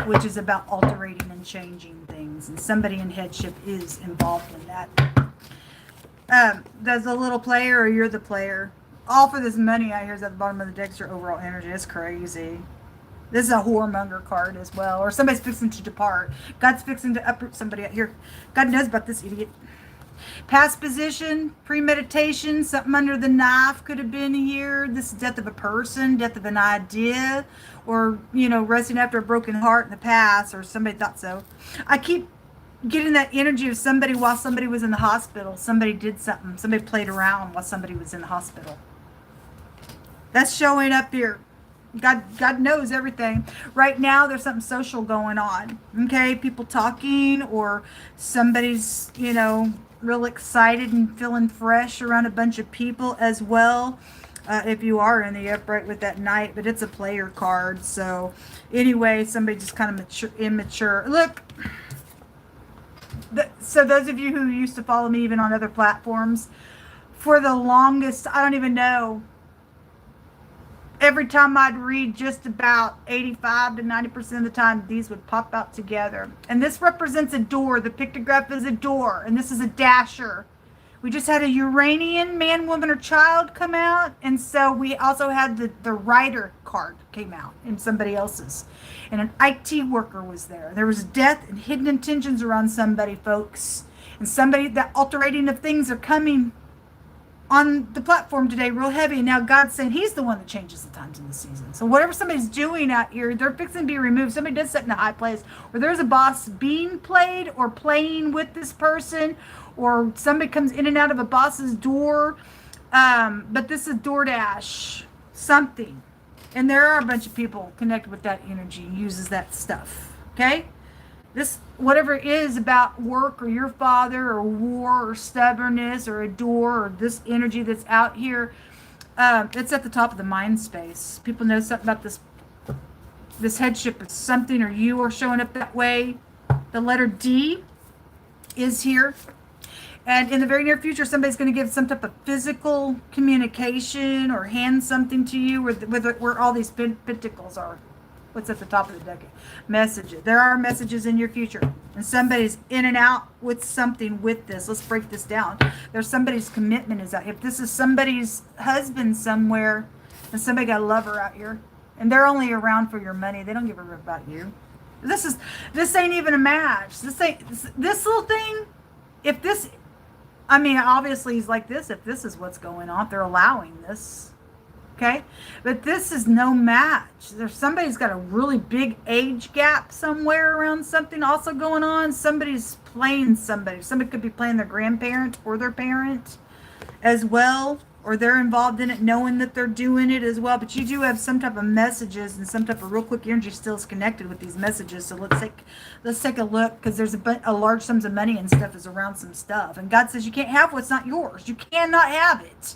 which is about altering and changing things. And somebody in headship is involved in that. There's a little player, or you're the player. All for this money out here is at the bottom of the deck. Your overall energy. It's crazy. This is a whoremonger card as well. Or somebody's fixing to depart. God's fixing to uproot somebody out here. God knows about this idiot. Past position, premeditation, something under the knife could have been here. This is death of a person, death of an idea, or, resting after a broken heart in the past, or somebody thought so. I keep getting that energy of somebody while somebody was in the hospital. Somebody did something. Somebody played around while somebody was in the hospital. That's showing up here. God knows everything. Right now, there's something social going on. Okay? People talking, or somebody's, real excited and feeling fresh around a bunch of people as well. If you are in the upright with that knight, but it's a player card. So anyway, somebody just kind of immature. Look. So those of you who used to follow me even on other platforms, for the longest, I don't even know, every time I'd read, just about 85 to 90% of the time, these would pop out together. And this represents a door. The pictograph is a door, and this is a dasher. We just had a Uranian man, woman, or child come out, and so we also had the writer card came out in somebody else's. And an IT worker was there. There was death and hidden intentions around somebody, folks. And somebody, that altering of things are coming on the platform today real heavy. Now God's saying he's the one that changes the times and the seasons. So whatever somebody's doing out here, they're fixing to be removed. Somebody does sit in a high place, or there's a boss being played or playing with this person, or somebody comes in and out of a boss's door. But this is DoorDash, something. And there are a bunch of people connected with that energy and uses that stuff. Okay? This, whatever it is about work, or your father, or war, or stubbornness, or a door, or this energy that's out here, it's at the top of the mind space. People know something about this This headship is something, or you are showing up that way. The letter D is here. And in the very near future, somebody's going to give some type of physical communication or hand something to you where all these pentacles are. What's at the top of the deck? Messages. There are messages in your future. And somebody's in and out with something with this. Let's break this down. There's somebody's commitment is out. If this is somebody's husband somewhere, and somebody got a lover out here, and they're only around for your money, they don't give a rip about you. This ain't even a match. This little thing, if this, I mean, obviously he's like this, if this is what's going on, they're allowing this. Okay, but this is no match. There's somebody's got a really big age gap somewhere around something also going on. Somebody's playing somebody. Somebody could be playing their grandparent or their parent as well, or they're involved in it knowing that they're doing it as well. But you do have some type of messages and some type of real quick energy still is connected with these messages. So let's take a look, because there's a large sums of money and stuff is around some stuff. And God says you can't have what's not yours. You cannot have it.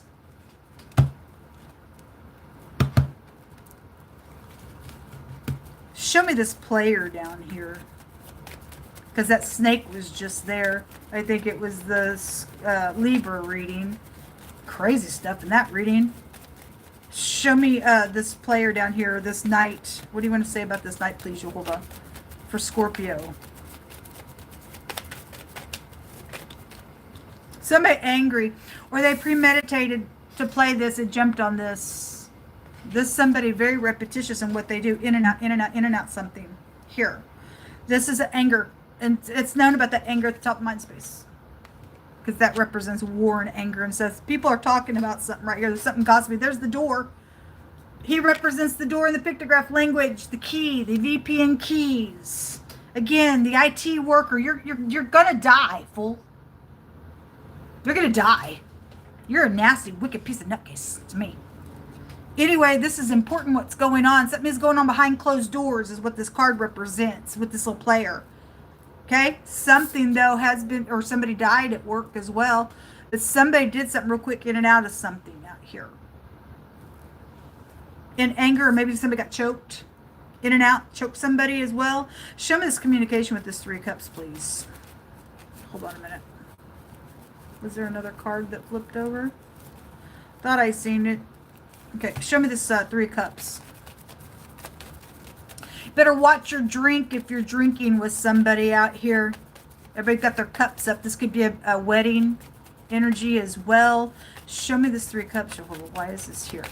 Show me this player down here, because that snake was just there. I think it was the Libra reading. Crazy stuff in that reading. Show me this player down here, this knight. What do you want to say about this knight, please, Jehovah, for Scorpio? Somebody angry, or they premeditated to play this and jumped on this. This somebody very repetitious in what they do, in and out, in and out, in and out something. Here. This is anger. And it's known about that anger at the top of mind space. Because that represents war and anger and says, people are talking about something right here. There's something cosmic. There's the door. He represents the door in the pictograph language, the key, the VPN keys. Again, the IT worker. You're going to die, fool. You're going to die. You're a nasty, wicked piece of nutcase to me. Anyway, this is important what's going on. Something is going on behind closed doors is what this card represents with this little player. Okay? Something, though, has been, or somebody died at work as well. But somebody did something real quick in and out of something out here. In anger, or maybe somebody got choked. In and out, choked somebody as well. Show me this communication with this Three of Cups, please. Hold on a minute. Was there another card that flipped over? Thought I seen it. Okay, show me this Three of Cups. Better watch your drink if you're drinking with somebody out here. Everybody got their cups up. This could be a wedding energy as well. Show me this Three of Cups. Why is this here?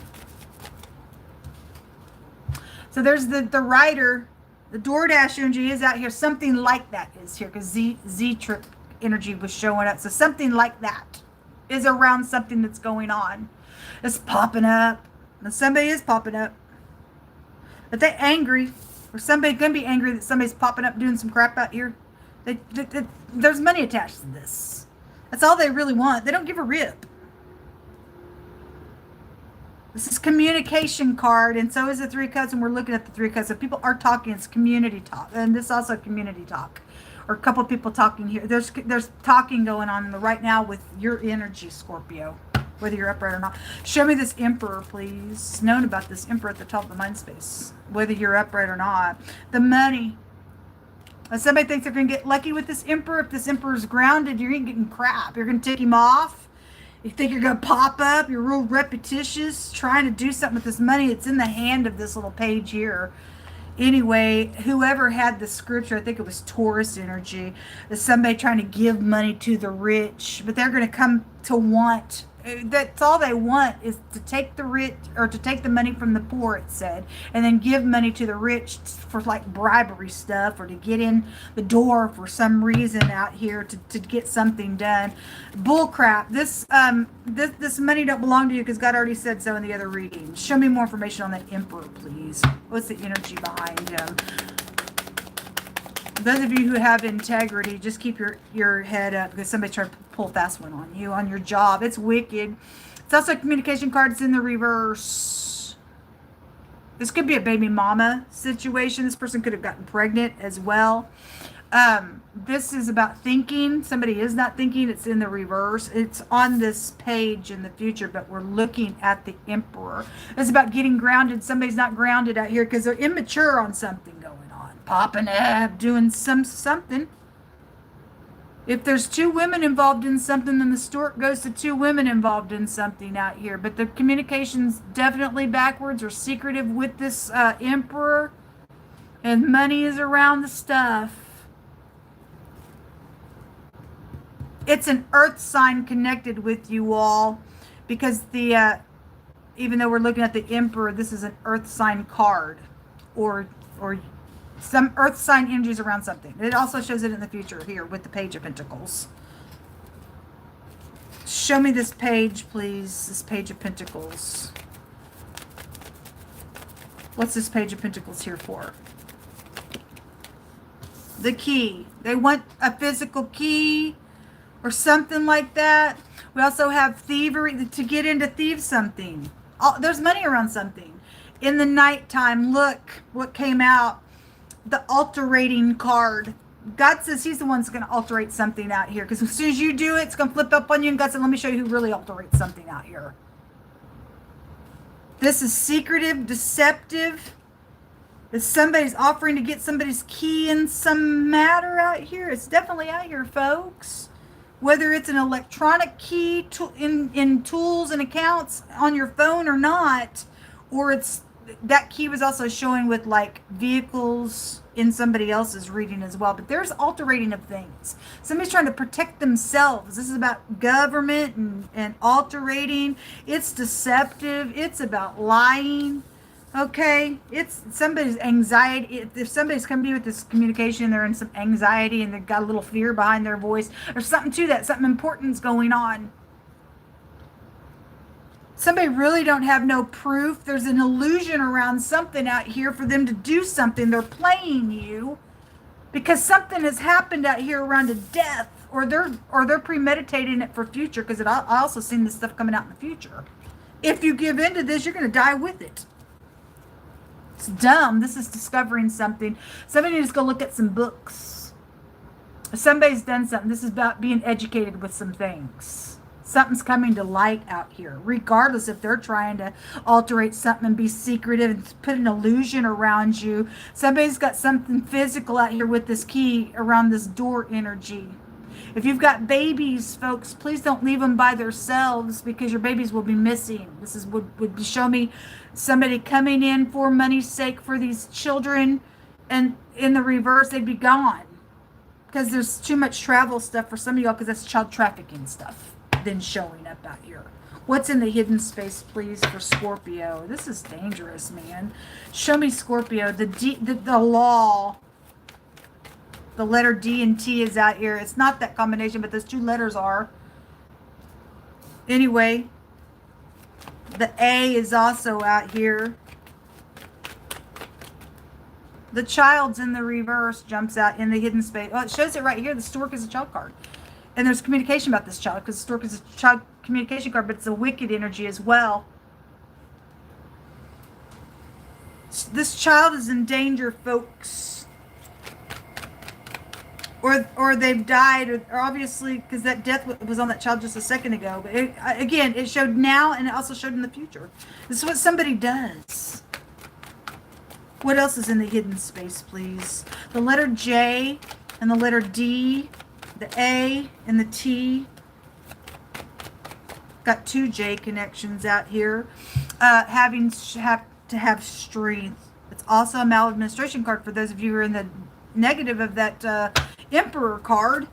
So there's the rider. The DoorDash energy is out here. Something like that is here, because Z-Trip energy was showing up. So something like that is around something that's going on. It's popping up. And somebody is popping up. But they're angry. Or somebody's going to be angry that somebody's popping up doing some crap out here. There's money attached to this. That's all they really want. They don't give a rip. This is communication card, and so is the Three of Cups, and we're looking at the Three of Cups. So people are talking. It's community talk. And this is also community talk. Or a couple of people talking here. There's talking going on right now with your energy, Scorpio. Whether you're upright or not. Show me this Emperor, please. Known about this Emperor at the top of the mind space. Whether you're upright or not. The money. Somebody thinks they're going to get lucky with this Emperor. If this Emperor's grounded, you're getting crap. You're going to take him off. You think you're going to pop up. You're real repetitious. Trying to do something with this money. It's in the hand of this little page here. Anyway, whoever had the scripture, I think it was Taurus energy, is somebody trying to give money to the rich. But they're going to come to want. That's all they want, is to take the rich, or to take the money from the poor, it said, and then give money to the rich for like bribery stuff, or to get in the door for some reason out here to get something done. Bull crap. This money don't belong to you, because God already said so in the other reading. Show me more information on that Emperor, please. What's the energy behind him? Those of you who have integrity, just keep your head up, because somebody's trying to pull a fast one on you, on your job. It's wicked. It's also a communication card. It's in the reverse. This could be a baby mama situation. This person could have gotten pregnant as well. This is about thinking. Somebody is not thinking. It's in the reverse. It's on this page in the future, but we're looking at the Emperor. It's about getting grounded. Somebody's not grounded out here because they're immature on something going on. Popping up, doing something. If there's two women involved in something, then the stork goes to two women involved in something out here. But the communication's definitely backwards or secretive with this Emperor. And money is around the stuff. It's an earth sign connected with you all. Because the even though we're looking at the Emperor, this is an earth sign card. Or some earth sign energies around something. It also shows it in the future here with the Page of Pentacles. Show me this page, please. This Page of Pentacles. What's this Page of Pentacles here for? The key. They want a physical key or something like that. We also have thievery, to get in to thieve something. There's money around something. In the nighttime, look what came out. The alterating card. God says he's the one that's going to alterate something out here. Because as soon as you do it, it's going to flip up on you. And God said, let me show you who really alterates something out here. This is secretive, deceptive. If somebody's offering to get somebody's key in some matter out here, it's definitely out here, folks. Whether it's an electronic key in tools and accounts on your phone or not, or it's that key was also showing with like vehicles in somebody else's reading as well. But there's alterating of things. Somebody's trying to protect themselves. This is about government and alterating. It's deceptive. It's about lying. Okay, it's somebody's anxiety. If somebody's coming to you with this communication, they're in some anxiety and they've got a little fear behind their voice or something to that, something important's going on. Somebody really don't have no proof. There's an illusion around something out here for them to do something. They're playing you because something has happened out here around a death, or they're premeditating it for future. Because I also seen this stuff coming out in the future. If you give in to this, you're going to die with it. It's dumb. This is discovering something. Somebody needs to go look at some books. Somebody's done something. This is about being educated with some things. Something's coming to light out here, regardless if they're trying to alterate something and be secretive and put an illusion around you. Somebody's got something physical out here with this key around this door energy. If you've got babies, folks, please don't leave them by themselves because your babies will be missing. This is would show me somebody coming in for money's sake for these children, and in the reverse, they'd be gone because there's too much travel stuff for some of y'all because that's child trafficking stuff then showing up out here. What's in the hidden space, please, for Scorpio? This is dangerous, man. Show me Scorpio. The law. The letter D and T is out here. It's not that combination, but those two letters are. Anyway, the A is also out here. The child's in the reverse, jumps out in the hidden space. Oh, it shows it right here. The stork is a child card. And there's communication about this child because the stork is a child communication card, but it's a wicked energy as well. This child is in danger, folks. Or they've died, or obviously, because that death was on that child just a second ago. But again, it showed now and it also showed in the future. This is what somebody does. What else is in the hidden space, please? The letter J and the letter D, the A and the T. Got two J connections out here. Have to have strength. It's also a maladministration card for those of you who are in the negative of that Emperor card.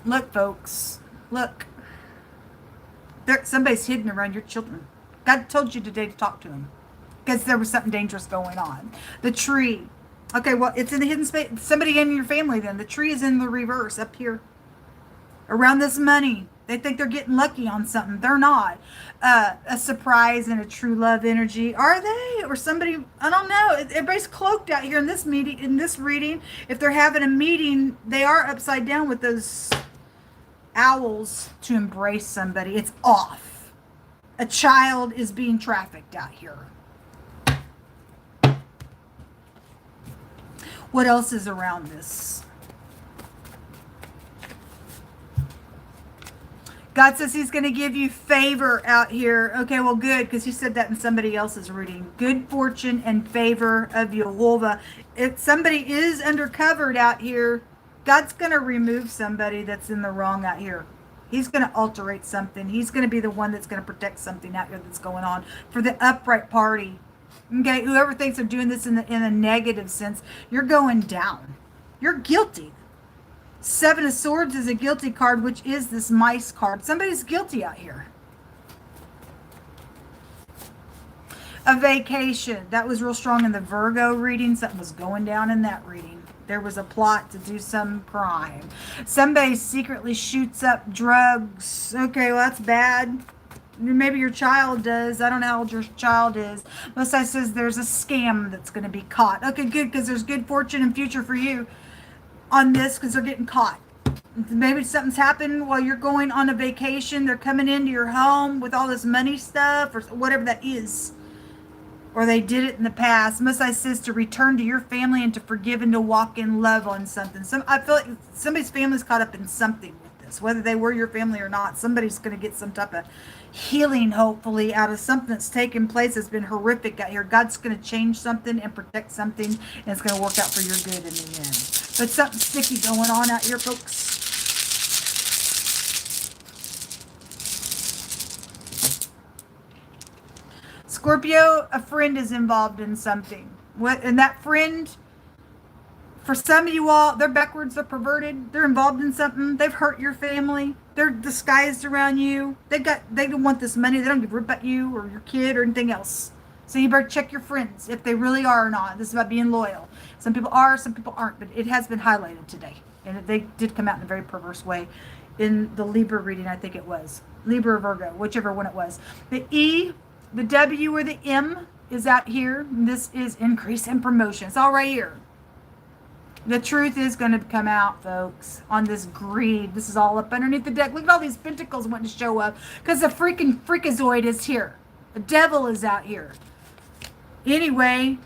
Look, folks. Look. Somebody's hidden around your children. God told you today to talk to them because there was something dangerous going on. The tree. Okay, well, it's in the hidden space. Somebody in your family then. The tree is in the reverse up here. Around this money. They think they're getting lucky on something. They're not. A surprise and a true love energy. Are they? Or somebody, I don't know. Everybody's cloaked out here in this meeting, in this reading. If they're having a meeting, they are upside down with those owls to embrace somebody. It's off. A child is being trafficked out here. What else is around this? God says he's going to give you favor out here. Okay, well, good, because you said that in somebody else's reading. Good fortune and favor of Yehovah. If somebody is undercovered out here, God's going to remove somebody that's in the wrong out here. He's going to alterate something. He's going to be the one that's going to protect something out here that's going on for the upright party. Okay, whoever thinks they're doing this in a negative sense, you're going down. You're guilty. Seven of Swords is a guilty card, which is this mice card. Somebody's guilty out here. A vacation. That was real strong in the Virgo reading. Something was going down in that reading. There was a plot to do some crime. Somebody secretly shoots up drugs. Okay, well, that's bad. Maybe your child does. I don't know how old your child is. Most I says there's a scam that's going to be caught. Okay, good, because there's good fortune and future for you on this, because they're getting caught. Maybe something's happened while you're going on a vacation. They're coming into your home with all this money stuff or whatever that is. Or they did it in the past. Messiah says to return to your family and to forgive and to walk in love on something. I feel like somebody's family's caught up in something with this. Whether they were your family or not, somebody's going to get some type of healing, hopefully, out of something that's taken place that's been horrific out here. God's going to change something and protect something, and it's going to work out for your good in the end. But something sticky going on out here, folks. Scorpio, a friend is involved in something. And that friend, for some of you all, they're backwards, they're perverted, they're involved in something, they've hurt your family, they're disguised around you, they don't want this money, they don't give a rip about you or your kid or anything else. So you better check your friends if they really are or not. This is about being loyal. Some people are, some people aren't, but it has been highlighted today. And they did come out in a very perverse way in the Libra reading, I think it was. Libra or Virgo, whichever one it was. The E, the W, or the M is out here. And this is increase and promotion. It's all right here. The truth is going to come out, folks, on this greed. This is all up underneath the deck. Look at all these pentacles wanting to show up because the freaking freakazoid is here. The devil is out here. Anyway,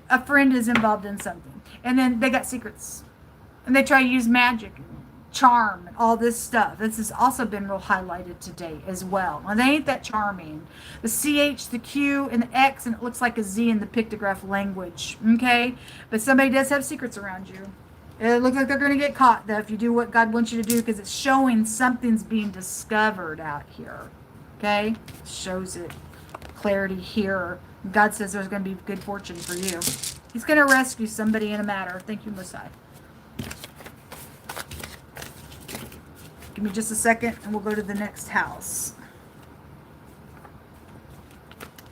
a friend is involved in something. And then they got secrets. And they try to use magic and charm and all this stuff. This has also been real highlighted today as well. Well, they ain't that charming. The CH, the Q, and the X, and it looks like a Z in the pictograph language. Okay? But somebody does have secrets around you. It looks like they're going to get caught, though, if you do what God wants you to do, because it's showing something's being discovered out here. Okay? It shows it. Clarity here. God says there's going to be good fortune for you. He's going to rescue somebody in a matter. Thank you, Messiah. Give me just a second and we'll go to the next house.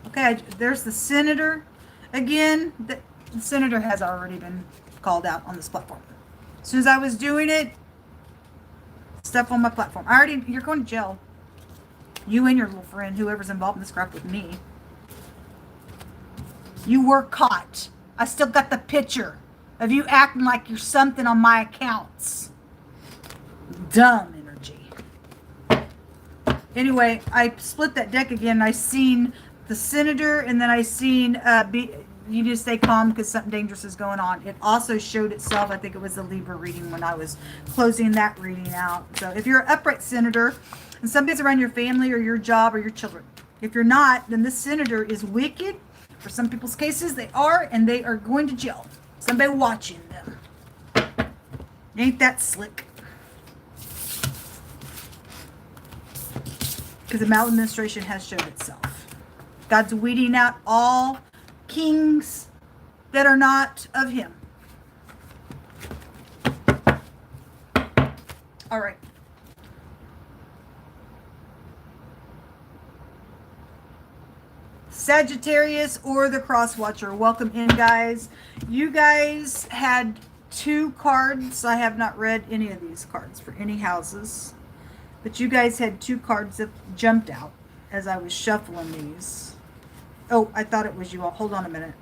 Okay, there's the senator. Again, the senator has already been called out on this platform. As soon as I was doing it, stuff on my platform. You're going to jail. You and your little friend, whoever's involved in this crap with me. You were caught. I still got the picture of you acting like you're something on my accounts. Dumb energy. Anyway, I split that deck again. I seen the senator, and then I seen you need to stay calm because something dangerous is going on. It also showed itself, I think it was the Libra reading when I was closing that reading out. So if you're an upright senator and somebody's around your family or your job or your children, if you're not, then this senator is wicked. For some people's cases, they are, and they are going to jail. Somebody watching them. Ain't that slick? Because the maladministration has showed itself. God's weeding out all kings that are not of him. All right. Sagittarius or the Cross Watcher. Welcome in, guys. You guys had 2 cards. I have not read any of these cards for any houses. But you guys had 2 cards that jumped out as I was shuffling these. Oh, I thought it was you all. Hold on a minute.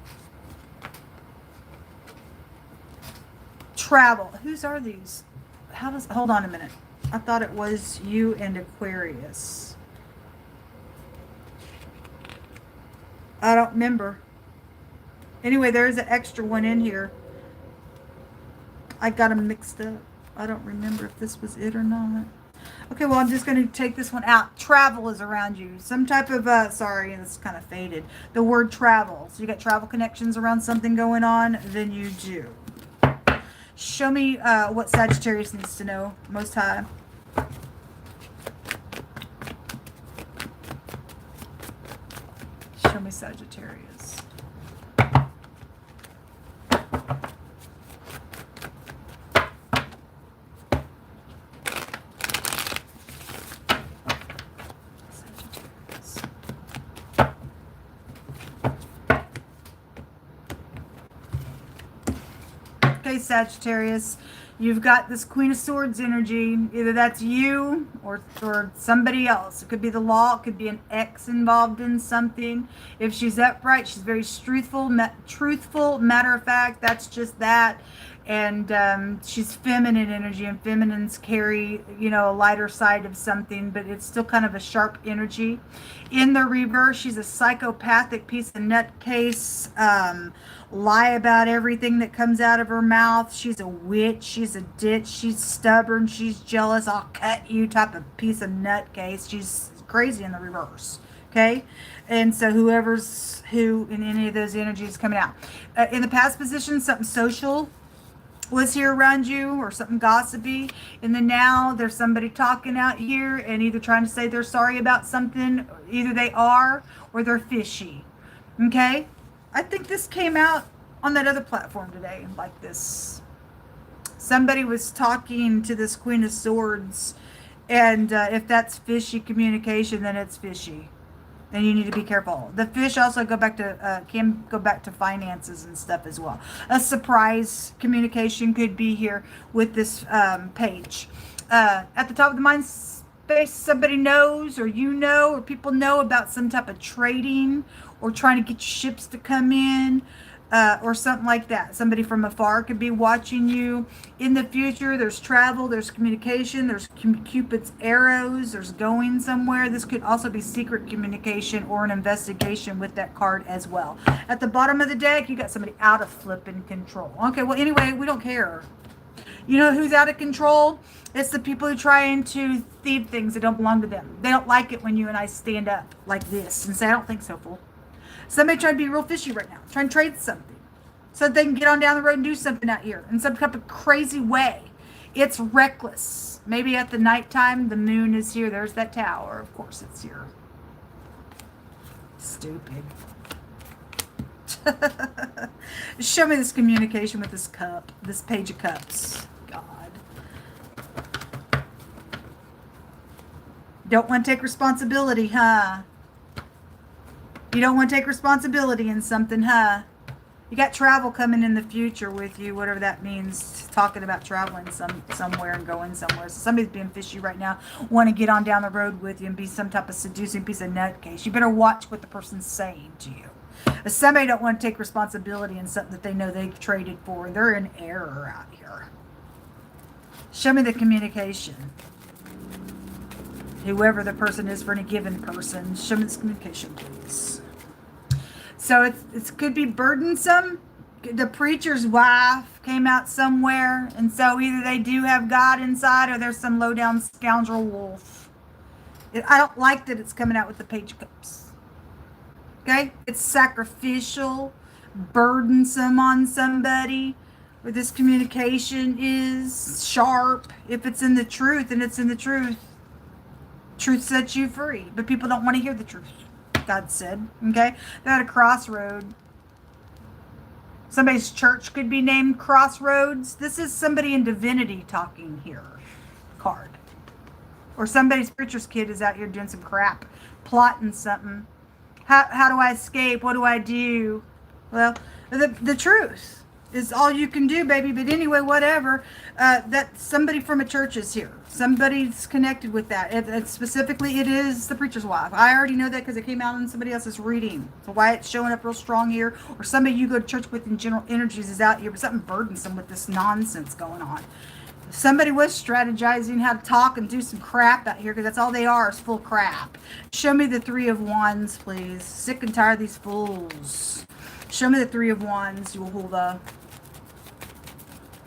Travel. Whose are these? Hold on a minute. I thought it was you and Aquarius. I don't remember. Anyway, there's an extra one in here. I got them mixed up. I don't remember if this was it or not. Okay, well, I'm just going to take this one out. Travel is around you. Some type of, sorry, it's kind of faded. The word travel. So you got travel connections around something going on, then you do. Show me what Sagittarius needs to know. Most High. Show me Sagittarius. Okay, Sagittarius, you've got this Queen of Swords energy. Either that's you or somebody else. It could be the law. It could be an ex involved in something. If she's upright, she's very truthful, matter of fact. That's just that. And she's feminine energy, and feminines carry, you know, a lighter side of something, but it's still kind of a sharp energy. In the reverse, she's a psychopathic piece of nutcase, lie about everything that comes out of her mouth. She's a witch, she's a ditch, she's stubborn, she's jealous, I'll cut you type of piece of nutcase. She's crazy in the reverse. Okay, and so whoever's who in any of those energies coming out. In the past position, something social was here around you, or something gossipy. In the now, there's somebody talking out here and either trying to say they're sorry about something, either they are or they're fishy. Okay, I think this came out on that other platform today, like this. Somebody was talking to this Queen of Swords, and if that's fishy communication, then it's fishy. And you need to be careful. The fish also can go back to finances and stuff as well. A surprise communication could be here with this page. At the top of the mind space, somebody knows, or you know, or people know about some type of trading or trying to get ships to come in. Or something like that. Somebody from afar could be watching you. In the future, there's travel, there's communication, there's Cupid's arrows, there's going somewhere. This could also be secret communication or an investigation with that card as well. At the bottom of the deck, you got somebody out of flipping control. Okay, well, anyway, we don't care. You know who's out of control? It's the people who are trying to thieve things that don't belong to them. They don't like it when you and I stand up like this and say, I don't think so, fool. Somebody trying to be real fishy right now, trying to trade something so that they can get on down the road and do something out here in some type of crazy way. It's reckless. Maybe at the nighttime, the moon is here. There's that tower. Of course it's here. Stupid. Show me this communication with this cup, this Page of Cups. God. Don't want to take responsibility, huh? You don't want to take responsibility in something, huh? You got travel coming in the future with you, whatever that means. Talking about traveling somewhere and going somewhere. So somebody's being fishy right now. Want to get on down the road with you and be some type of seducing piece of nutcase. You better watch what the person's saying to you. If somebody don't want to take responsibility in something that they know they've traded for, they're in error out here. Show me the communication. Whoever the person is for any given person, show me this communication, please. So it could be burdensome. The preacher's wife came out somewhere, and so either they do have God inside or there's some low-down scoundrel wolf. I don't like that it's coming out with the Page of Cups. Okay? It's sacrificial, burdensome on somebody. Where this communication is sharp. If it's in the truth, and it's in the truth. Truth sets you free. But people don't want to hear the truth. God said, okay? They're at a crossroad. Somebody's church could be named Crossroads. This is somebody in divinity talking here. Card. Or somebody's preacher's kid is out here doing some crap. Plotting something. How do I escape? What do I do? Well, the truth is all you can do, baby. But anyway, whatever. That somebody from a church is here. Somebody's connected with that. Specifically, it is the preacher's wife. I already know that because it came out in somebody else's reading. So why it's showing up real strong here, or somebody you go to church with in general energies is out here, but something burdensome with this nonsense going on. Somebody was strategizing how to talk and do some crap out here, because that's all they are, is full crap. Show me the Three of Wands, please. Sick and tired of these fools. Show me the Three of Wands, Yehovah.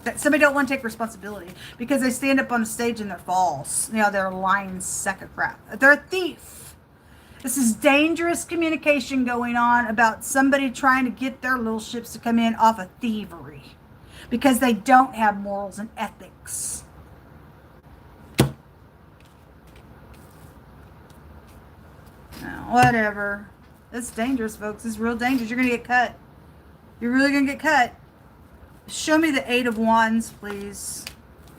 That somebody don't want to take responsibility because they stand up on a stage and they're false. You know, they're lying sack of crap. They're a thief. This is dangerous communication going on about somebody trying to get their little ships to come in off of thievery because they don't have morals and ethics. Whatever. It's dangerous, folks. It's real dangerous. You're going to get cut. You're really going to get cut. Show me the Eight of Wands, please.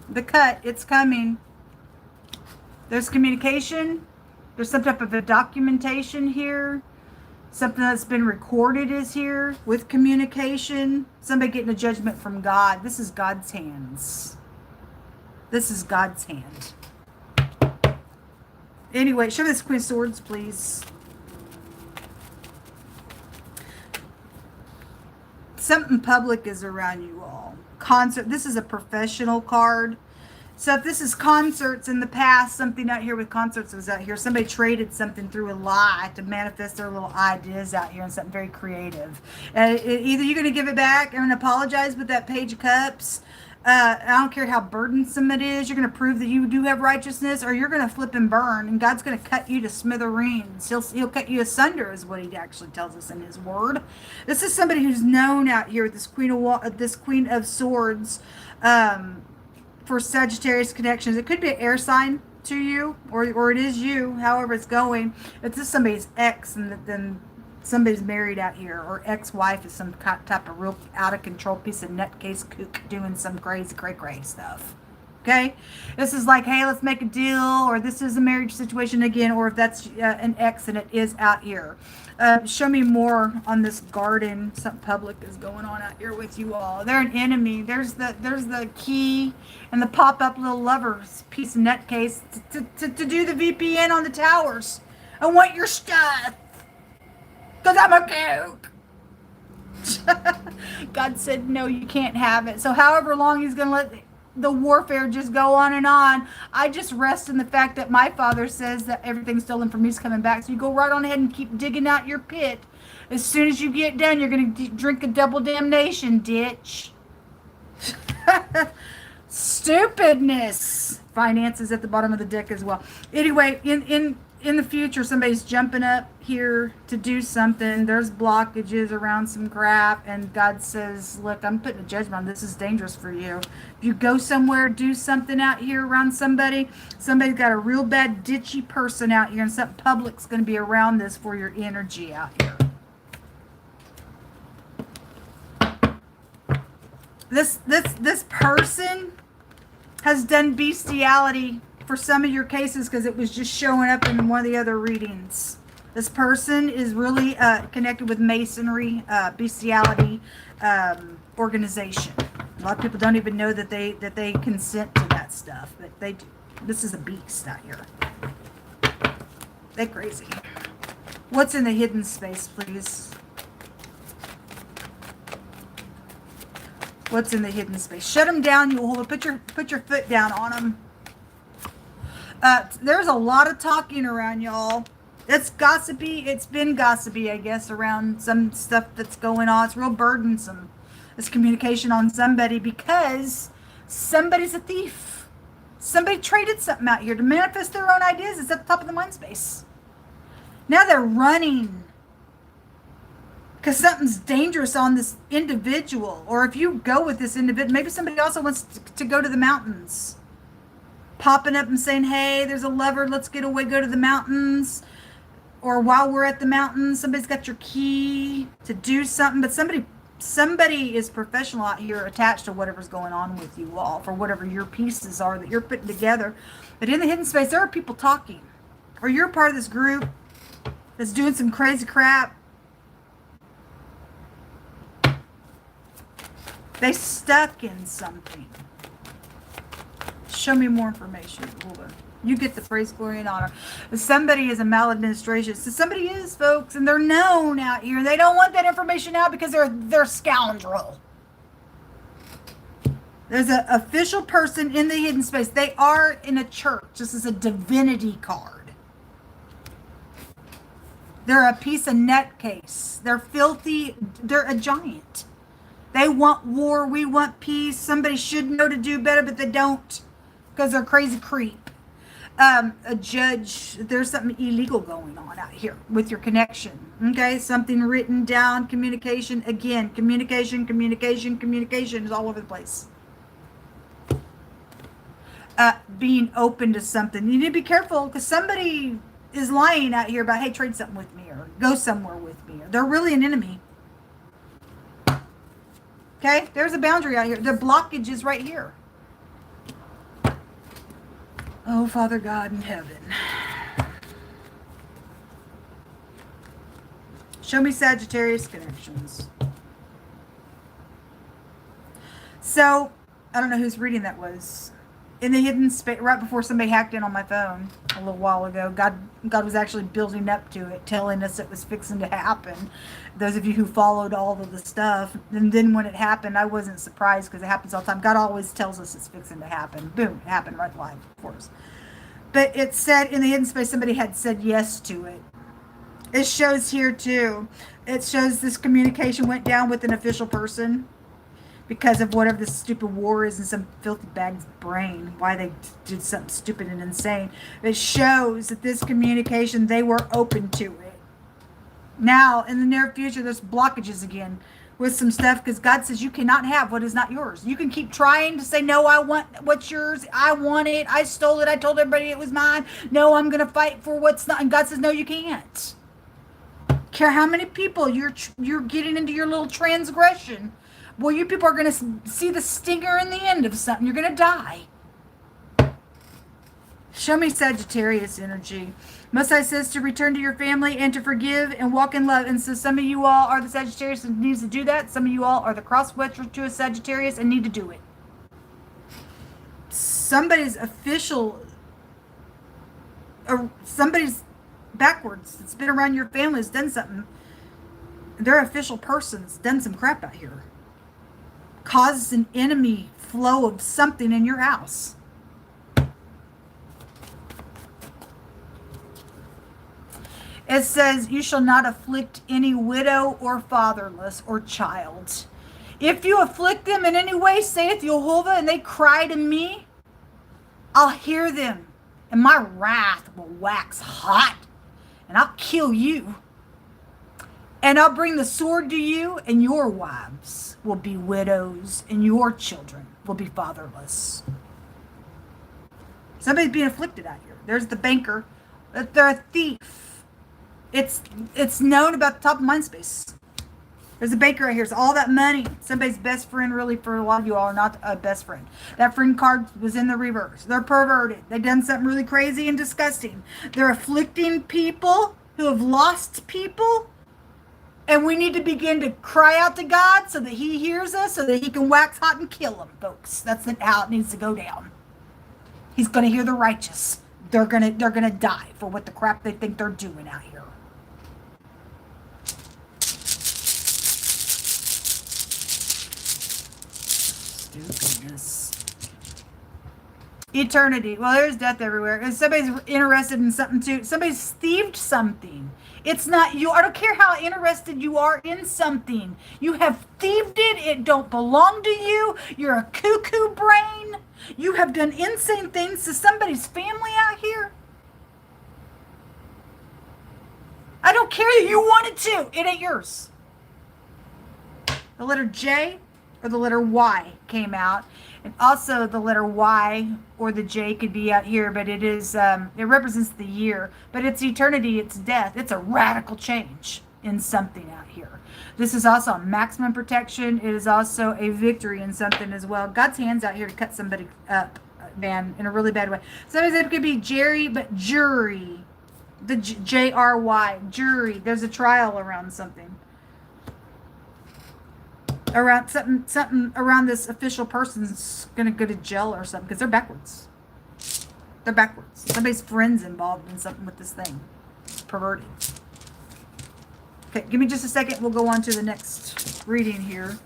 The cut. It's coming. There's communication. There's some type of a documentation here. Something that's been recorded is here with communication. Somebody getting a judgment from God. This is God's hands. This is God's hand. Anyway, show me this Queen of Swords, please. Something public is around you all. Concert. This is a professional card. So if this is concerts in the past, something out here with concerts was out here. Somebody traded something through a lie to manifest their little ideas out here and something very creative. Either you're going to give it back and apologize with that Page of Cups. I don't care how burdensome it is. You're going to prove that you do have righteousness, or you're going to flip and burn, and God's going to cut you to smithereens. He'll cut you asunder, is what He actually tells us in His Word. This is somebody who's known out here. This Queen of Swords, for Sagittarius connections. It could be an air sign to you, or it is you. However, it's going. It's just somebody's ex, and then somebody's married out here, or ex-wife is some type of real out-of-control piece of nutcase kook doing some crazy, cray-cray stuff. Okay? This is like, hey, let's make a deal, or this is a marriage situation again, or if that's an ex and it is out here. Show me more on this garden. Something public is going on out here with you all. They're an enemy. There's the key and the pop-up little lovers piece of nutcase to do the VPN on the towers. I want your stuff. Because I'm a kook. God said, no, you can't have it. So however long He's going to let the warfare just go on and on, I just rest in the fact that my Father says that everything stolen from me is coming back. So you go right on ahead and keep digging out your pit. As soon as you get done, you're going to drink a double damnation ditch. Stupidness. Finances at the bottom of the deck as well. Anyway, in the future, somebody's jumping up here to do something. There's blockages around some crap, and God says, look, I'm putting a judgment on this. This is dangerous for you. If you go somewhere, do something out here around somebody's got a real bad ditchy person out here, and something public's going to be around this for your energy out here. This person has done bestiality for some of your cases because it was just showing up in one of the other readings. This person is really connected with masonry, bestiality organization. A lot of people don't even know that they consent to that stuff, but they do. This is a beast out here. They're crazy. What's in the hidden space, please? What's in the hidden space? Shut them down, you hold it. Put your foot down on them. There's a lot of talking around, y'all. It's gossipy. It's been gossipy, I guess, around some stuff that's going on. It's real burdensome. It's communication on somebody because somebody's a thief. Somebody traded something out here to manifest their own ideas. It's at the top of the mind space. Now they're running because something's dangerous on this individual. Or if you go with this individual, maybe somebody also wants to go to the mountains. Popping up and saying, hey, there's a lever, let's get away, go to the mountains. Or while we're at the mountains, somebody's got your key to do something. But somebody is professional out here attached to whatever's going on with you all, for whatever your pieces are that you're putting together. But in the hidden space, there are people talking. Or you're part of this group that's doing some crazy crap. They stuck in something. Show me more information. You get the praise, glory, and honor. Somebody is a maladministration. So somebody is, folks, and they're known out here. They don't want that information out because they're scoundrel. There's an official person in the hidden space. They are in a church. This is a divinity card. They're a piece of nutcase. They're filthy. They're a giant. They want war. We want peace. Somebody should know to do better, but they don't because they're a crazy creep. A judge, there's something illegal going on out here with your connection. Okay, something written down, communication. Again, communication is all over the place. Being open to something. You need to be careful because somebody is lying out here about, hey, trade something with me or go somewhere with me. Or they're really an enemy. Okay, there's a boundary out here. The blockage is right here. Oh, Father God in heaven. Show me Sagittarius connections. So, I don't know whose reading that was. In the hidden space, right before somebody hacked in on my phone a little while ago, God was actually building up to it, telling us it was fixing to happen. Those of you who followed all of the stuff, and then when it happened, I wasn't surprised because it happens all the time. God always tells us it's fixing to happen. Boom, it happened right live, of course. But it said in the hidden space, somebody had said yes to it. It shows here too. It shows this communication went down with an official person. Because of whatever this stupid war is in some filthy bag's brain, why they did something stupid and insane. It shows that this communication, they were open to it. Now, in the near future, there's blockages again with some stuff because God says you cannot have what is not yours. You can keep trying to say, no, I want what's yours. I want it. I stole it. I told everybody it was mine. No, I'm going to fight for what's not. And God says, no, you can't. Care how many people you're getting into your little transgression. Well, you people are going to see the stinger in the end of something. You're going to die. Show me Sagittarius energy. Most High says to return to your family and to forgive and walk in love. And so some of you all are the Sagittarius and needs to do that. Some of you all are the cross-watcher to a Sagittarius and need to do it. Somebody's official, or somebody's backwards that's been around your family has done something. Their official person's done some crap out here. Causes an enemy flow of something in your house. It says, you shall not afflict any widow or fatherless or child. If you afflict them in any way, saith Jehovah, and they cry to me, I'll hear them, and my wrath will wax hot, and I'll kill you. And I'll bring the sword to you, and your wives will be widows, and your children will be fatherless. Somebody's being afflicted out here. There's the banker. They're a thief. It's known about the top of Mindspace. There's a banker right here. It's all that money. Somebody's best friend, really, for a lot of you all, are not a best friend. That friend card was in the reverse. They're perverted. They've done something really crazy and disgusting. They're afflicting people who have lost people. And we need to begin to cry out to God so that He hears us, so that He can wax hot and kill them, folks. That's how it needs to go down. He's going to hear the righteous. They're gonna die for what the crap they think they're doing out here. Stupidness. Eternity. Well, there's death everywhere. And somebody's interested in something too. Somebody's thieved something. It's not you. I don't care how interested you are in something. You have thieved it. It don't belong to you. You're a cuckoo brain. You have done insane things to somebody's family out here. I don't care that you wanted to. It ain't yours. The letter J or the letter Y came out. And also the letter Y or the J could be out here, but it is, it represents the year. But it's eternity, it's death. It's a radical change in something out here. This is also a maximum protection. It is also a victory in something as well. God's hand's out here to cut somebody up, man, in a really bad way. Sometimes it could be Jerry, but jury. The J-R-Y, jury. There's a trial around something. Around something around this official person's gonna go to jail or something because they're backwards. They're backwards. Somebody's friend's involved in something with this thing. It's perverted. Okay, give me just a second. We'll go on to the next reading here.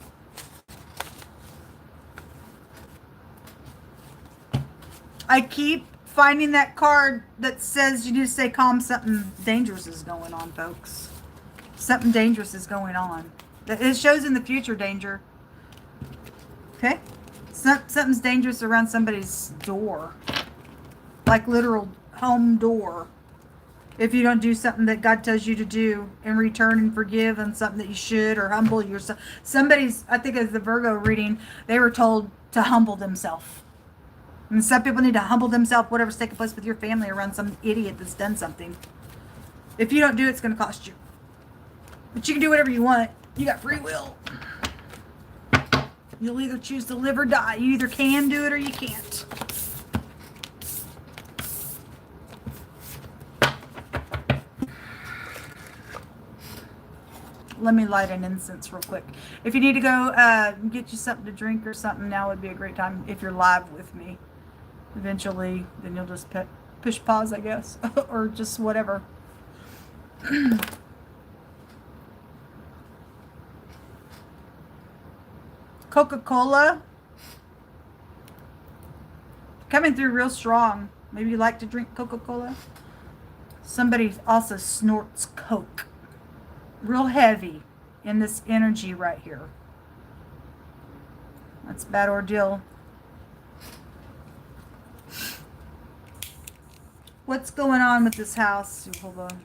I keep finding that card that says you need to stay calm. Something dangerous is going on, folks. Something dangerous is going on. It shows in the future danger. Okay? Something's dangerous around somebody's door. Like literal home door. If you don't do something that God tells you to do and return and forgive on something that you should, or humble yourself. Somebody's, I think as the Virgo reading, they were told to humble themselves. And some people need to humble themselves, whatever's taking place with your family around some idiot that's done something. If you don't do it, it's going to cost you. But you can do whatever you want. You got free will. You'll either choose to live or die. You either can do it or you can't. Let me light an incense real quick. If you need to go get you something to drink or something, now would be a great time if you're live with me. Eventually, then you'll just push pause, I guess, or just whatever. Coca-Cola. Coming through real strong. Maybe you like to drink Coca-Cola. Somebody also snorts Coke. Real heavy in this energy right here. That's a bad ordeal. What's going on with this house? Hold on.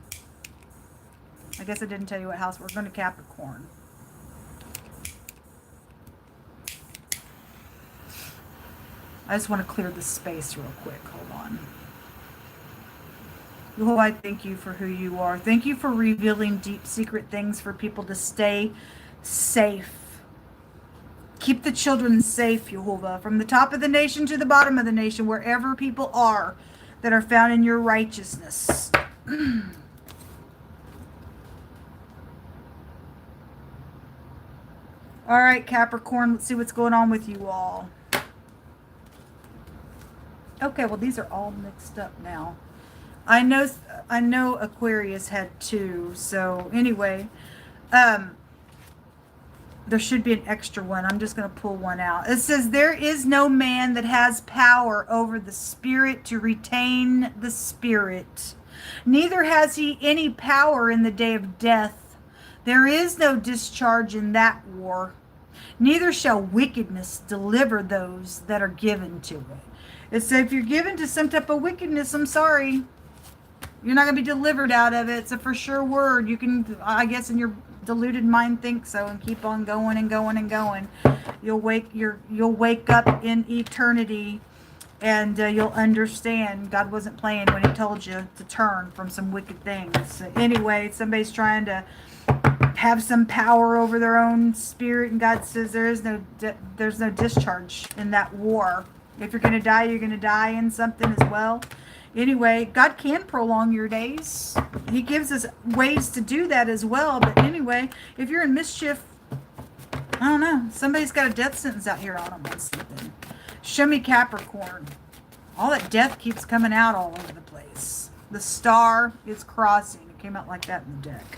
I guess I didn't tell you what house. We're going to Capricorn. I just want to clear the space real quick. Hold on. Oh, I thank you for who you are. Thank you for revealing deep secret things for people to stay safe. Keep the children safe, Jehovah, from the top of the nation to the bottom of the nation, wherever people are that are found in your righteousness. All right, Capricorn, let's see what's going on with you all. Okay, well, these are all mixed up now. I know Aquarius had two, so anyway, there should be an extra one. I'm just going to pull one out. It says, there is no man that has power over the spirit to retain the spirit. Neither has he any power in the day of death. There is no discharge in that war. Neither shall wickedness deliver those that are given to it. It says, if you're given to some type of wickedness, I'm sorry. You're not going to be delivered out of it. It's a for sure word. You can, I guess, in your deluded mind think so and keep on going and going and going. You'll wake up in eternity and you'll understand God wasn't playing when he told you to turn from some wicked things. Anyway, somebody's trying to have some power over their own spirit, and God says there's no discharge in that war. If you're going to die, you're going to die in something as well. Anyway, God can prolong your days. He gives us ways to do that as well. But anyway, if you're in mischief, I don't know. Somebody's got a death sentence out here on them or something. Show me Capricorn. All that death keeps coming out all over the place. The star is crossing. It came out like that in the deck.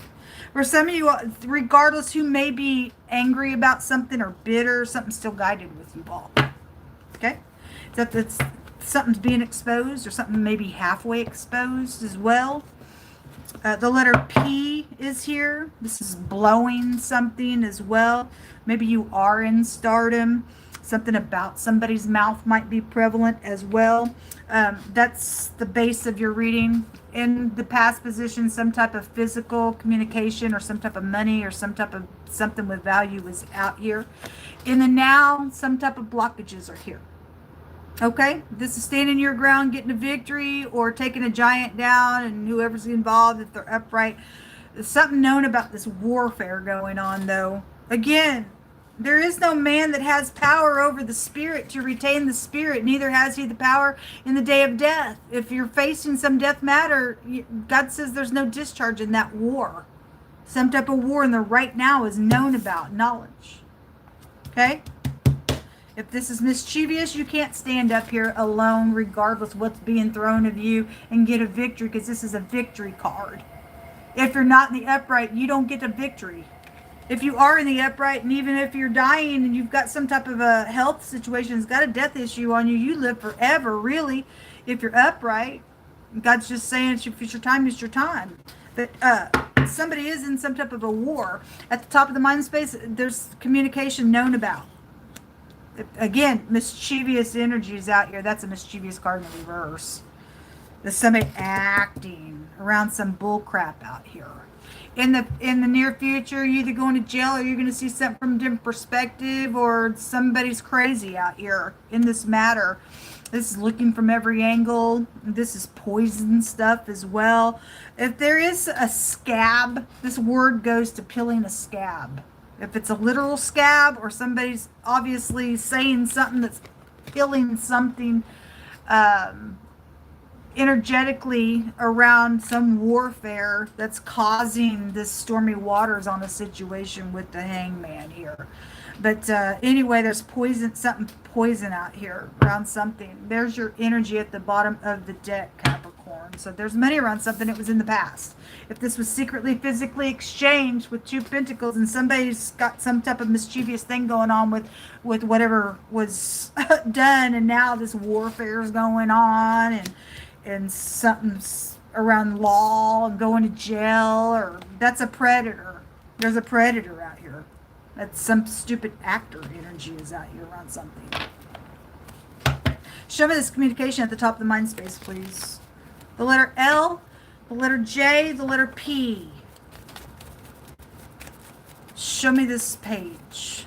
For some of you, regardless who may be angry about something or bitter, something's still guided with you all. Okay? That's something's being exposed, or something maybe halfway exposed as well. The letter P is here. This is blowing something as well. Maybe you are in stardom. Something about somebody's mouth might be prevalent as well. That's the base of your reading. In the past position, some type of physical communication or some type of money or some type of something with value is out here. In the now, some type of blockages are here. Okay, this is standing your ground, getting a victory, or taking a giant down, and whoever's involved, if they're upright. There's something known about this warfare going on, though. Again, there is no man that has power over the spirit to retain the spirit. Neither has he the power in the day of death. If you're facing some death matter, God says there's no discharge in that war. Some type of war in the right now is known about, knowledge. Okay? If this is mischievous, you can't stand up here alone, regardless what's being thrown of you, and get a victory, because this is a victory card. If you're not in the upright, you don't get a victory. If you are in the upright, and even if you're dying and you've got some type of a health situation, it's got a death issue on you, you live forever, really, if you're upright. God's just saying, if it's your time, it's your time. But somebody is in some type of a war. At the top of the mind space, there's communication known about. Again, mischievous energies out here. That's a mischievous card in the reverse. There's somebody acting around some bull crap out here. In the near future, you're either going to jail or you're going to see something from a different perspective, or somebody's crazy out here in this matter. This is looking from every angle. This is poison stuff as well. If there is a scab, this word goes to peeling a scab. If it's a literal scab or somebody's obviously saying something that's peeling something energetically around some warfare that's causing this stormy waters on a situation with the hangman here. But anyway, there's something poison out here around something. There's your energy at the bottom of the deck, Capricorn. So there's money around something that was in the past. If this was secretly, physically exchanged with 2 pentacles and somebody's got some type of mischievous thing going on with whatever was done, and now this warfare is going on, and something's around law and going to jail, or that's a predator. There's a predator out here. That's some stupid actor energy is out here around something. Show me this communication at the top of the mind space, please. The letter L, the letter J, the letter P. Show me this page.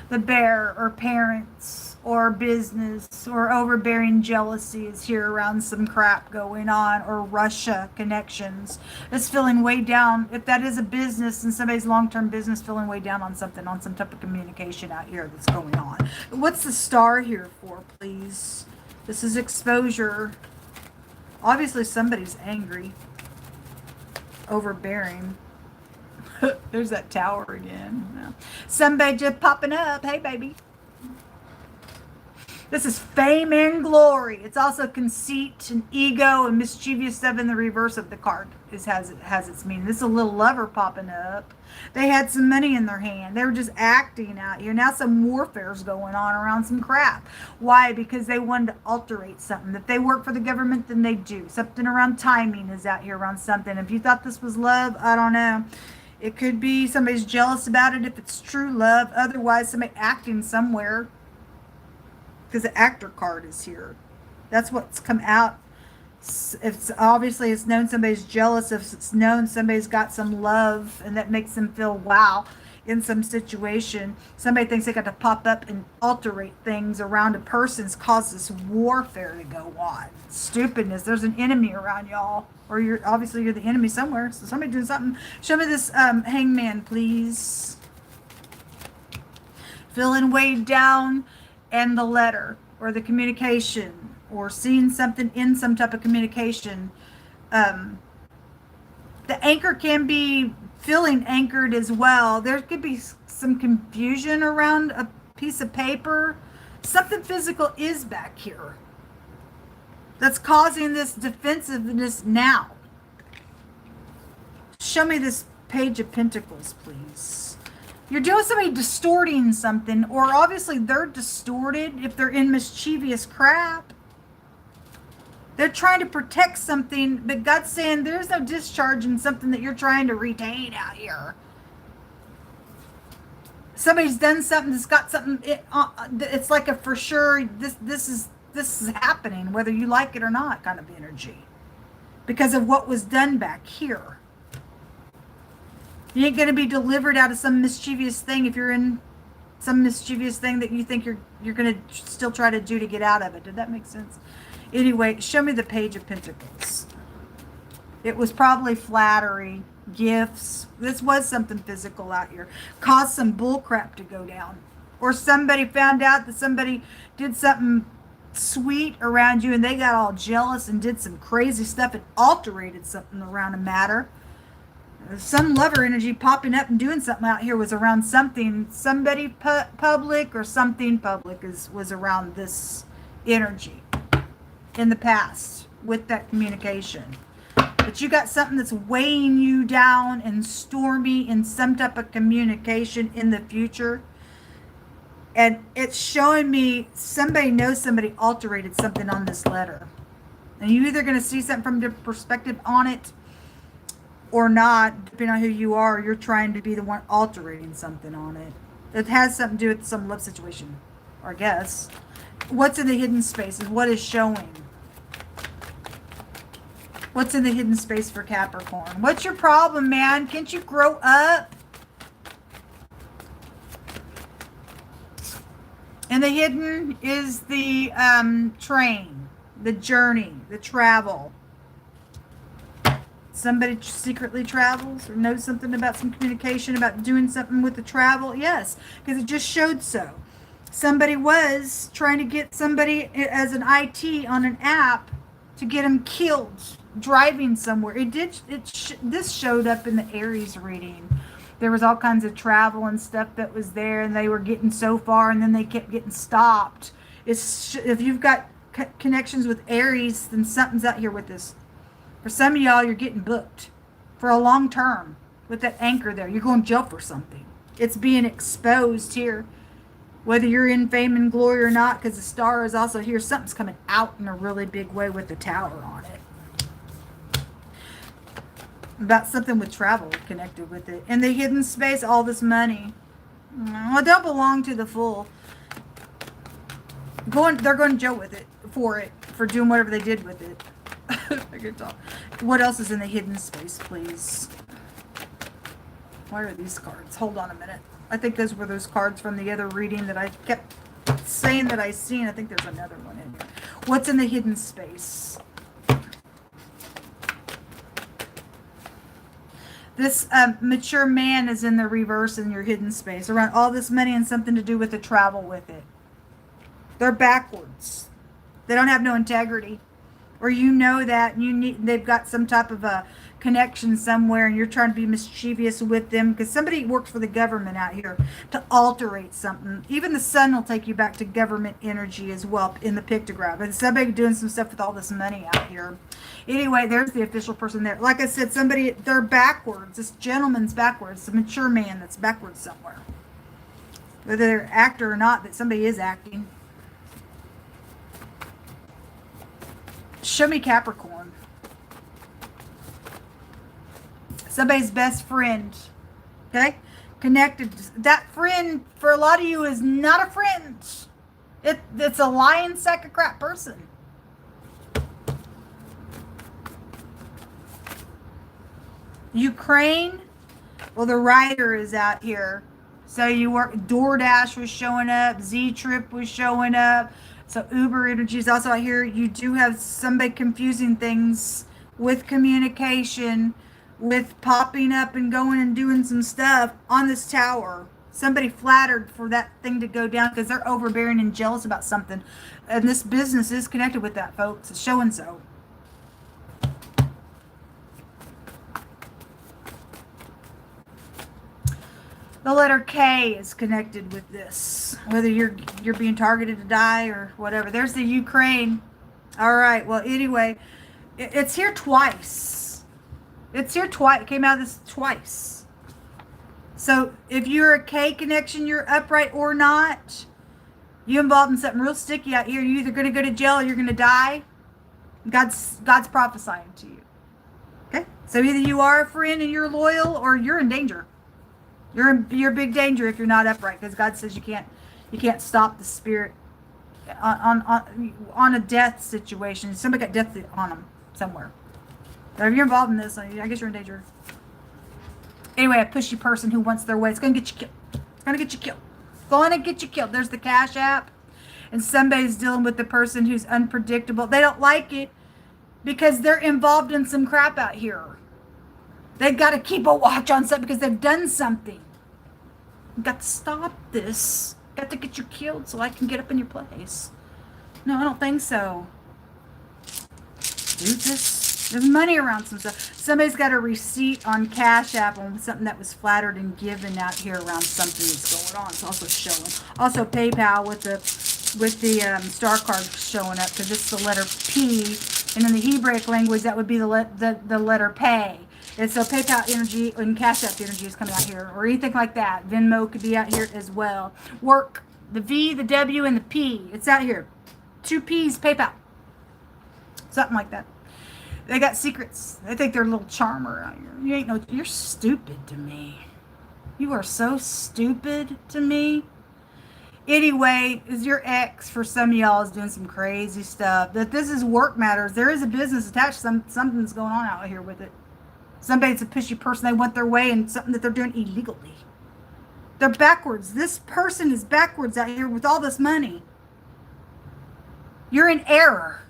The bear, or parents, or business, or overbearing jealousy is here around some crap going on, or Russia connections. It's feeling way down. If that is a business and somebody's long-term business, feeling way down on something, on some type of communication out here that's going on. What's the star here for, please? This is exposure. Obviously somebody's angry, overbearing. There's that tower again. Yeah. Somebody just popping up. Hey, baby. This is fame and glory. It's also conceit and ego and mischievous stuff in the reverse of the card. Has its meaning. This is a little lover popping up. They had some money in their hand. They were just acting out here. Now some warfare's going on around some crap. Why? Because they wanted to alterate something. If they work for the government, then they do. Something around timing is out here around something. If you thought this was love, I don't know. It could be somebody's jealous about it if it's true love. Otherwise, somebody acting somewhere. Because the actor card is here. That's what's come out. If obviously it's known somebody's jealous, if it's known somebody's got some love, and that makes them feel wow in some situation. Somebody thinks they got to pop up and alterate things around a person's cause this warfare to go on. Stupidness. There's an enemy around y'all, or you're the enemy somewhere. So somebody doing something. Show me this hangman, please. Feeling weighed down, and the letter or the communication, or seeing something in some type of communication. The anchor can be feeling anchored as well. There could be some confusion around a piece of paper. Something physical is back here that's causing this defensiveness now. Show me this Page of Pentacles, please. You're doing somebody distorting something, or obviously they're distorted if they're in mischievous crap. They're trying to protect something, but God's saying there's no discharge in something that you're trying to retain out here. Somebody's done something that's got something, it's like a for sure, this is happening, whether you like it or not kind of energy. Because of what was done back here. You ain't going to be delivered out of some mischievous thing if you're in some mischievous thing that you think you're going to still try to do to get out of it. Did that make sense? Anyway, show me the Page of Pentacles. It was probably flattery, gifts. This was something physical out here. Caused some bullcrap to go down. Or somebody found out that somebody did something sweet around you and they got all jealous and did some crazy stuff and alterated something around a matter. Some lover energy popping up and doing something out here was around something. Somebody public or something public was around this energy in the past with that communication. But you got something that's weighing you down and stormy in some type of communication in the future. And it's showing me somebody knows somebody alterated something on this letter. And you're either going to see something from a different perspective on it or not, depending on who you are. You're trying to be the one altering something on it. It has something to do with some love situation, or I guess. What's in the hidden spaces? What is showing? What's in the hidden space for Capricorn? What's your problem, man? Can't you grow up? And the hidden is the train, the journey, the travel. Somebody secretly travels or knows something about some communication, about doing something with the travel. Yes, because it just showed so. Somebody was trying to get somebody as an IT on an app to get him killed driving somewhere. This showed up in the Aries reading. There was all kinds of travel and stuff that was there, and they were getting so far, and then they kept getting stopped. If you've got connections with Aries, then something's out here with this. For some of y'all, you're getting booked for a long term with that anchor there. You're going to jail for something. It's being exposed here, whether you're in fame and glory or not, because the star is also here. Something's coming out in a really big way with the tower on it. About something with travel connected with it. In the hidden space, all this money. Well, it don't belong to the fool. They're going to jail with it, for doing whatever they did with it. I can talk. What else is in the hidden space, please? Why are these cards? Hold on a minute. I think those were those cards from the other reading that I kept saying that I seen. I think there's another one in here. What's in the hidden space? This mature man is in the reverse in your hidden space. Around all this money and something to do with the travel with it. They're backwards. They don't have no integrity. Or you know that they've got some type of a connection somewhere, and you're trying to be mischievous with them because somebody works for the government out here to alterate something. Even the sun will take you back to government energy as well in the pictograph. And somebody doing some stuff with all this money out here. Anyway, there's the official person there. Like I said, they're backwards. This gentleman's backwards. It's a mature man that's backwards somewhere. Whether they're an actor or not, that somebody is acting. Show me Capricorn. Somebody's best friend. Okay? Connected. That friend, for a lot of you, is not a friend. It's a lying sack of crap person. Ukraine. Well, the writer is out here. So you work. DoorDash was showing up. Z-Trip was showing up. So Uber energy is also out here. You do have somebody confusing things with communication, with popping up and going and doing some stuff on this tower. Somebody flattered for that thing to go down because they're overbearing and jealous about something. And this business is connected with that, folks. It's showing so. The letter K is connected with this, whether you're being targeted to die or whatever. There's the Ukraine. All right. Well, anyway, it's here twice. It's here twice. It came out of this twice. So if you're a K connection, you're upright or not, you involved in something real sticky out here. You're either going to go to jail or you're going to die. God's prophesying to you. Okay. So either you are a friend and you're loyal, or you're in danger. You're in big danger if you're not upright, because God says you can't stop the spirit on a death situation. Somebody got death on them somewhere. So if you're involved in this, I guess you're in danger. Anyway, a pushy person who wants their way. It's going to get you killed. It's going to get you killed. Going to get you killed. There's the Cash App. And somebody's dealing with the person who's unpredictable. They don't like it because they're involved in some crap out here. They've got to keep a watch on something because they've done something. You've got to stop this. Got to get you killed so I can get up in your place. No, I don't think so. Do this. There's money around some stuff. Somebody's got a receipt on Cash App on something that was flattered and given out here around something that's going on. It's also showing. Also PayPal with the star card showing up because it's the letter P, and in the Hebraic language that would be the letter pay. And so PayPal energy and Cash App energy is coming out here, or anything like that. Venmo could be out here as well. Work, the V, the W, and the P. It's out here. 2 P's, PayPal. Something like that. They got secrets. They think they're a little charmer out here. You're stupid to me. You are so stupid to me. Anyway, is your ex, for some of y'all, is doing some crazy stuff. That this is work matters. There is a business attached. Something's going on out here with it. Somebody's a pushy person. They want their way and something that they're doing illegally. They're backwards. This person is backwards out here with all this money. You're in error.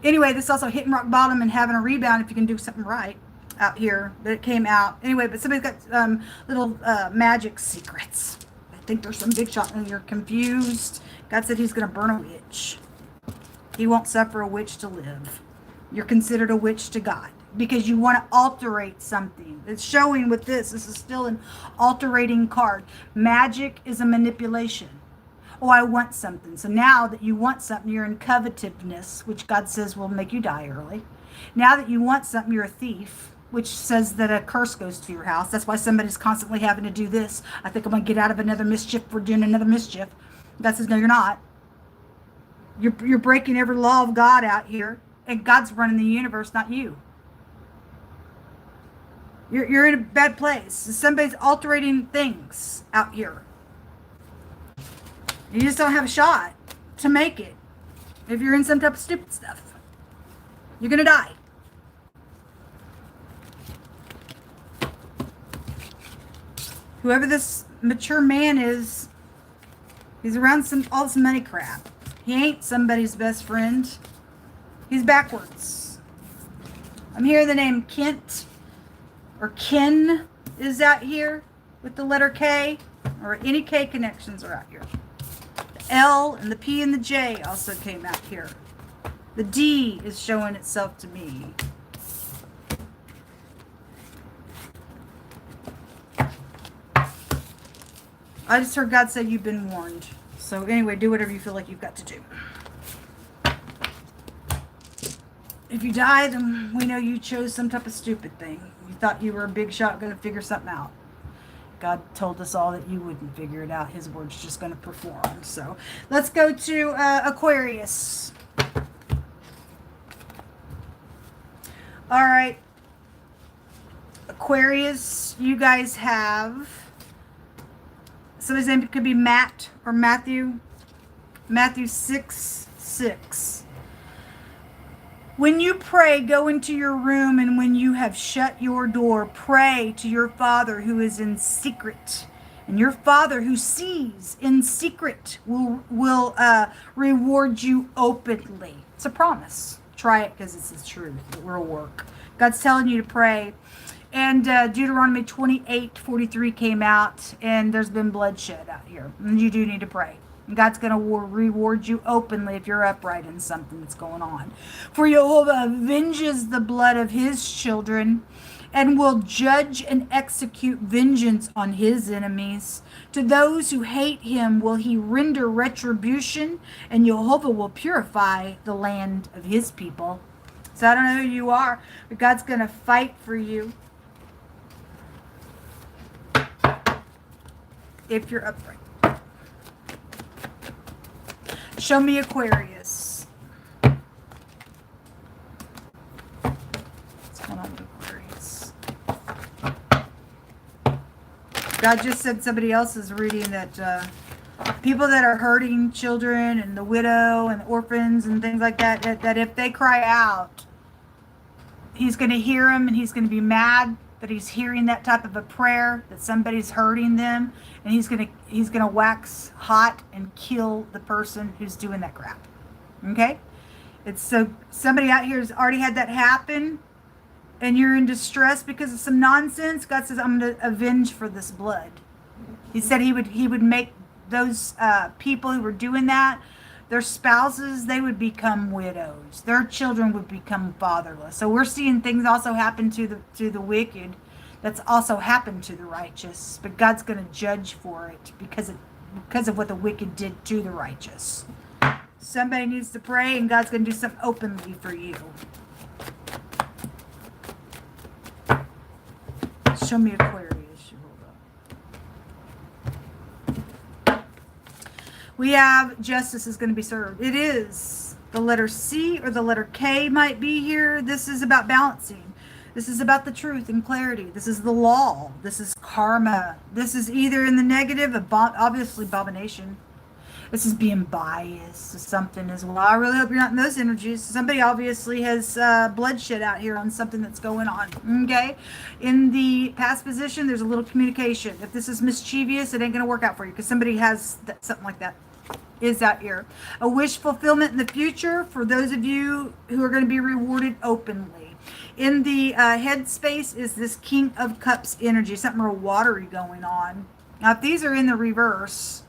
Anyway, this is also hitting rock bottom and having a rebound if you can do something right out here. But it came out. Anyway, but somebody's got little magic secrets. I think there's some big shot and you're confused. God said he's going to burn a witch. He won't suffer a witch to live. You're considered a witch to God because you want to alterate something. It's showing with this. This is still an alterating card. Magic is a manipulation. Oh, I want something. So now that you want something, you're in covetousness, which God says will make you die early. Now that you want something, you're a thief, which says that a curse goes to your house. That's why somebody's constantly having to do this. I think I'm going to get out of another mischief for doing another mischief. God says, no, you're not. You're breaking every law of God out here, and God's running the universe, not you. You're in a bad place. Somebody's altering things out here. You just don't have a shot to make it. If you're in some type of stupid stuff, you're going to die. Whoever this mature man is, he's around all this money crap. He ain't somebody's best friend. He's backwards. I'm hearing the name Kent or Ken is out here with the letter K, or any K connections are out here. The L and the P and the J also came out here. The D is showing itself to me. I just heard God say you've been warned. So anyway, do whatever you feel like you've got to do. If you die, then we know you chose some type of stupid thing. You thought you were a big shot going to figure something out. God told us all that you wouldn't figure it out. His word's just going to perform. So let's go to Aquarius. All right. Aquarius, you guys have... somebody's name could be Matt or Matthew. Matthew 6:6. When you pray, go into your room, and when you have shut your door, pray to your Father who is in secret. And your Father who sees in secret will reward you openly. It's a promise. Try it because it's the truth. It will work. God's telling you to pray. And Deuteronomy 28:43 came out, and there's been bloodshed out here. And you do need to pray. And God's going to reward you openly if you're upright in something that's going on. For Jehovah avenges the blood of his children and will judge and execute vengeance on his enemies. To those who hate him will he render retribution, and Jehovah will purify the land of his people. So I don't know who you are, but God's going to fight for you. If you're upright. Show me Aquarius. What's going on with Aquarius? God just said somebody else is reading that people that are hurting children and the widow and the orphans and things like that, that if they cry out, he's going to hear them and he's going to be mad that he's hearing that type of a prayer, that somebody's hurting them, and he's gonna wax hot and kill the person who's doing that crap. Okay? It's so somebody out here has already had that happen, and you're in distress because of some nonsense. God says, I'm gonna avenge for this blood. He said he would make those people who were doing that, their spouses, they would become widows. Their children would become fatherless. So we're seeing things also happen to the wicked. That's also happened to the righteous. But God's going to judge for it because of what the wicked did to the righteous. Somebody needs to pray, and God's going to do something openly for you. Show me Aquarius. We have justice is going to be served. It is the letter C or the letter K might be here. This is about balancing. This is about the truth and clarity. This is the law. This is karma. This is either in the negative, obviously abomination. This is being biased to something as well. I really hope you're not in those energies. Somebody obviously has bloodshed out here on something that's going on. Okay? In the past position, there's a little communication. If this is mischievous, it ain't going to work out for you because somebody has something like that is out here. A wish fulfillment in the future for those of you who are going to be rewarded openly. In the headspace is this King of Cups energy, something real watery going on. Now, if these are in the reverse,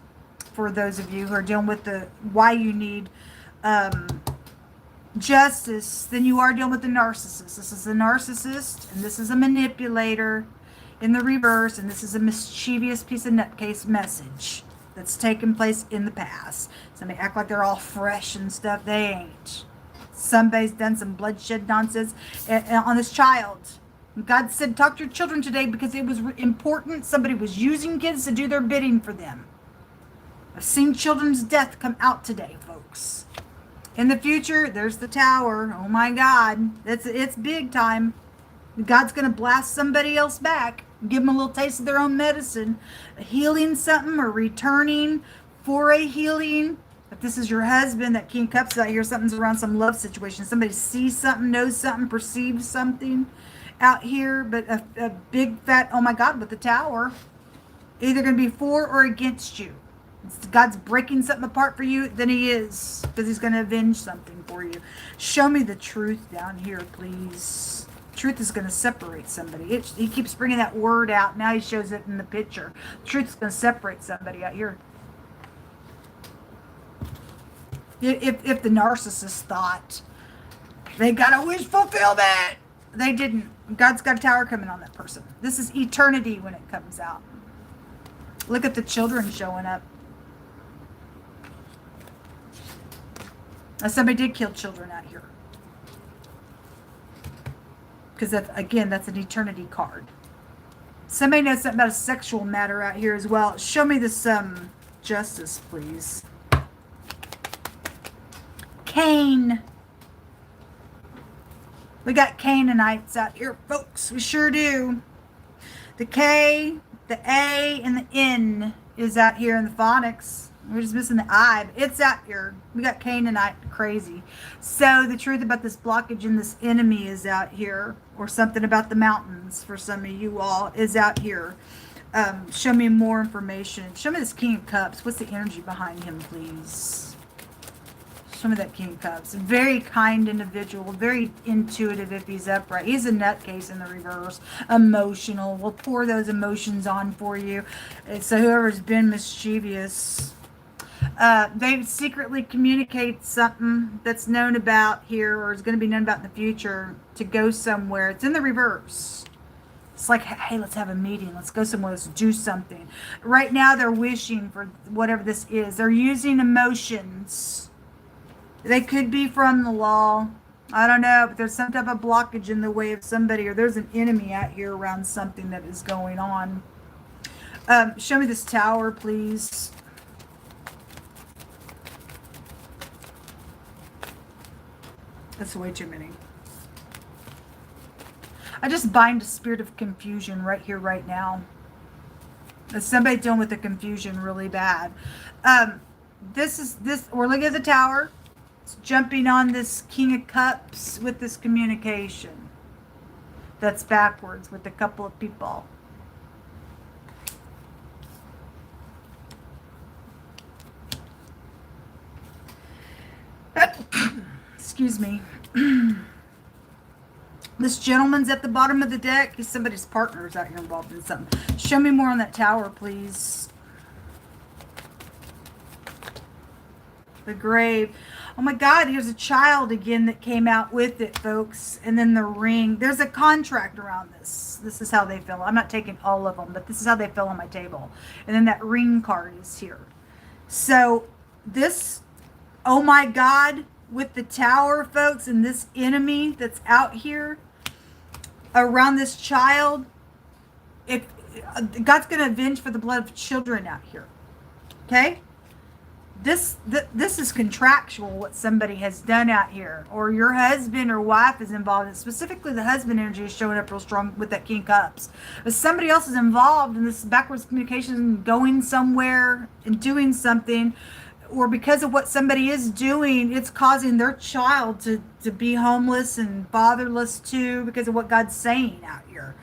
for those of you who are dealing with the why you need justice, then you are dealing with the narcissist. This is a narcissist, and this is a manipulator in the reverse, and this is a mischievous piece of nutcase message that's taken place in the past. Somebody act like they're all fresh and stuff. They ain't. Somebody's done some bloodshed nonsense on this child. God said, talk to your children today because it was important. Somebody was using kids to do their bidding for them. I've seen children's death come out today, folks. In the future, there's the tower. Oh my God. It's big time. God's going to blast somebody else back. Give them a little taste of their own medicine. Healing something or returning for a healing. If this is your husband, that King of Cups out here, something's around some love situation. Somebody sees something, knows something, perceives something out here. But a big fat, oh my God, with the tower. Either going to be for or against you. God's breaking something apart for you, then he is. Because he's going to avenge something for you. Show me the truth down here, please. Truth is going to separate somebody. He keeps bringing that word out. Now he shows it in the picture. Truth is going to separate somebody out here. If the narcissist thought they got a wish fulfillment, they didn't. God's got a tower coming on that person. This is eternity when it comes out. Look at the children showing up. Now, somebody did kill children out here. Because, that's an eternity card. Somebody knows something about a sexual matter out here as well. Show me this justice, please. Cain. We got Canaanites out here, folks. We sure do. The K, the A, and the N is out here in the phonics. We're just missing the I, but it's out here. We got Canaanite crazy. So the truth about this blockage and this enemy is out here, or something about the mountains for some of you all is out here. Show me more information. Show me this King of Cups. What's the energy behind him, please? Show me that King of Cups. A very kind individual, very intuitive if he's upright. He's a nutcase in the reverse. Emotional. We'll pour those emotions on for you. So whoever's been mischievous, they secretly communicate something that's known about here or is going to be known about in the future to go somewhere. It's in the reverse. It's like, hey, let's have a meeting. Let's go somewhere. Let's do something. Right now, they're wishing for whatever this is. They're using emotions. They could be from the law. I don't know, but there's some type of blockage in the way of somebody, or there's an enemy out here around something that is going on. Show me this tower, please. That's way too many. I just bind a spirit of confusion right here, right now. There's somebody dealing with the confusion really bad. We're looking at the tower. It's jumping on this King of Cups with this communication. That's backwards with a couple of people. Excuse me. This gentleman's at the bottom of the deck. He's somebody's partner is out here involved in something. Show me more on that tower, please. The grave. Oh my God, here's a child again that came out with it, folks. And then the ring. There's a contract around this. This is how they feel. I'm not taking all of them, but this is how they feel on my table. And then that ring card is here. So this, oh my God, with the tower, folks, and this enemy that's out here around this child, if God's going to avenge for the blood of children out here. Okay? This is contractual, what somebody has done out here, or your husband or wife is involved. And specifically, the husband energy is showing up real strong with that King of Cups. But somebody else is involved in this backwards communication, going somewhere and doing something, or because of what somebody is doing, it's causing their child to be homeless and fatherless too, because of what God's saying out here.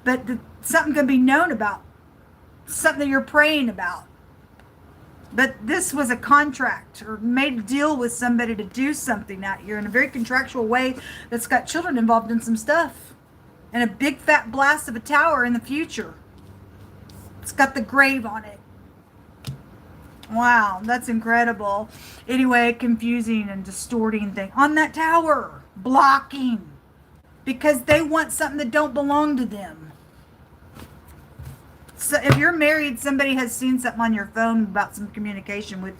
But something can be known about, something that you're praying about. But this was a contract, or made a deal with somebody to do something out here in a very contractual way that's got children involved in some stuff. And a big fat blast of a tower in the future. It's got the grave on it. Wow, that's incredible. Anyway, confusing and distorting thing on that tower. Blocking. Because they want something that don't belong to them. So if you're married, somebody has seen something on your phone about some communication with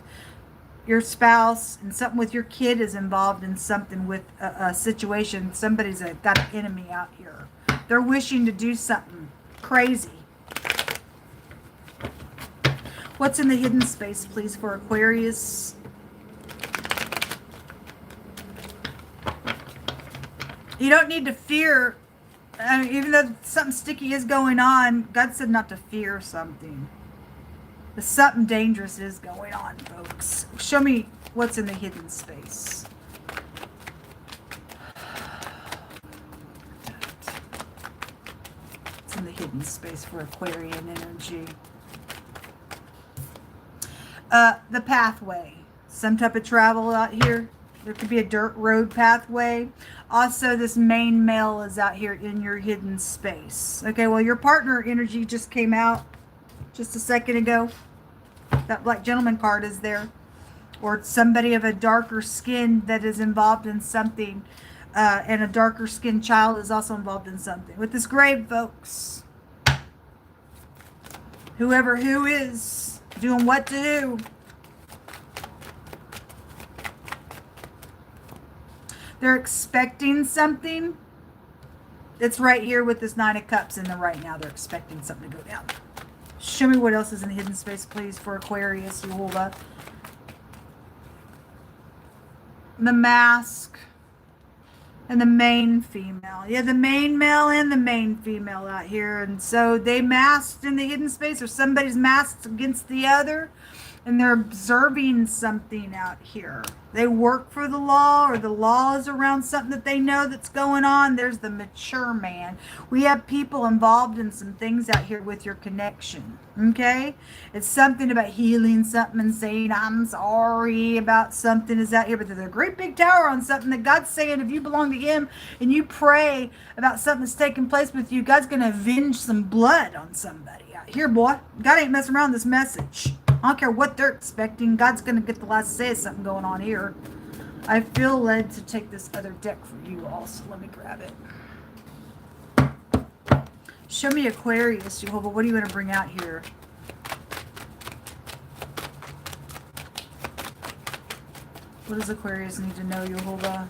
your spouse, and something with your kid is involved in something with a situation. Somebody's got an enemy out here. They're wishing to do something crazy. What's in the hidden space, please, for Aquarius? You don't need to fear. Even though something sticky is going on, God said not to fear something. But something dangerous is going on, folks. Show me what's in the hidden space. What's in the hidden space for Aquarian energy? The pathway. Some type of travel out here. There could be a dirt road pathway. Also, this main male is out here in your hidden space. Okay, well, your partner energy just came out just a second ago. That black gentleman card is there. Or somebody of a darker skin that is involved in something. And a darker skinned child is also involved in something. With this grave, folks. Whoever who is doing what to do. They're expecting something. It's right here with this Nine of Cups in the right now. They're expecting something to go down. Show me what else is in the hidden space, please, for Aquarius, Yehovah. The mask. And the main female. Yeah, the main male and the main female out here. And so they masked in the hidden space, or somebody's masked against the other. And they're observing something out here. They work for the law, or the law is around something that they know that's going on. There's the mature man. We have people involved in some things out here with your connection. Okay? It's something about healing something and saying, I'm sorry about something is out here. But there's a great big tower on something that God's saying, if you belong to Him and you pray about something that's taking place with you, God's going to avenge some blood on somebody out here, boy. God ain't messing around with this message. I don't care what they're expecting. God's going to get the last say of something going on here. I feel led to take this other deck for you all, so let me grab it. Show me Aquarius, Jehovah. What do you want to bring out here? What does Aquarius need to know, Jehovah?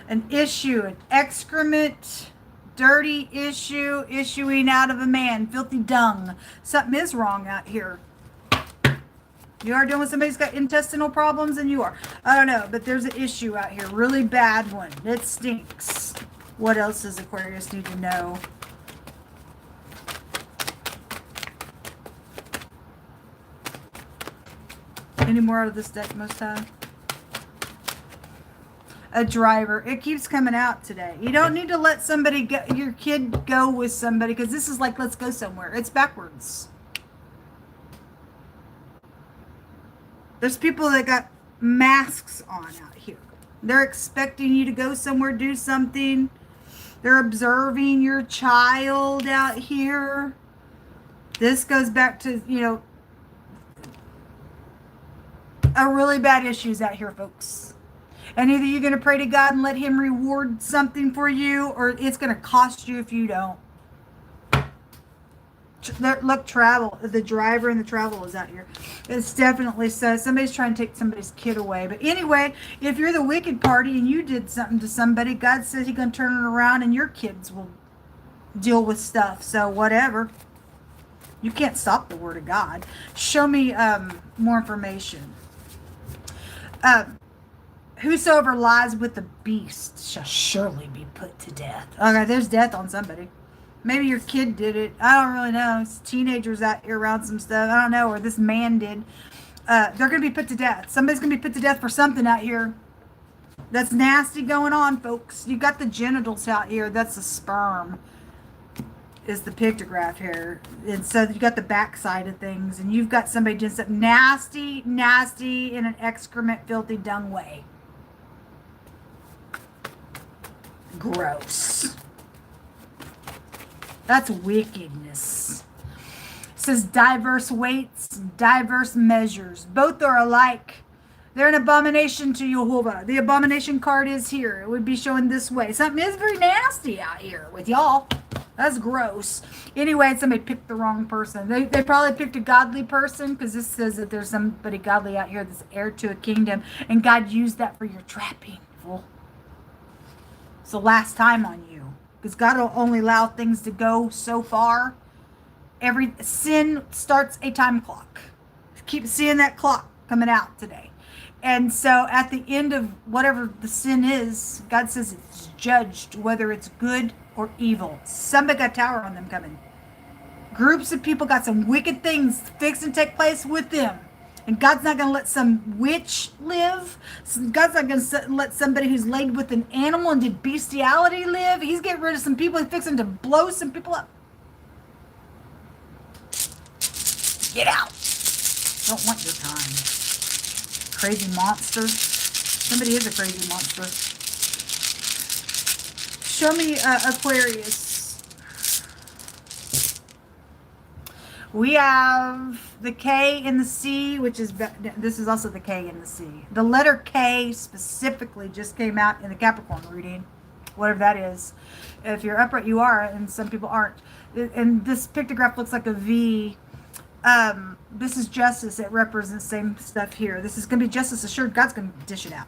An issue, an excrement, dirty issue, issuing out of a man, filthy dung. Something is wrong out here. You are dealing with somebody's got intestinal problems, and you are. I don't know, but there's an issue out here. Really bad one. It stinks. What else does Aquarius need to know? Any more out of this deck, Most High? A driver. It keeps coming out today. You don't need to let somebody go, your kid go with somebody, because this is like, let's go somewhere. It's backwards. There's people that got masks on out here. They're expecting you to go somewhere, do something. They're observing your child out here. This goes back to, you know, a really bad issues out here, folks. And either you're going to pray to God and let Him reward something for you, or it's going to cost you if you don't. Look, travel. The driver and the travel is out here. It's definitely so. Somebody's trying to take somebody's kid away. But anyway, if you're the wicked party and you did something to somebody, God says He's going to turn it around and your kids will deal with stuff. So whatever. You can't stop the word of God. Show me more information. Whosoever lies with the beast shall surely be put to death. Okay, there's death on somebody. Maybe your kid did it. I don't really know. It's teenagers out here around some stuff. I don't know. Or this man did. They're going to be put to death. Somebody's going to be put to death for something out here. That's nasty going on, folks. You got the genitals out here. That's the sperm. Is the pictograph here. And so you got the backside of things. And you've got somebody doing something nasty, nasty in an excrement, filthy, dung way. Gross. That's wickedness. It says diverse weights, diverse measures. Both are alike. They're an abomination to Jehovah. The abomination card is here. It would be showing this way. Something is very nasty out here with y'all. That's gross. Anyway, somebody picked the wrong person. They probably picked a godly person, because this says that there's somebody godly out here that's heir to a kingdom. And God used that for your trapping. Fool. It's the last time on you. Because God will only allow things to go so far. Every sin starts a time clock. Keep seeing that clock coming out today. And so at the end of whatever the sin is, God says it's judged, whether it's good or evil. Somebody got a tower on them coming. Groups of people got some wicked things fixed and take place with them. And God's not going to let some witch live. God's not going to let somebody who's laid with an animal and did bestiality live. He's getting rid of some people. He's fixing to blow some people up. Get out. Don't want your time. Crazy monster. Somebody is a crazy monster. Show me Aquarius. We have the K in the C, which is, this is also the K in the C. The letter K specifically just came out in the Capricorn reading, whatever that is. If you're upright, you are, and some people aren't. And this pictograph looks like a V. This is justice. It represents the same stuff here. This is going to be justice assured. God's going to dish it out.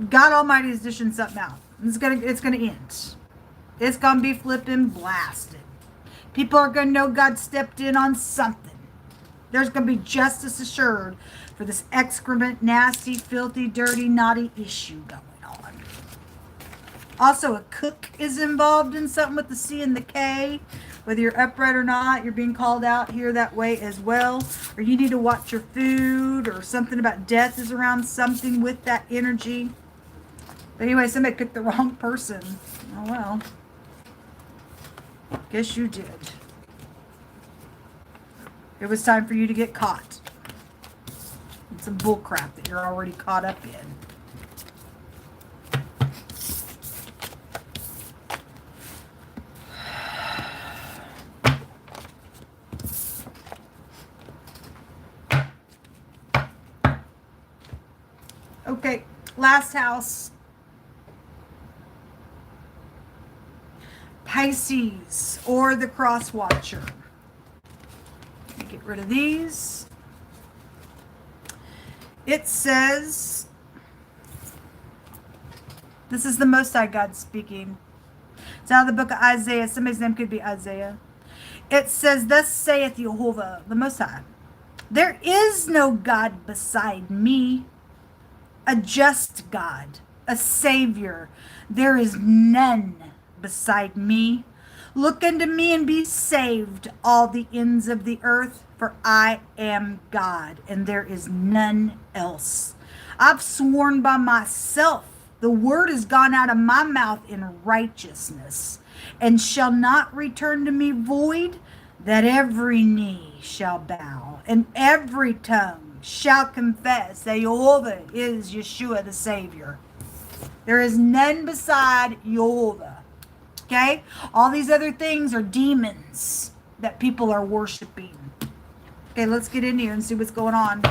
God Almighty is dishing something out. It's gonna end. It's going to be flipping blasted. People are going to know God stepped in on something. There's going to be justice assured for this excrement, nasty, filthy, dirty, naughty issue going on. Also, a cook is involved in something with the C and the K. Whether you're upright or not, you're being called out here that way as well. Or you need to watch your food, or something about death is around something with that energy. But anyway, somebody picked the wrong person. Oh well. Guess you did. It was time for you to get caught. It's some bull crap that you're already caught up in. Okay, last house. Pisces, or the cross watcher. Get rid of these. It says, this is the Most High God speaking. It's out of the book of Isaiah. Somebody's name could be Isaiah. It says, thus saith Jehovah, the Most High, there is no God beside me, a just God, a Savior. There is none beside me. Look unto me and be saved, all the ends of the earth, for I am God, and there is none else. I've sworn by myself, the word has gone out of my mouth in righteousness, and shall not return to me void, that every knee shall bow, and every tongue shall confess that Jehovah is Yeshua the Savior. There is none beside Jehovah. Okay? All these other things are demons that people are worshiping. Okay, let's get in here and see what's going on.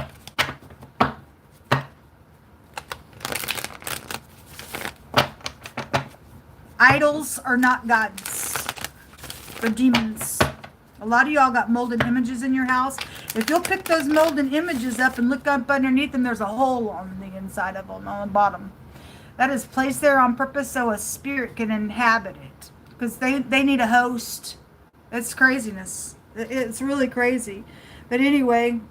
Idols are not gods. They're demons. A lot of y'all got molded images in your house. If you'll pick those molded images up and look up underneath them, there's a hole on the inside of them, on the bottom. That is placed there on purpose so a spirit can inhabit it. because they need a host. It's craziness. It's really crazy. But anyway,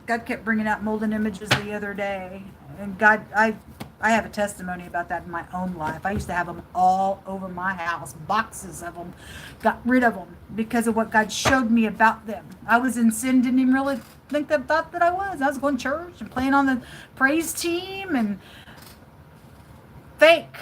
God kept bringing out molten images the other day. And God, I have a testimony about that in my own life. I used to have them all over my house, boxes of them. Got rid of them because of what God showed me about them. I was in sin, didn't even really thought that I was. I was going to church and playing on the praise team and fake.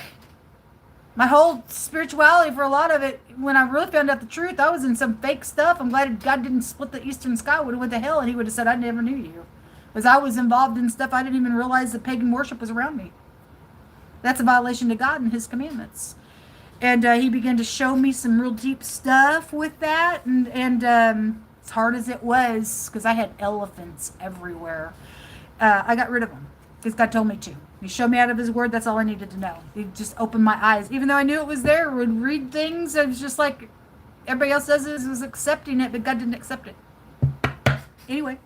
My whole spirituality, for a lot of it, when I really found out the truth, I was in some fake stuff. I'm glad God didn't split the eastern sky. I would have went to hell, and he would have said, I never knew you. Because I was involved in stuff I didn't even realize that pagan worship was around me. That's a violation to God and his commandments. And he began to show me some real deep stuff with that. And as hard as it was, because I had elephants everywhere, I got rid of them. Because God told me to. He showed me out of his word. That's all I needed to know. He just opened my eyes. Even though I knew it was there, I would read things. It was just like everybody else does it, was accepting it, but God didn't accept it. Anyway.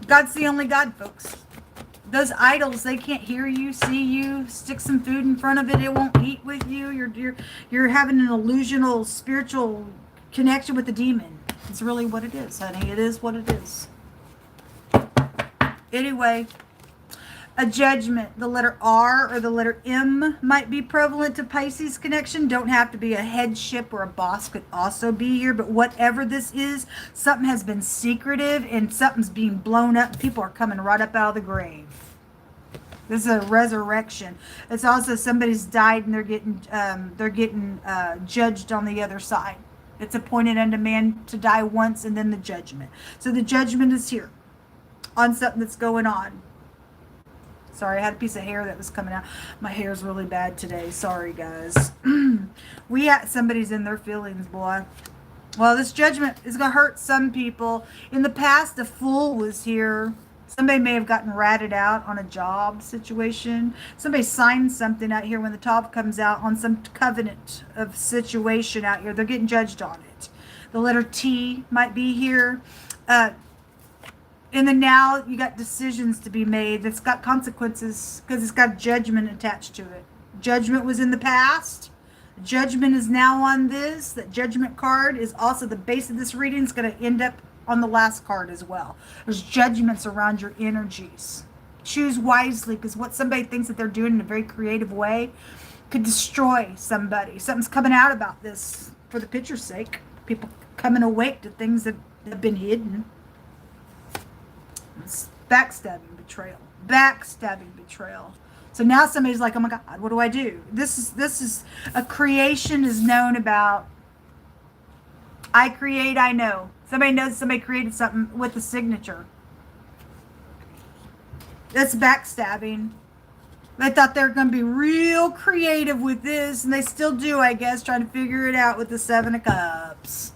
God's the only God, folks. Those idols, they can't hear you, see you. Stick some food in front of it, it won't eat with you. You're having an illusional spiritual connection with the demon. It's really what it is, honey. It is what it is. Anyway, a judgment. The letter R or the letter M might be prevalent to Pisces connection. Don't have to be a headship or a boss, could also be here. But whatever this is, something has been secretive and something's being blown up. People are coming right up out of the grave. This is a resurrection. It's also somebody's died and they're getting judged on the other side. It's appointed unto man to die once and then the judgment. So the judgment is here on something that's going on. Sorry, I had a piece of hair that was coming out. My hair's really bad today. Sorry, guys. Somebody's in their feelings, boy. Well, this judgment is going to hurt some people. In the past, the Fool was here. Somebody may have gotten ratted out on a job situation. Somebody signed something out here when the top comes out on some covenant of situation out here. They're getting judged on it. The letter T might be here. In the now, you got decisions to be made that's got consequences because it's got judgment attached to it. Judgment was in the past. Judgment is now on this. That judgment card is also the base of this reading. It's going to end up on the last card as well. There's judgments around your energies. Choose wisely, because what somebody thinks that they're doing in a very creative way could destroy somebody. Something's coming out about this for the picture's sake. People coming awake to things that have been hidden. It's backstabbing, betrayal. Backstabbing, betrayal. So now somebody's like, oh my God, what do I do? This is a creation is known about. I create, I know. Somebody knows somebody created something with a signature. That's backstabbing. They thought they were going to be real creative with this, and they still do, I guess, trying to figure it out with the Seven of Cups.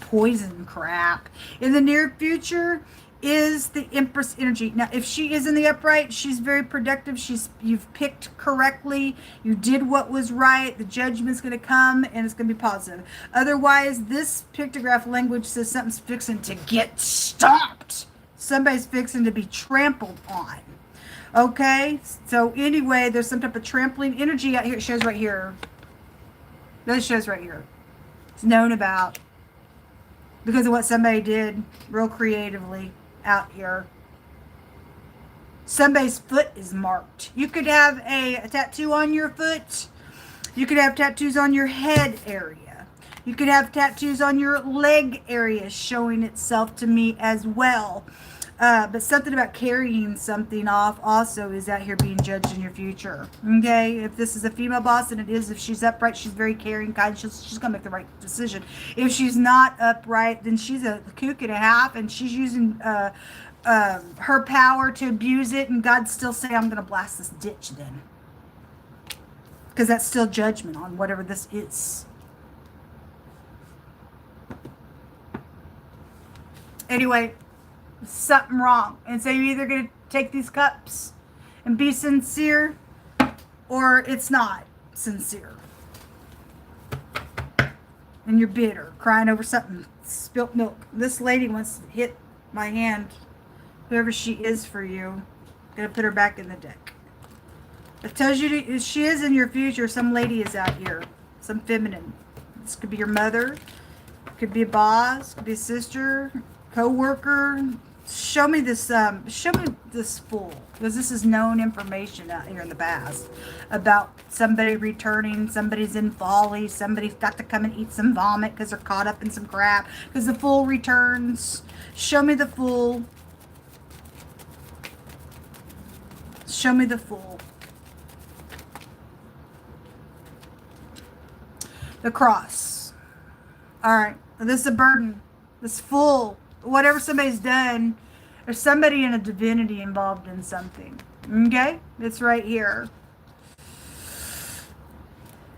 Poison crap. In the near future is the Empress energy. Now, if she is in the upright, she's very productive. You've picked correctly. You did what was right. The judgment's going to come, and it's going to be positive. Otherwise, this pictograph language says something's fixing to get stomped. Somebody's fixing to be trampled on. Okay? So anyway, there's some type of trampling energy out here. It shows right here. This shows right here. It's known about because of what somebody did real creatively out here. Somebody's foot is marked. You could have a tattoo on your foot. You could have tattoos on your head area. You could have tattoos on your leg area showing itself to me as well. But something about carrying something off also is out here being judged in your future. Okay? If this is a female boss, and it is, if she's upright, she's very caring, kind. She's going to make the right decision. If she's not upright, then she's a kook and a half, and she's using her power to abuse it, and God's still saying, I'm going to blast this ditch then. Because that's still judgment on whatever this is. Anyway, something wrong. And so you're either going to take these cups and be sincere, or it's not sincere. And you're bitter, crying over something, spilt milk. This lady wants to hit my hand. Whoever she is for you, going to put her back in the deck. It tells you she is in your future. Some lady is out here. Some feminine. This could be your mother. Could be a boss. Could be a sister. Co-worker. Show me this fool. Because this is known information out here in the past. About somebody returning. Somebody's in folly. Somebody's got to come and eat some vomit because they're caught up in some crap. Because the fool returns. Show me the fool. Show me the fool. The cross. All right. This is a burden. This fool. Whatever somebody's done, there's somebody in a divinity involved in something. Okay? It's right here.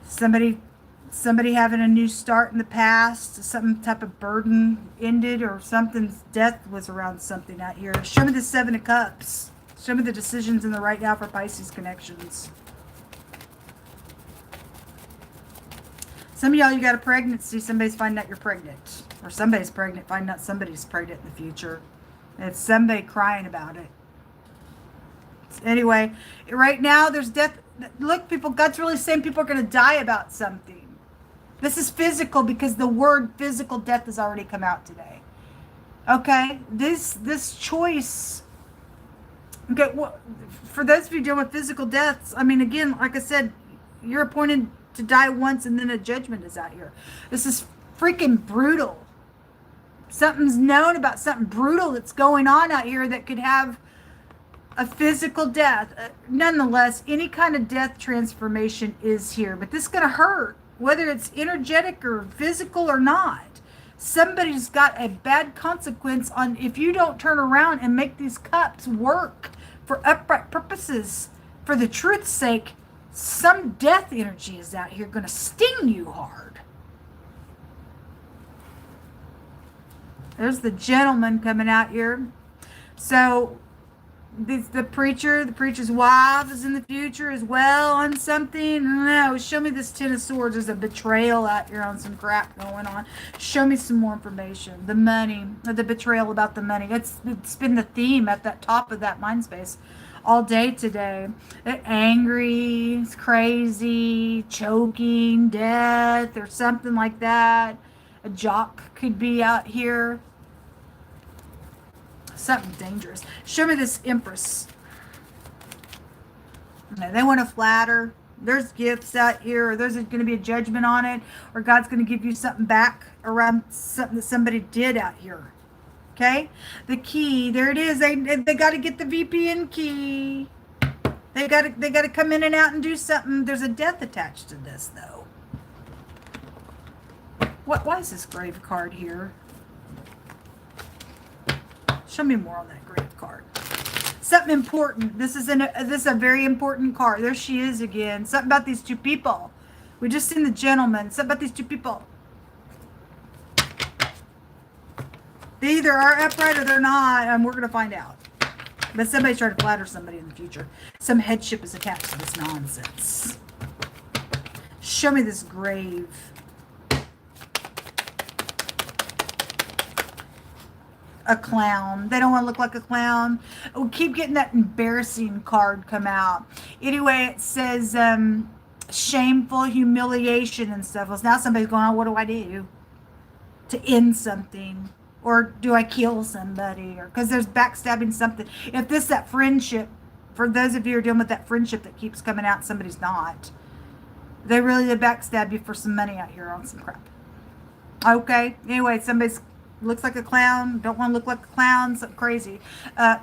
Somebody having a new start in the past. Some type of burden ended or something's death was around something out here. Show me the Seven of Cups. Show me the decisions in the right now for Pisces connections. Some of y'all, you got a pregnancy. Somebody's finding out you're pregnant. Or somebody's pregnant, finding out somebody's pregnant in the future. And it's somebody crying about it. Anyway, right now there's death. Look, people, God's really saying people are going to die about something. This is physical because the word physical death has already come out today. Okay? This choice... Okay, well, for those of you dealing with physical deaths, I mean, again, like I said, you're appointed to die once and then a judgment is out here. This is freaking brutal. Something's known about something brutal that's going on out here that could have a physical death. Nonetheless, any kind of death transformation is here, but this is going to hurt, whether it's energetic or physical or not. Somebody's got a bad consequence on if you don't turn around and make these cups work for upright purposes, for the truth's sake. Some death energy is out here going to sting you hard. There's the gentleman coming out here. So the preacher's wife is in the future as well on something. No, show me this Ten of Swords. There's a betrayal out here on some crap going on. Show me some more information. The money, or the betrayal about the money. It's been the theme at that top of that mind space all day today. They're angry, it's crazy, choking, death, or something like that. A jock could be out here. Something dangerous. Show me this Empress. Okay, they want to flatter. There's gifts out here, or there's going to be a judgment on it, or God's going to give you something back around something that somebody did out here. Okay? The key, there it is. They got to get the VPN key. They got to come in and out and do something. There's a death attached to this, though. Why is this grave card here? Show me more on that grave card. Something important. This is a very important card. There she is again. Something about these two people. We just seen the gentleman. Something about these two people. They either are upright or they're not, and we're going to find out. But somebody's trying to flatter somebody in the future. Some headship is attached to this nonsense. Show me this grave. A clown. They don't want to look like a clown. We keep getting that embarrassing card come out. Anyway, it says shameful humiliation and stuff. Well, now somebody's going, oh, what do I do to end something? Or do I kill somebody? Or because there's backstabbing something. If this, that friendship, for those of you who are dealing with that friendship that keeps coming out, somebody's not. They really did backstab you for some money out here on some crap. Okay. Anyway, somebody's looks like a clown, don't want to look like a clown, something crazy.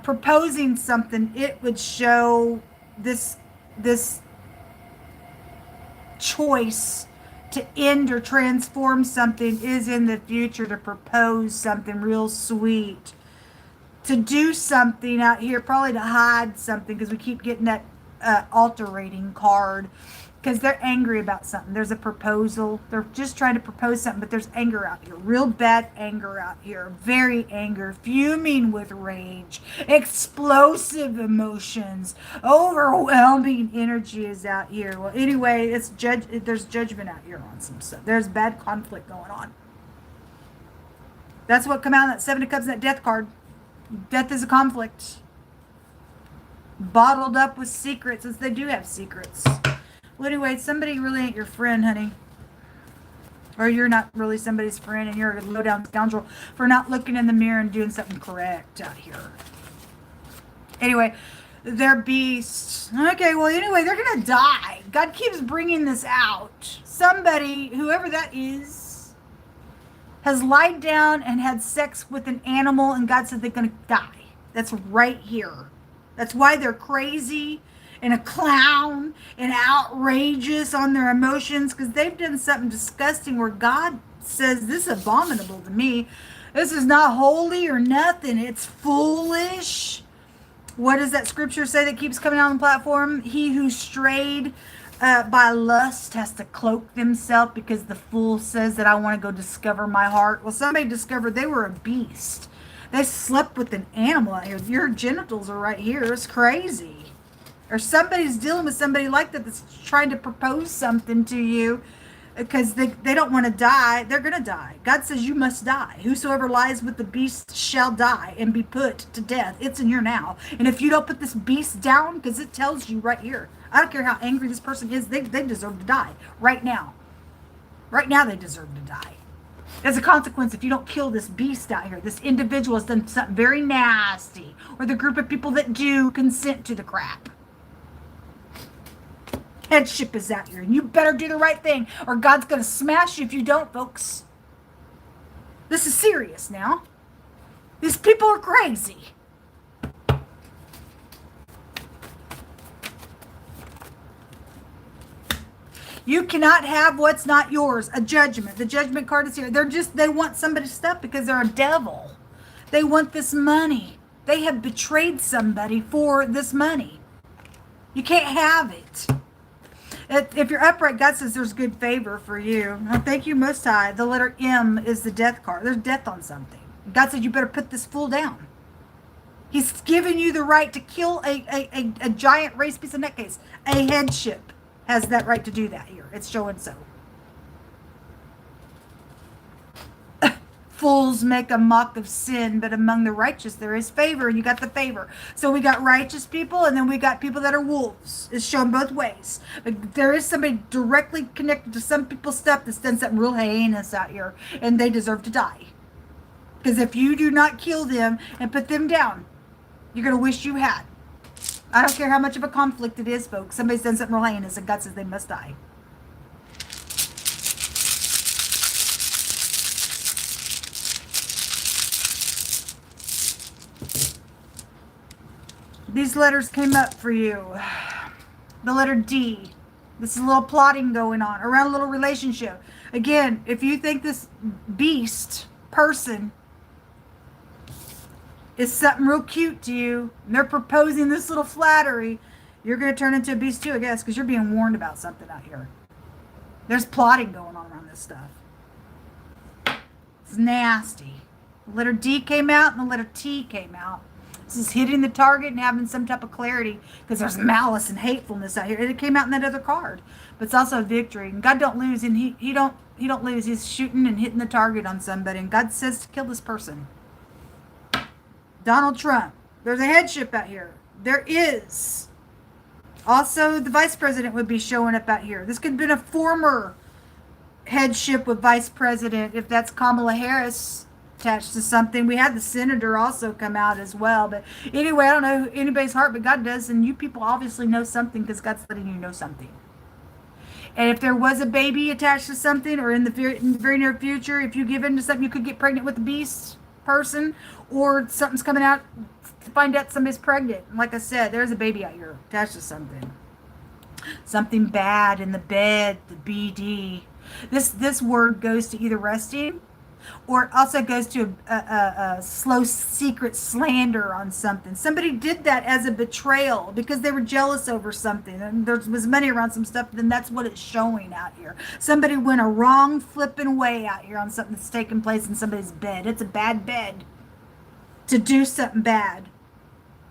Proposing something, it would show this choice to end or transform something is in the future, to propose something real sweet, to do something out here, probably to hide something, because we keep getting that alterating card, because they're angry about something. There's a proposal. They're just trying to propose something, but there's anger out here. Real bad anger out here. Very anger. Fuming with rage. Explosive emotions. Overwhelming energy is out here. Well, anyway, there's judgment out here on some stuff. There's bad conflict going on. That's what come out in that Seven of Cups and that Death card. Death is a conflict. Bottled up with secrets, since they do have secrets. Well, anyway, somebody really ain't your friend, honey. Or you're not really somebody's friend, and you're a low-down scoundrel for not looking in the mirror and doing something correct out here. Anyway, they're beasts. Okay, well, anyway, they're going to die. God keeps bringing this out. Somebody, whoever that is, has lied down and had sex with an animal, and God said they're going to die. That's right here. That's why they're crazy and a clown and outrageous on their emotions, because they've done something disgusting where God says, this is abominable to me. This is not holy or nothing. It's foolish. What does that scripture say that keeps coming on the platform? He who strayed by lust has to cloak themselves, because the fool says that I want to go discover my heart. Well, somebody discovered they were a beast. They slept with an animal out here. Your genitals are right here. It's crazy. Or somebody's dealing with somebody like that that's trying to propose something to you because they don't want to die. They're going to die. God says you must die. Whosoever lies with the beast shall die and be put to death. It's in here now. And if you don't put this beast down, because it tells you right here, I don't care how angry this person is, they deserve to die right now. Right now they deserve to die. As a consequence, if you don't kill this beast out here, this individual has done something very nasty, or the group of people that do consent to the crap. Headship is out here, and you better do the right thing, or God's going to smash you if you don't, folks. This is serious now. These people are crazy. You cannot have what's not yours. A judgment. The judgment card is here. They want somebody's stuff because they're a devil. They want this money. They have betrayed somebody for this money. You can't have it. If you're upright, God says there's good favor for you. Well, thank you, Most High. The letter M is the death card. There's death on something. God said you better put this fool down. He's given you the right to kill a giant race piece of nutcase. A headship has that right to do that here. It's showing so. Fools make a mock of sin, but among the righteous there is favor. And you got the favor. So we got righteous people, and then we got people that are wolves. It's shown both ways. But there is somebody directly connected to some people's stuff that's done something real heinous out here, and they deserve to die. Because if you do not kill them and put them down, you're going to wish you had. I don't care how much of a conflict it is, folks. Somebody's done something real heinous, and God says they must die. These letters came up for you. The letter D. This is a little plotting going on around a little relationship. Again, if you think this beast person is something real cute to you, and they're proposing this little flattery, you're going to turn into a beast too, I guess, because you're being warned about something out here. There's plotting going on around this stuff. It's nasty. The letter D came out and the letter T came out. This is hitting the target and having some type of clarity, because there's malice and hatefulness out here. And it came out in that other card. But it's also a victory. And God don't lose, and he don't lose. He's shooting and hitting the target on somebody. And God says to kill this person. Donald Trump. There's a headship out here. There is. Also, the vice president would be showing up out here. This could have been a former headship with vice president, if that's Kamala Harris attached to something. We had the senator also come out as well. But anyway, I don't know anybody's heart, but God does. And you people obviously know something, because God's letting you know something. And if there was a baby attached to something, or in the very near future, if you give in to something, you could get pregnant with a beast person, or something's coming out to find out somebody's pregnant. And like I said, there's a baby out here attached to something. Something bad in the bed, the BD. This word goes to either resting, or it also goes to a slow secret slander on something. Somebody did that as a betrayal because they were jealous over something, and there was money around some stuff. Then that's what it's showing out here. Somebody went a wrong flipping way out here on something that's taking place in somebody's bed. It's a bad bed to do something bad.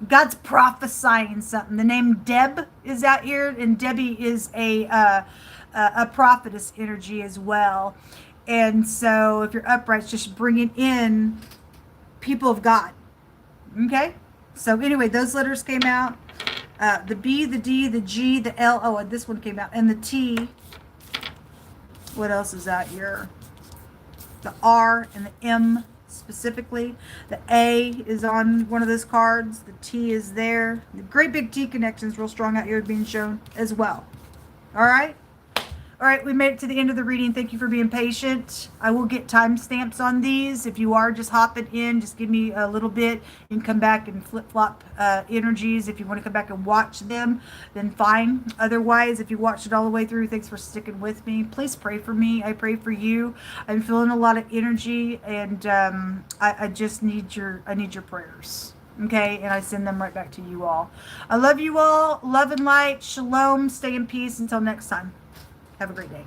God's prophesying something. The name Deb is out here, and Debbie is a prophetess energy as well. And so if you're upright, just bringing in people of God. Okay? So anyway, those letters came out. The B, the D, the G, the L. Oh, this one came out. And the T. What else is out here? The R and the M specifically. The A is on one of those cards. The T is there. The great big T connections real strong out here being shown as well. All right. All right, we made it to the end of the reading. Thank you for being patient. I will get timestamps on these. If you are just hopping in, just give me a little bit and come back and flip-flop energies. If you want to come back and watch them, then fine. Otherwise, if you watched it all the way through, thanks for sticking with me. Please pray for me. I pray for you. I'm feeling a lot of energy, and I just need your prayers. Okay, and I send them right back to you all. I love you all. Love and light. Shalom. Stay in peace. Until next time. Have a great day.